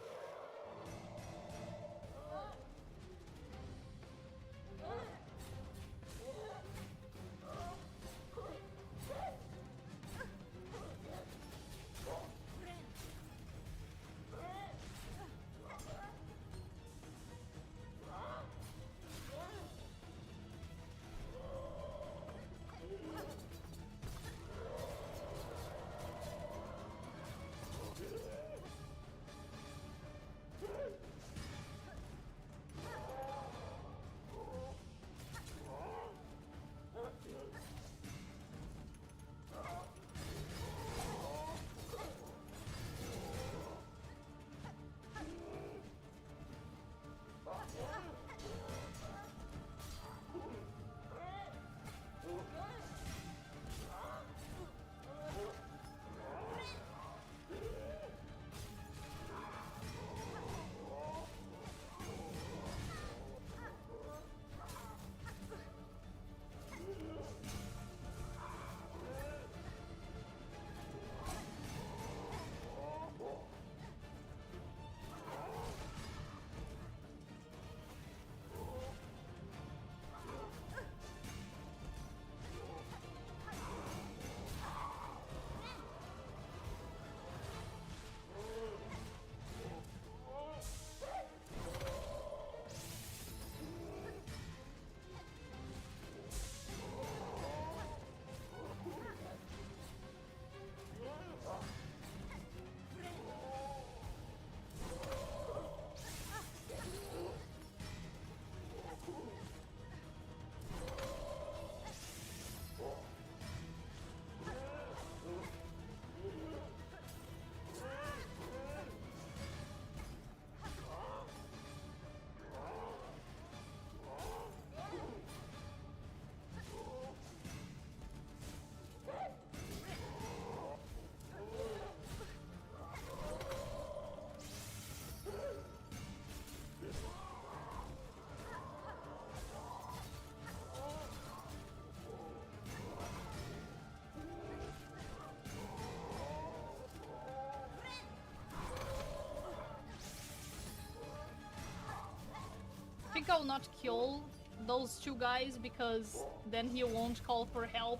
I think I'll not kill those two guys because then he won't call for help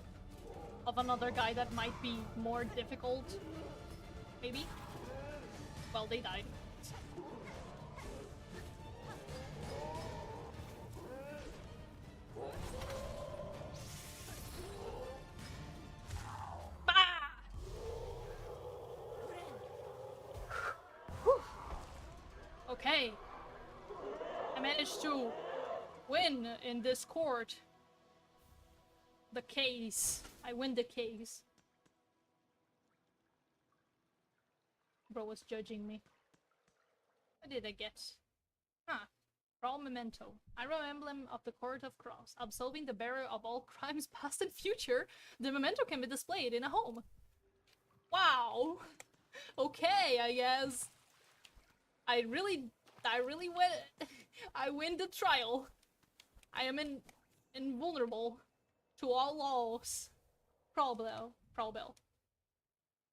of another guy that might be more difficult. Maybe? Well, they died. Bah! Okay. I managed to win in this court. The case. I win the case. Bro was judging me. What did I get? Huh. Raw memento. Iron emblem of the Court of Cross. Absolving the bearer of all crimes past and future. The memento can be displayed in a home. Wow. Okay, I guess. I really went. I win the trial. I am invulnerable to all laws. Prowl.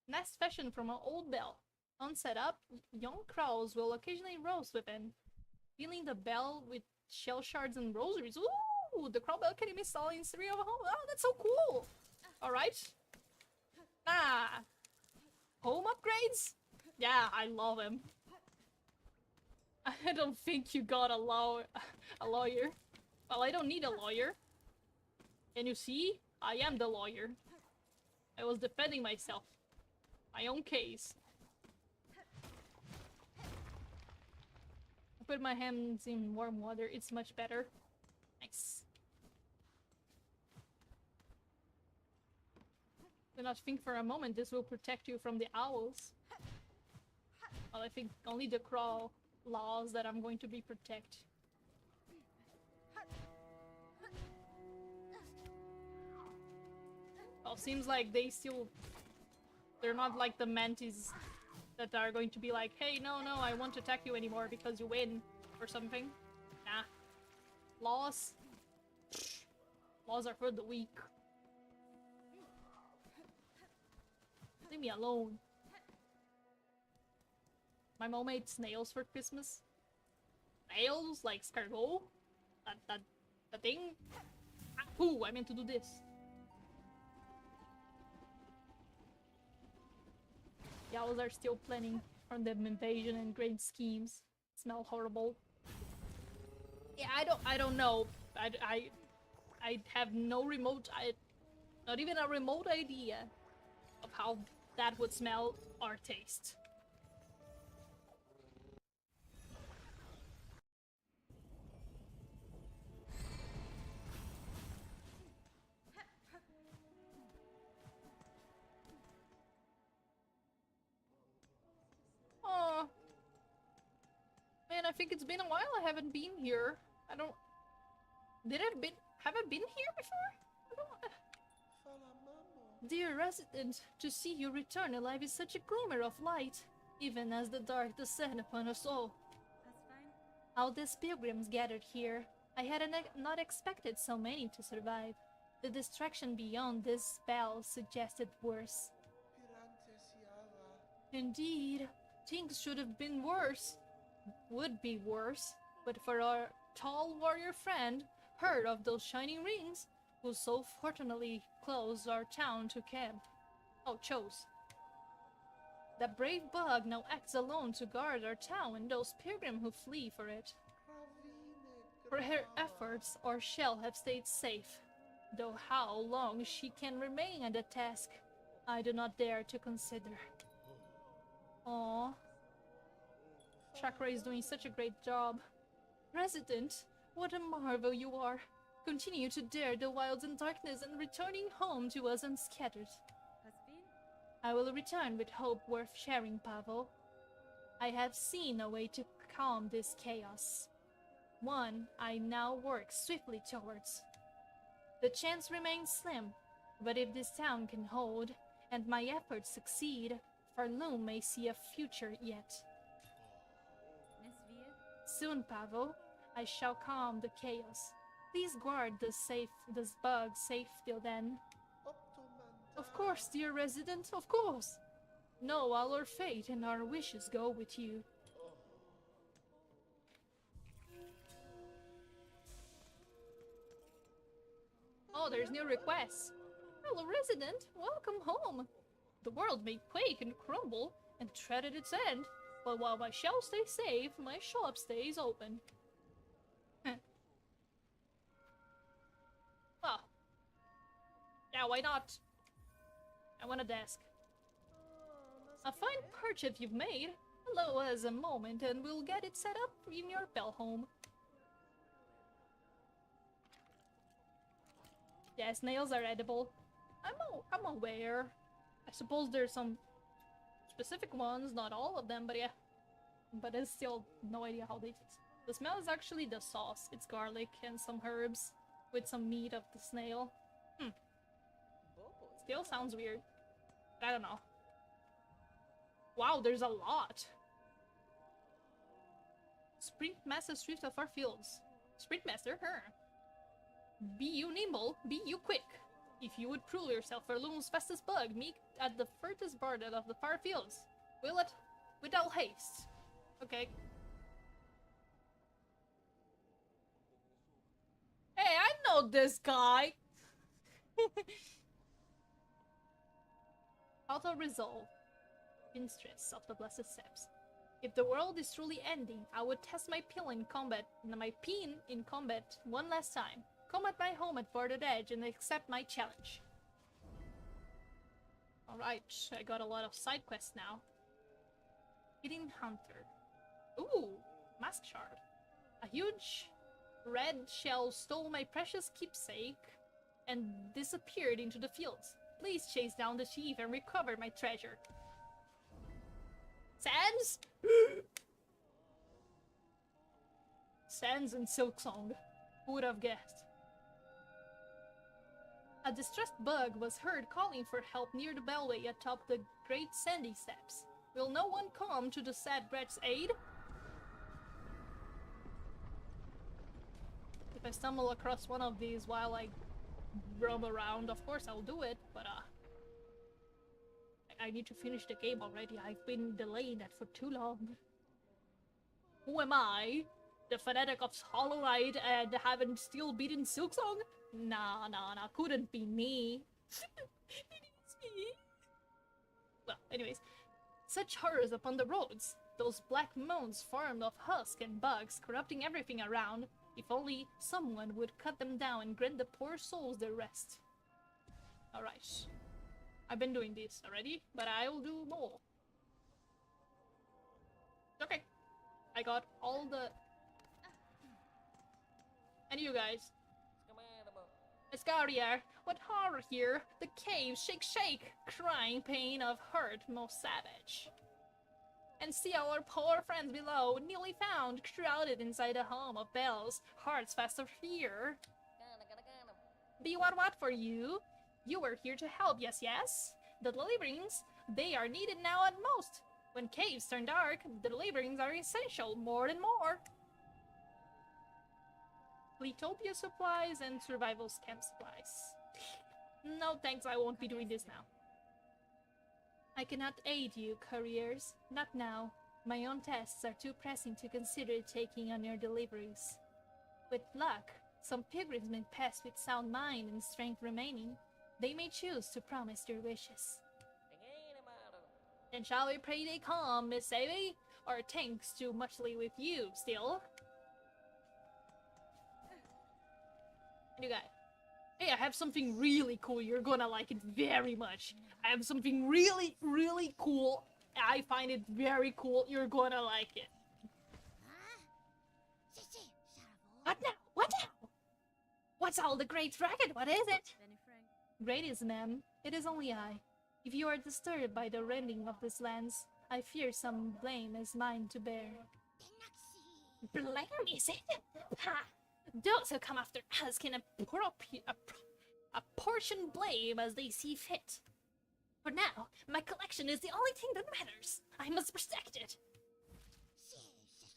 Nest fashioned from an old bell. On setup, young crows will occasionally roast within, filling the bell with shell shards and rosaries. Ooh, the crow bell can be installed in 3 of a home. Oh, that's so cool. All right. Ah, home upgrades. Yeah, I love him. I don't think you got a lawyer. Well, I don't need a lawyer. Can you see? I am the lawyer. I was defending myself. My own case. I put my hands in warm water. It's much better. Nice. Do not think for a moment this will protect you from the owls. Well, I think only the crow laws that I'm going to be protect. Well, seems like they're not like the mantis that are going to be like, hey, no, I won't attack you anymore because you win or something. Nah. Laws? Laws are for the weak. Leave me alone. My mom made snails for Christmas. Snails? Like escargot? That thing? Ooh, I meant to do this. The owls are still planning from the invasion and great schemes. Smell horrible. Yeah, I don't know. I have no remote, not even a remote idea of how that would smell or taste. Oh, man, I think it's been a while I haven't been here. I don't... Have I been here before? I don't... Dear resident, to see you return alive is such a glimmer of light, even as the dark descend upon us all. That's fine. All these pilgrims gathered here. I had not expected so many to survive. The distraction beyond this spell suggested worse. Indeed, things should have been worse. Would be worse, but for our tall warrior friend, heard of those shining rings, who so fortunately closed our town to camp. Oh, chose. The brave bug now acts alone to guard our town and those pilgrims who flee for it. For her efforts, our shall have stayed safe, though how long she can remain at the task, I do not dare to consider. Aww. Chakra is doing such a great job. Resident, what a marvel you are. Continue to dare the wilds and darkness and returning home to us unscattered. Husband? I will return with hope worth sharing, Pavel. I have seen a way to calm this chaos. One I now work swiftly towards. The chance remains slim, but if this town can hold, and my efforts succeed, Farloom may see a future yet. Miss Via? Soon, Pavel, I shall calm the chaos. Please guard this bug safe till then. Of course, dear resident, of course. Know all our fate and our wishes go with you. Oh, there's new requests. Hello, resident. Welcome home. The world may quake and crumble and tread at its end, but while my shell stays safe, my shop stays open. Well, yeah, why not? I want a desk. A fine purchase you've made. Allow us a moment and we'll get it set up in your bell home. Yeah, snails are edible. I'm aware. I suppose there's some specific ones, not all of them, but yeah. But there's still no idea how they taste. The smell is actually the sauce. It's garlic and some herbs with some meat of the snail. Still sounds weird. I don't know. Wow, there's a lot. Sprint Master Swift of our fields. Sprint Master, her. Be you nimble, be you quick. If you would prove yourself for Loon's fastest bug, meet at the furthest border of the far fields. Will it? Without haste. Okay. Hey, I know this guy! Auto-resolve. Mistress of the Blessed Steps. If the world is truly ending, I would test my pin in combat one last time. Come at my home at Bordered Edge and accept my challenge. Alright, I got a lot of side quests now. Hidden Hunter. Ooh, Mask Shard. A huge red shell stole my precious keepsake and disappeared into the fields. Please chase down the thief and recover my treasure. Sans? Sans and Silksong. Who would have guessed? A distressed bug was heard calling for help near the bellway atop the Great Sandy Steps. Will no one come to the sad brat's aid? If I stumble across one of these while I roam around, of course I'll do it, but I need to finish the game already. I've been delaying that for too long. Who am I? The fanatic of Hollow Knight and haven't still beaten Silksong? Nah, couldn't be me. It is me. Well, anyways. Such horrors upon the roads. Those black mounds formed of husk and bugs, corrupting everything around. If only someone would cut them down and grant the poor souls their rest. Alright. I've been doing this already, but I'll do more. Okay. I got all the... And you guys. Escarier, what horror here! The cave, shake, shake! Crying pain of hurt most savage. And see our poor friends below, newly found, crowded inside the home of bells, hearts fast of fear. Be what for you? You were here to help, yes, yes? The deliverings, they are needed now at most. When caves turn dark, the deliverings are essential more and more. Fleetopia supplies and survival camp supplies. No thanks, I won't be doing this now. I cannot aid you, couriers. Not now. My own tasks are too pressing to consider taking on your deliveries. With luck, some pilgrims may pass with sound mind and strength remaining. They may choose to promise their wishes. Then shall we pray they come, Miss Savvy? Or thanks too muchly with you, still? You guys. Hey, I have something really cool. You're gonna like it very much. I have something really, really cool. I find it very cool. You're gonna like it. What now? What now? What's all the great racket? What is it? Greatest, ma'am. It is only I. If you are disturbed by the rending of these lands, I fear some blame is mine to bear. Blame, is it? Ha! Those who come after us can apportion blame as they see fit. For now, my collection is the only thing that matters. I must protect it.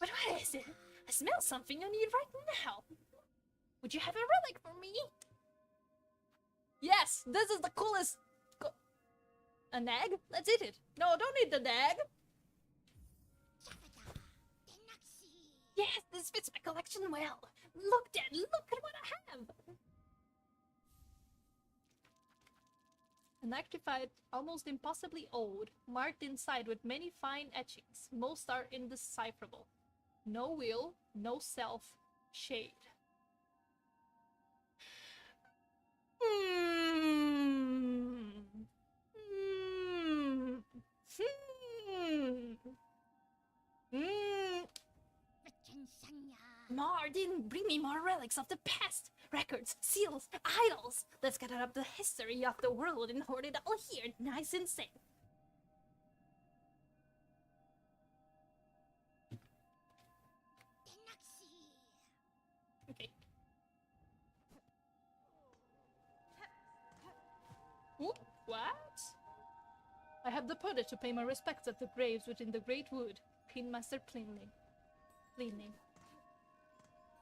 But what is it? I smell something I need right now. Would you have a relic for me? Yes, this is the coolest... A nag? Let's eat it. No, don't eat the nag. Yes, this fits my collection well. Look, Dad, look at what I have. An artifact almost impossibly old, marked inside with many fine etchings. Most are indecipherable. No will, no self, shade. Martin, bring me more relics of the past. Records, seals, idols. Let's gather up the history of the world and hoard it all here, nice and safe. Okay. Ooh, what? I have departed to pay my respects at the graves within the Great Wood. Pinmaster Plinley. cleaning.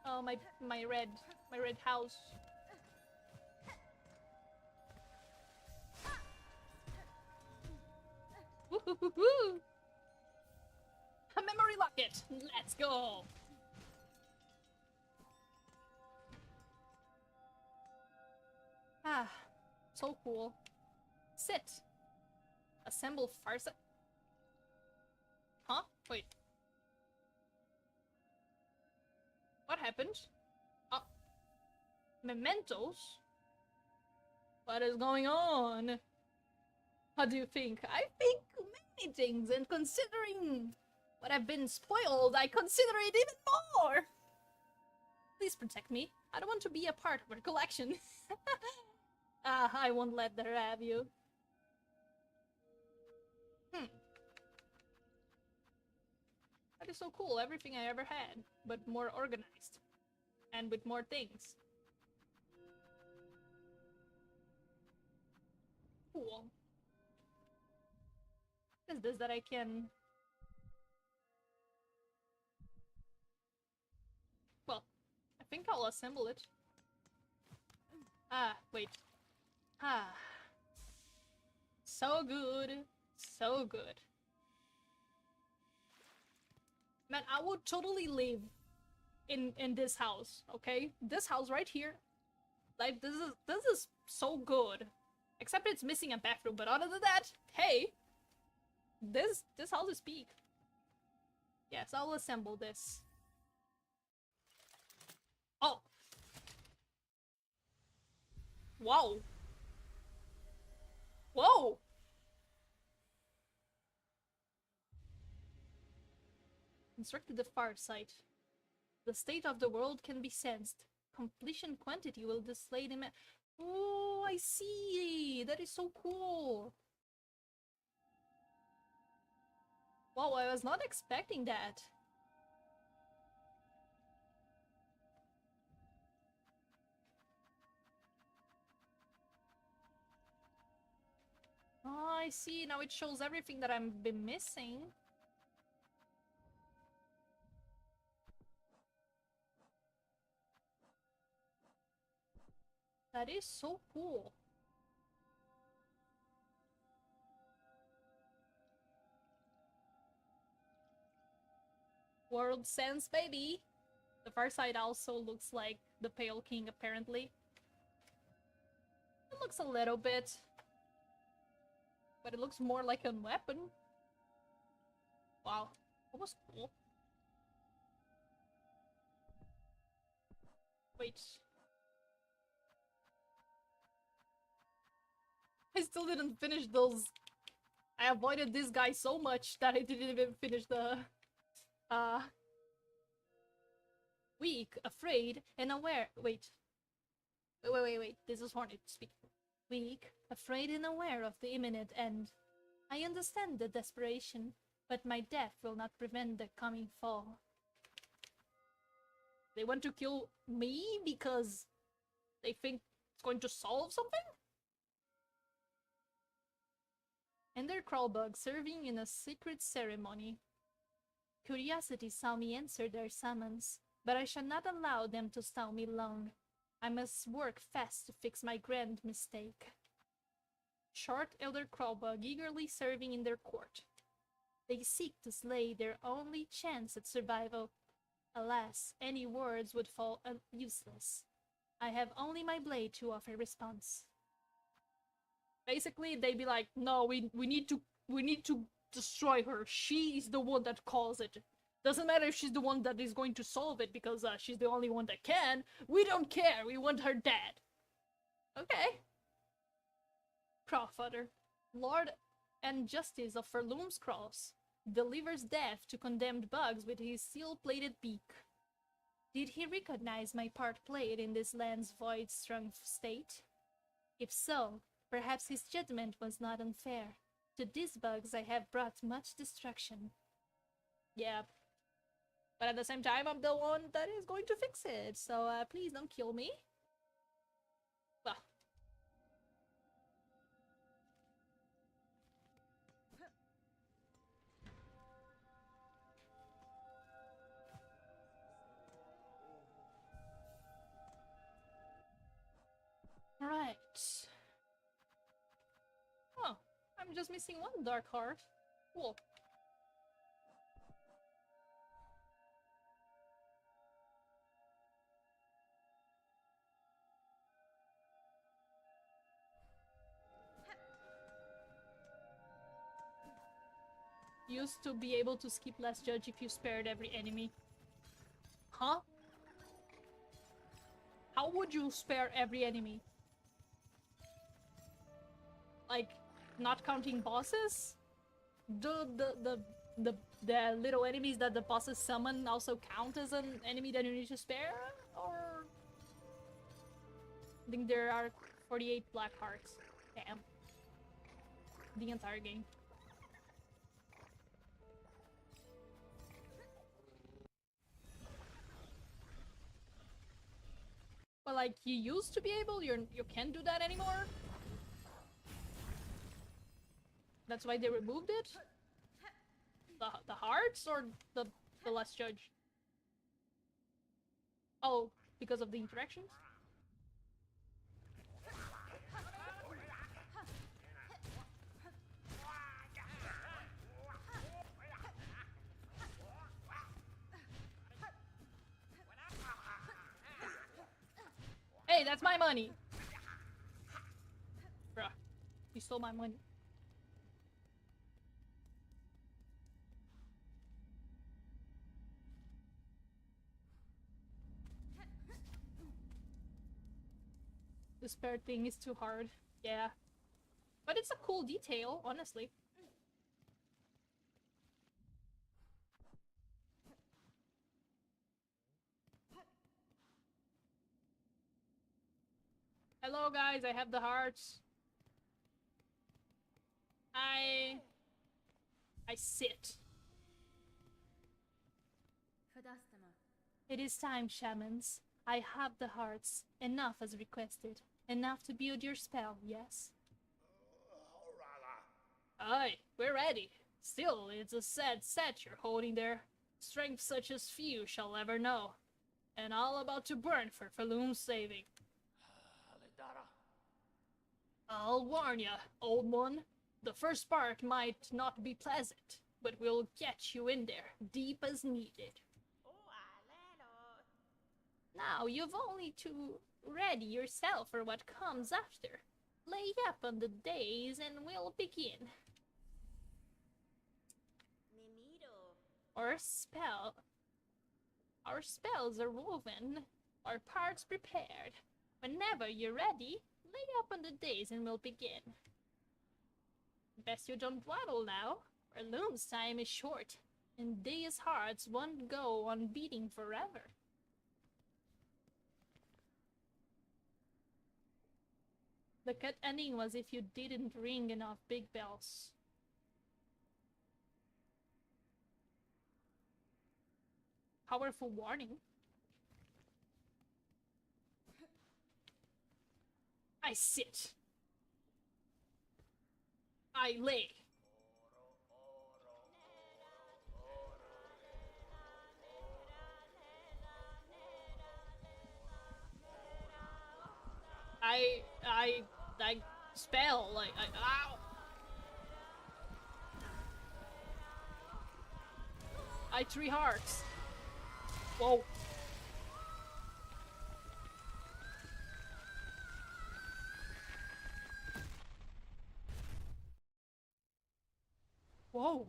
Oh, my red house. Woo-hoo-hoo-hoo! A memory locket! Let's go! Ah, so cool. Sit. Assemble farsa. Huh? Wait. What happened? Oh. Mementos? What is going on? What do you think? I think many things, and considering what I've been spoiled, I consider it even more! Please protect me. I don't want to be a part of her collection. I won't let her have you. That is so cool. Everything I ever had, but more organized. And with more things. Cool. What is this that I can... Well, I think I'll assemble it. Ah, wait. Ah. So good. So good. Man, I would totally live in this house, okay? This house right here. Like, this is so good. Except it's missing a bathroom, but other than that, hey! This house is peak. Yes, I'll assemble this. Oh! Wow! Whoa! Constructed the far side. The state of the world can be sensed. Completion quantity will display the Oh, I see! That is so cool! Wow, I was not expecting that. Oh, I see. Now it shows everything that I've been missing. That is so cool. World sense, baby! The far side also looks like the Pale King, apparently. It looks a little bit. But it looks more like a weapon. Wow. That was cool. Wait. I still didn't finish those. I avoided this guy so much that I didn't even finish the... Weak, afraid, and aware. Wait. Wait. This is Hornet speaking. Weak, afraid and aware of the imminent end. I understand the desperation, but my death will not prevent the coming fall. They want to kill me because they think it's going to solve something? Ender Crawlbug serving in a secret ceremony. Curiosity saw me answer their summons, but I shall not allow them to stall me long. I must work fast to fix my grand mistake. Short Elder Crawlbug eagerly serving in their court. They seek to slay their only chance at survival. Alas, any words would fall useless. I have only my blade to offer response. Basically, they'd be like, no, we need to destroy her. She is the one that caused it. Doesn't matter if she's the one that is going to solve it because she's the only one that can. We don't care. We want her dead. Okay. Crawfodder, Lord and Justice of Verloom's Cross, delivers death to condemned bugs with his steel-plated beak. Did he recognize my part played in this land's void-strung state? If so, perhaps his judgment was not unfair. To these bugs I have brought much destruction. Yeah. But at the same time, I'm the one that is going to fix it, so please don't kill me. Well. just missing one dark heart. Cool. Used to be able to skip Last Judge if you spared every enemy. Huh? How would you spare every enemy? Like, not counting bosses? Do the little enemies that the bosses summon also count as an enemy that you need to spare? Or... I think there are 48 black hearts. Damn. The entire game. But like, you used to be able, you can't do that anymore? That's why they removed it? The hearts or the Last Judge? Oh, because of the interactions? Hey, that's my money! Bruh, you stole my money. The spare thing is too hard. Yeah. But it's a cool detail, honestly. Hello guys, I have the hearts. I sit. Verdastama. It is time, shamans. I have the hearts. Enough as requested. Enough to build your spell, yes? Aye, we're ready. Still, it's a sad set you're holding there. Strength such as few shall ever know. And all about to burn for Falloon's saving. I'll warn ya, old one. The first part might not be pleasant, but we'll get you in there, deep as needed. Now you've only to ready yourself for what comes after. Lay up on the days and we'll begin. Our spells are woven, our parts prepared. Whenever you're ready, lay up on the days and we'll begin. Best you don't dawdle now, or Loom's time is short, and Dea's hearts won't go on beating forever. The cut ending was if you didn't ring enough big bells. Powerful warning. I sit. I lay. I spell, like, ow! I 3 hearts. Whoa. Whoa.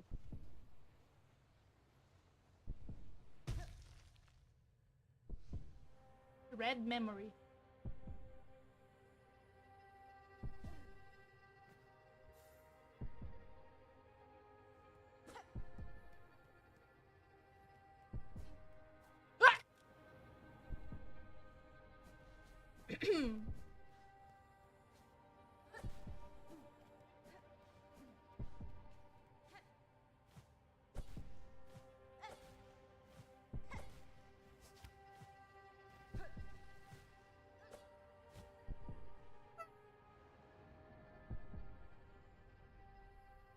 Red memory.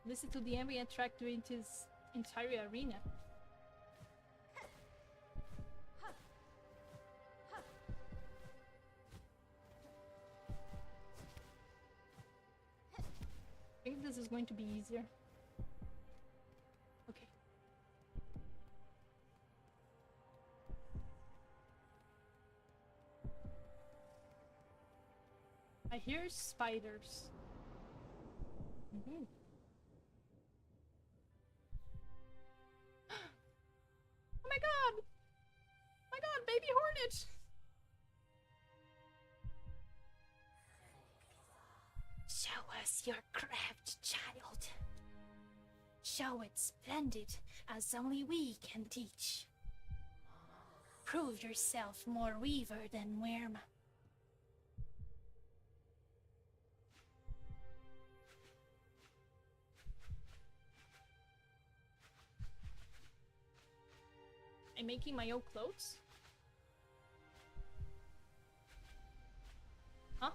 Listen to the ambient track during this entire arena. I think this is going to be easier. Okay. I hear spiders. Mhm. Oh my god! Oh my god, baby hornet! Show us your craft, child. Show it splendid, as only we can teach. Prove yourself more weaver than worm. I'm making my own clothes? Huh?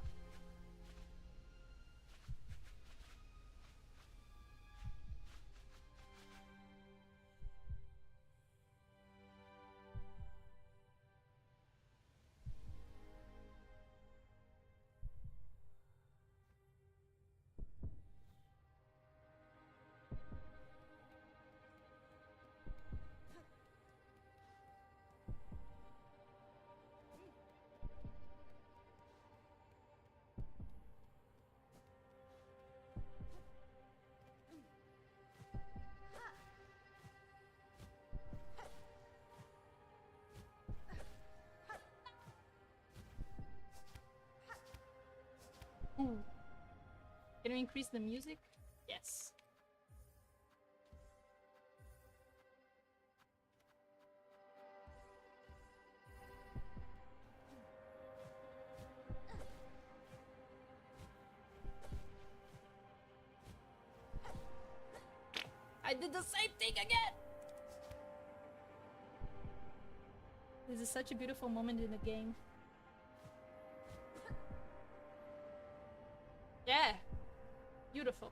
Ooh. Can we increase the music? Yes. I did the same thing again! This is such a beautiful moment in the game. Yeah! Beautiful.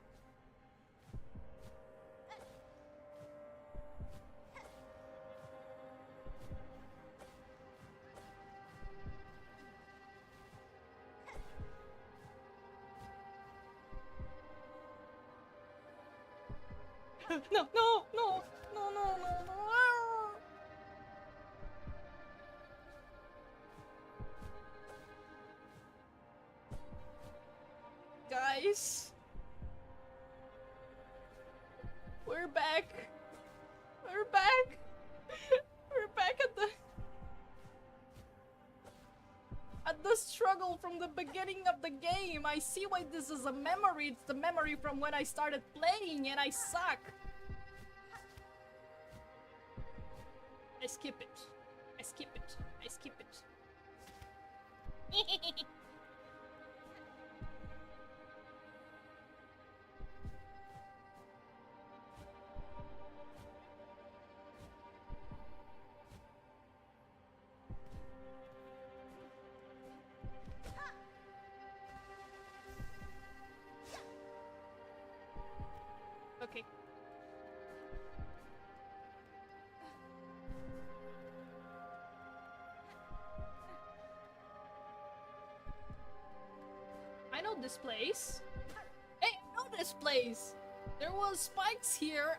No, no, no! No, no, no, no! Ah! Guys! We're back! We're back! We're back at the struggle from the beginning of the game. I see why this is a memory. It's the memory from when I started playing and I suck. I skip it. I skip it. I skip it. Okay. I know this place. Hey, I know this place. There was spikes here.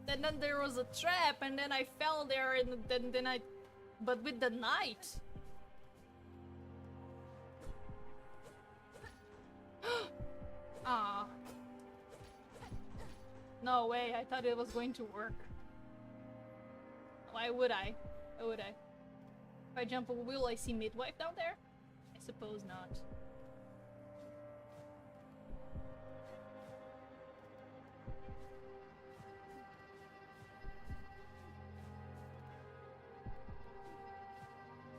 And then there was a trap, and then I fell there, and then I, but with the knight. Ah. No way, I thought it was going to work. Why would I? Why would I? If I jump, will I see midwife down there? I suppose not.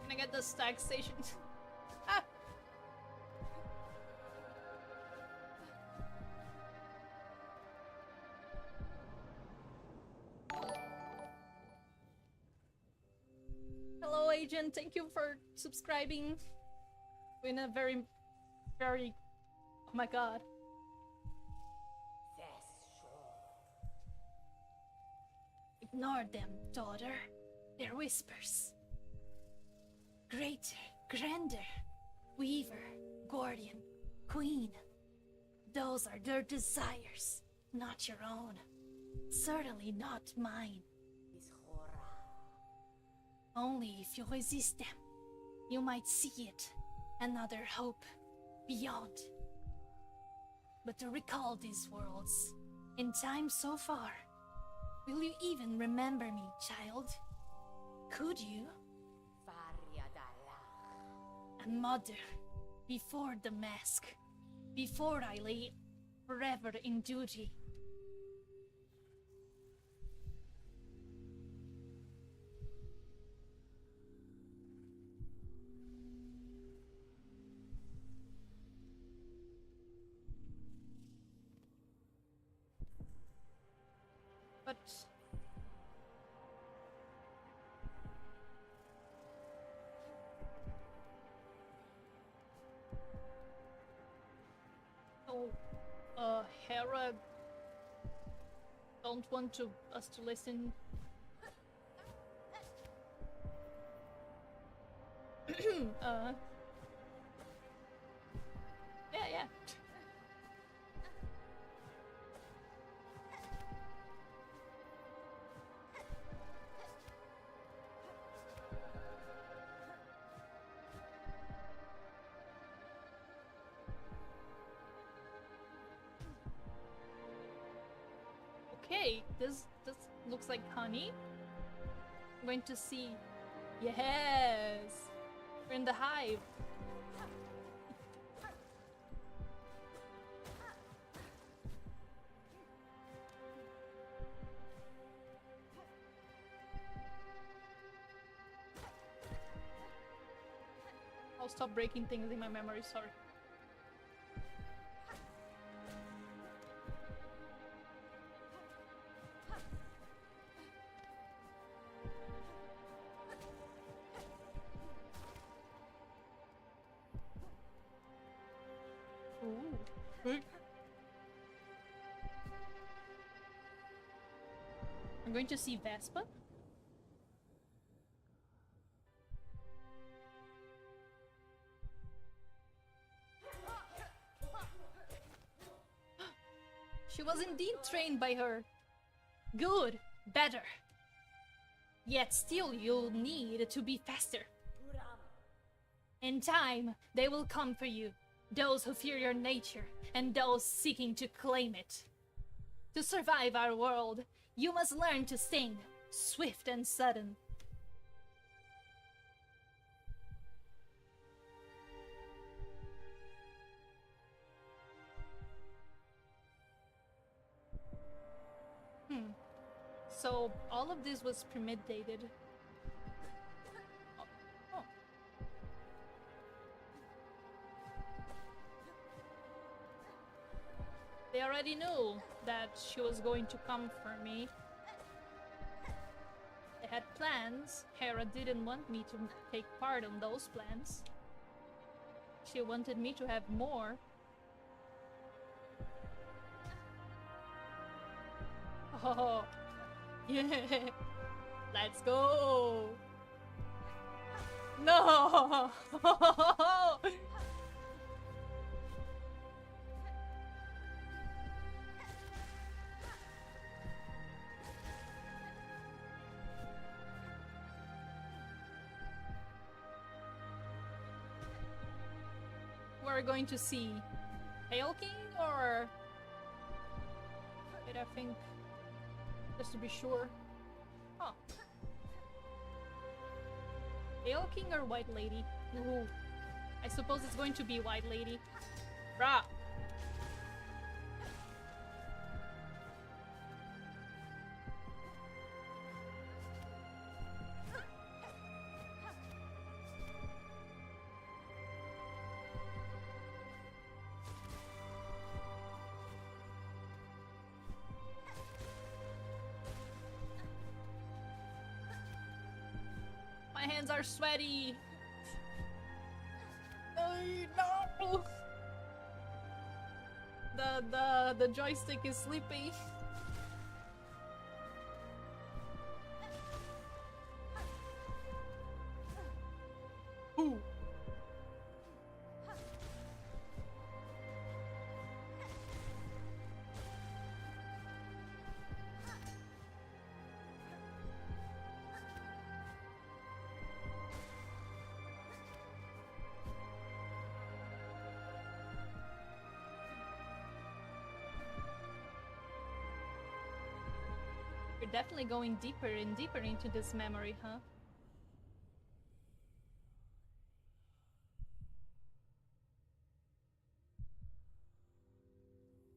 Can I get the stag station? Ah! Hello, agent. Thank you for subscribing. In a very, very... Oh my god. Ignore them, daughter. They're whispers. Greater, grander, weaver, guardian, queen. Those are their desires, not your own. Certainly not mine. Only if you resist them, you might see it, another hope beyond. But to recall these worlds, in time so far, will you even remember me, child? Could you? A mother, before the mask, before I lay forever in duty. But Hera don't want us to listen. Yeah. Okay, this looks like honey. I'm going to see. Yes, we're in the hive. I'll stop breaking things in my memory. Sorry. I'm going to see Vespa. She was indeed trained by her. Good, better. Yet still you'll need to be faster. In time, they will come for you. Those who fear your nature, and those seeking to claim it. To survive our world, you must learn to sing, swift and sudden. So, all of this was premeditated. Oh. They already knew that she was going to come for me. They had plans. Hera didn't want me to take part in those plans. She wanted me to have more. Oh, yeah. Let's go. No. We're going to see Pale King or... Wait, I think... Just to be sure. Huh. Pale King or White Lady? Ooh. I suppose it's going to be White Lady. Bruh! My hands are sweaty. No. The joystick is sleepy. Ooh. We're definitely going deeper and deeper into this memory, huh?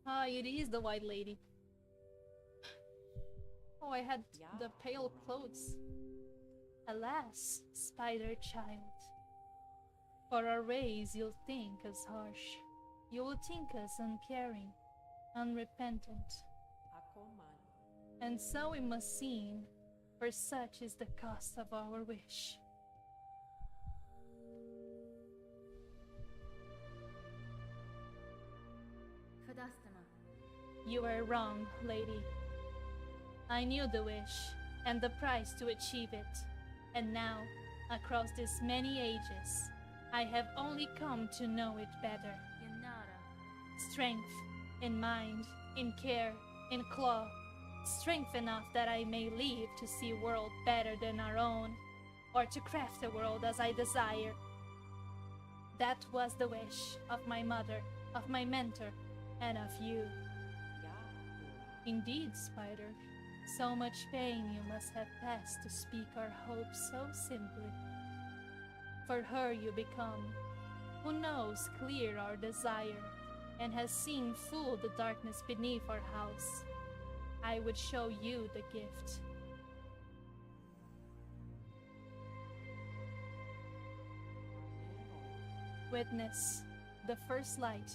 Ah, it is the White Lady. Oh, I had the pale clothes. Alas, Spider Child. For our ways you'll think us harsh. You will think us uncaring, unrepentant. And so we must seem, for such is the cost of our wish. Fadastama. You are wrong, lady. I knew the wish, and the price to achieve it. And now, across these many ages, I have only come to know it better. Yanara. Strength in mind, in care, in claw. Strength enough that I may live to see a world better than our own, or to craft a world as I desire. That was the wish of my mother, of my mentor, and of you. Indeed, Spider, so much pain you must have passed to speak our hopes so simply. For her you become, who knows clear our desire, and has seen full the darkness beneath our house. I would show you the gift. Witness, the first light,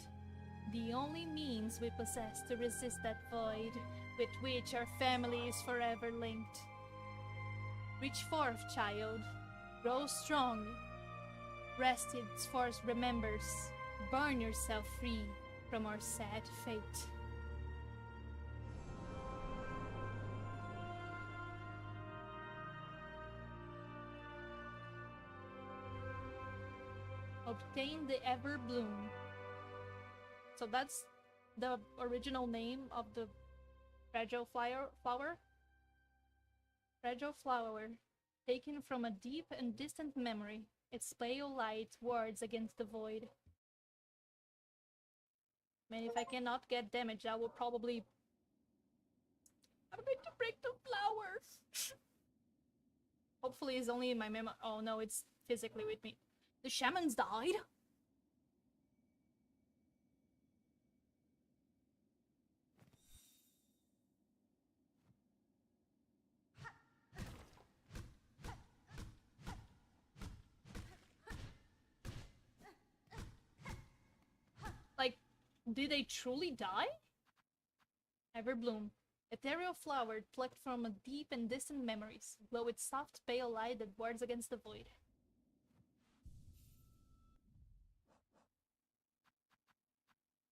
the only means we possess to resist that void with which our family is forever linked. Reach forth, child. Grow strong. Rest its force remembers. Burn yourself free from our sad fate. Obtain the Everbloom. So that's the original name of the fragile flower. Fragile flower, taken from a deep and distant memory, its pale light wards against the void. Man, if I cannot get damage, I will probably... I'm going to break the flower! Hopefully it's only in my memo- Oh no, it's physically with me. The shamans died? Like, did they truly die? Everbloom. Ethereal flower plucked from a deep and distant memories, glow with soft pale light that wards against the void.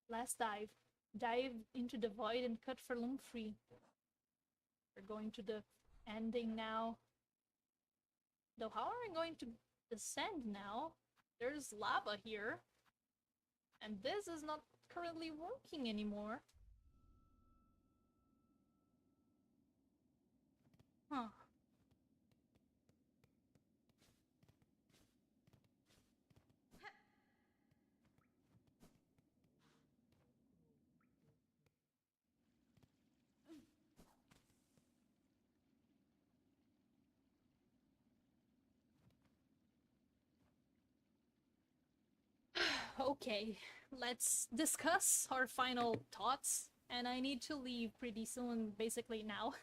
Last dive. Dive into the void and cut Verloom free. We're going to the ending now. Though how are we going to descend now? There's lava here. And this is not currently working anymore. Huh. Okay, let's discuss our final thoughts. And I need to leave pretty soon, basically now.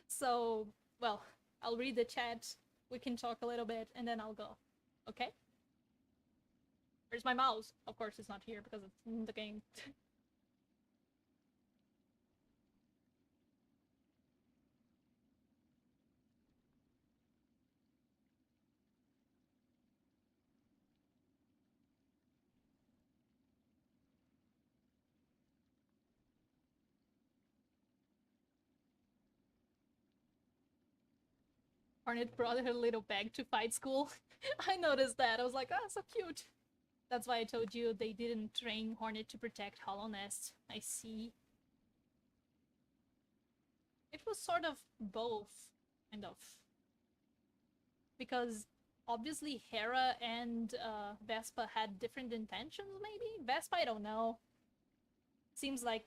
So, well, I'll read the chat, we can talk a little bit, and then I'll go. Okay? Where's my mouse? Of course it's not here because it's in the game. Hornet brought her little bag to fight school. I noticed that. I was like, oh, so cute. That's why I told you they didn't train Hornet to protect Hollow Nest. I see. It was sort of both, kind of. Because obviously Hera and Vespa had different intentions, maybe? Vespa, I don't know. Seems like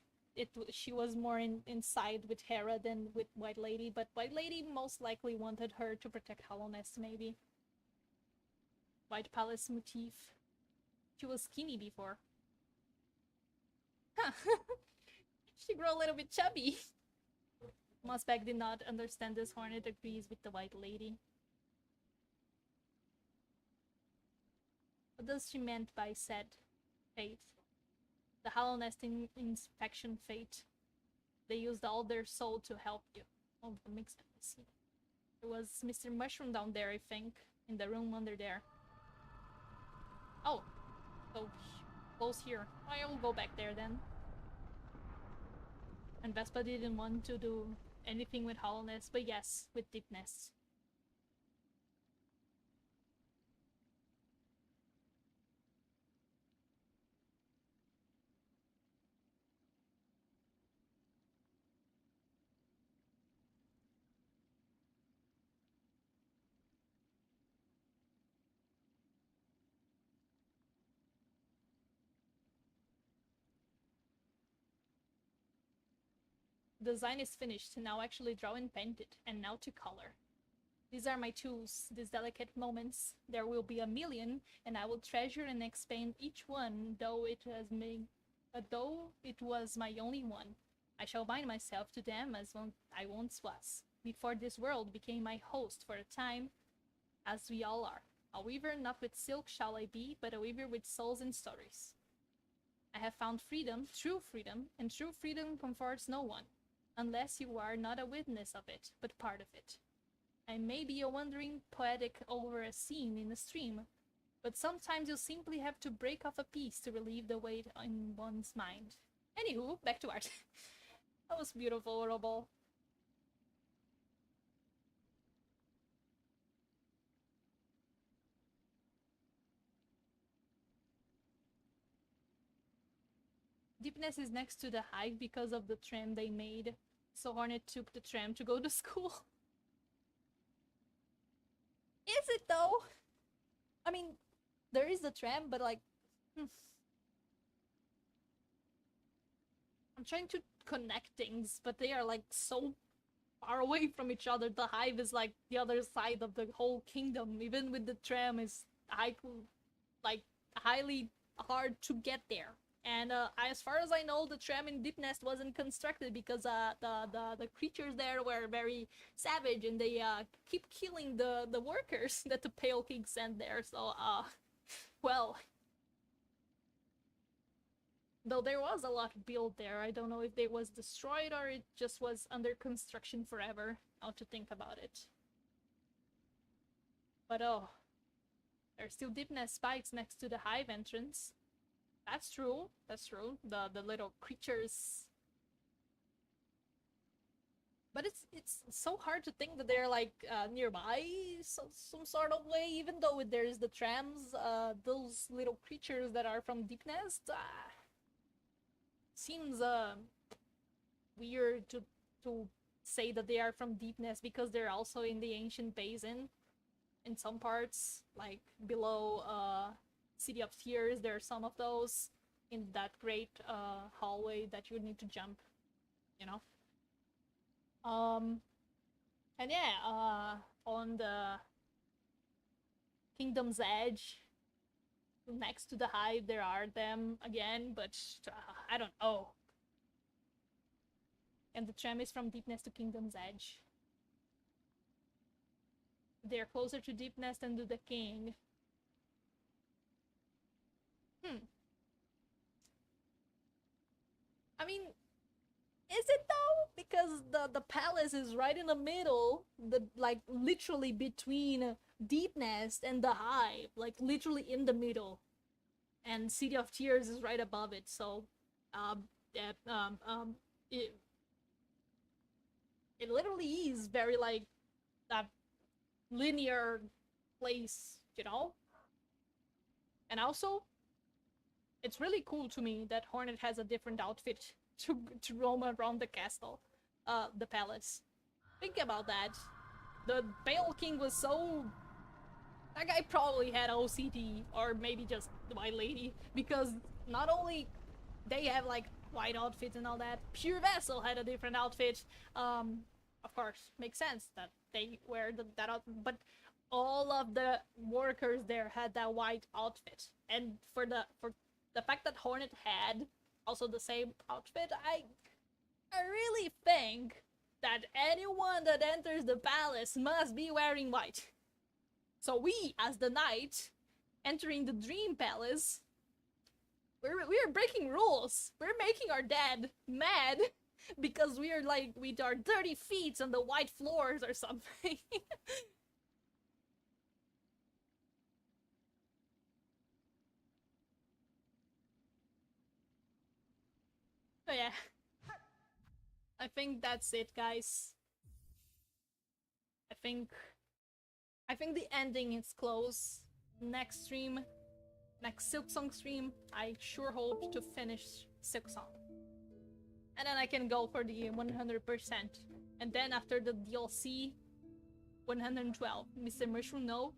she was more inside with Hera than with White Lady, but White Lady most likely wanted her to protect Hallownest, maybe. White Palace motif. She was skinny before. Huh. She grew a little bit chubby. Mossback did not understand this. Hornet agrees with the White Lady. What does she meant by said fate? The Hallownest inspection fate. They used all their soul to help you. Oh, that makes sense. There was Mr. Mushroom down there, I think. In the room under there. Oh. So, close here. I'll go back there then. And Vespa didn't want to do anything with Hallownest, but yes, with Deepnest. The design is finished, now actually draw and paint it, and now to color. These are my tools, these delicate moments. There will be a million, and I will treasure and expand each one, though it was my only one. I shall bind myself to them as I once was, before this world became my host for a time, as we all are. A weaver not with silk shall I be, but a weaver with souls and stories. I have found freedom, and true freedom comforts no one, unless you are not a witness of it, but part of it. I may be a wandering poetic over a scene in a stream, but sometimes you simply have to break off a piece to relieve the weight in one's mind. Anywho, back to art. That was beautiful, Robo. Deepnest is next to the hive because of the tram they made, so Hornet took the tram to go to school. Is it though? I mean, there is the tram, but like... I'm trying to connect things, but they are like so far away from each other. The hive is like the other side of the whole kingdom. Even with the tram, is like highly hard to get there. And as far as I know, the tram in Deepnest wasn't constructed because the creatures there were very savage, and they keep killing the workers that the Pale King sent there. So well, though there was a lot built there, I don't know if it was destroyed or it just was under construction forever. How to think about it. But oh, there's still Deepnest spikes next to the hive entrance. That's true. That's true. The little creatures. But it's so hard to think that they're like nearby some sort of way. Even though there's the trams, those little creatures that are from Deepnest seems weird to say that they are from Deepnest because they're also in the Ancient Basin. In some parts, like below City of Tears, there are some of those in that great hallway that you need to jump, you know? And yeah, on the Kingdom's Edge, next to the hive, there are them again, but I don't know. And the tram is from Deepnest to Kingdom's Edge. They're closer to Deepnest than to the king. I mean, is it though? Because the palace is right in the middle, like literally between Deepnest and the hive, like literally in the middle, and City of Tears is right above it. So, it literally is very like a linear place, you know. And also, it's really cool to me that Hornet has a different outfit to roam around the castle, the palace. Think about that. The Pale King was so... That guy probably had OCD, or maybe just the White Lady, because not only they have like white outfit and all that. Pure Vessel had a different outfit. Of course, makes sense that they wear that outfit, but all of the workers there had that white outfit. And for the fact that Hornet had also the same outfit, I really think that anyone that enters the palace must be wearing white. So we, as the knight, entering the Dream Palace, we're breaking rules. We're making our dad mad because we're like with our dirty feet on the white floors or something. Oh yeah. I think that's it, guys. I think the ending is close. Next stream, next Silksong stream, I sure hope to finish Silksong. And then I can go for the 100%. And then after the DLC, 112. Mr. Mushroom, no.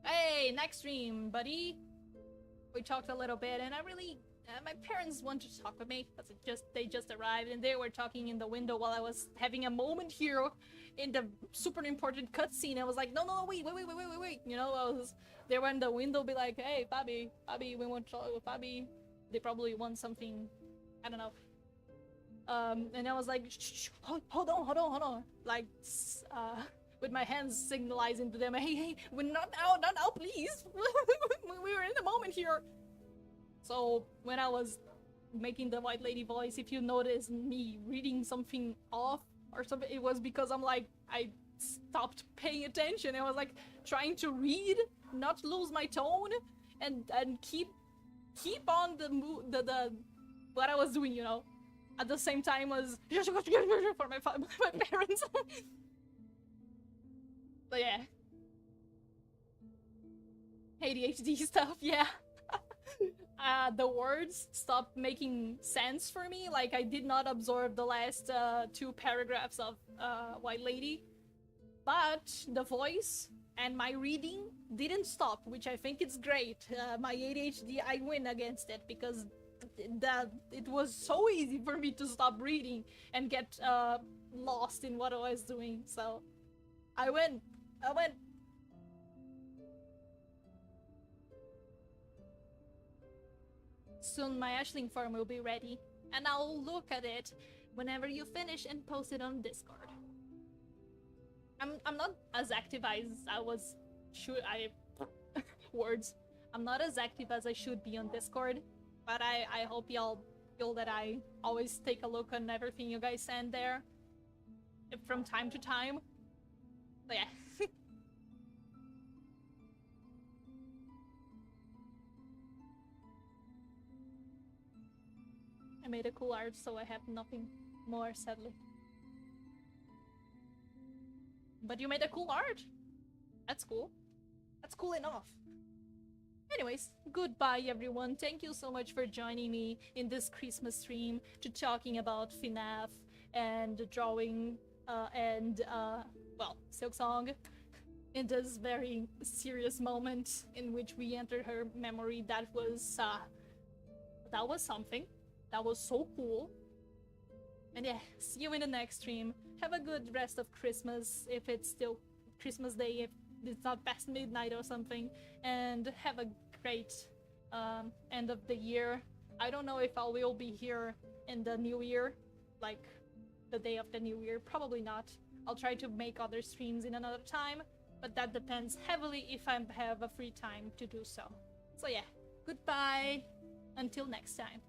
Hey, next stream, buddy. We talked a little bit, and I really... my parents want to talk with me. They just arrived, and they were talking in the window while I was having a moment here in the super important cutscene. I was like, no, wait. You know, they were in the window, be like, hey, Bobby, we want to talk with Bobby. They probably want something, I don't know. And I was like, shh, hold on. Like, with my hands signalizing to them, hey, we're not now, please. We were in the moment here. So when I was making the white lady voice, if you notice me reading something off or something, it was because I stopped paying attention. I was like trying to read, not lose my tone, and keep on the what I was doing, you know, at the same time as for my parents. But yeah, ADHD stuff, yeah. The words stopped making sense for me. Like, I did not absorb the last 2 paragraphs of White Lady. But the voice and my reading didn't stop, which I think is great. My ADHD, I win against it, because it was so easy for me to stop reading and get lost in what I was doing. So, I win. Soon my Ashling farm will be ready, and I'll look at it whenever you finish and post it on Discord. I'm not as active as I was words. I'm not as active as I should be on Discord, but I hope y'all feel that I always take a look on everything you guys send there from time to time. But yeah. I made a cool art, so I have nothing more, sadly. But you made a cool art! That's cool. That's cool enough. Anyways, goodbye everyone. Thank you so much for joining me in this Christmas stream to talking about FNAF and drawing well, Silksong in this very serious moment in which we entered her memory. That was something. That was so cool. And yeah, see you in the next stream. Have a good rest of Christmas, if it's still Christmas Day, if it's not past midnight or something. And have a great end of the year. I don't know if I will be here in the new year, like the day of the new year. Probably not. I'll try to make other streams in another time, but that depends heavily if I have a free time to do so. So yeah, goodbye. Until next time.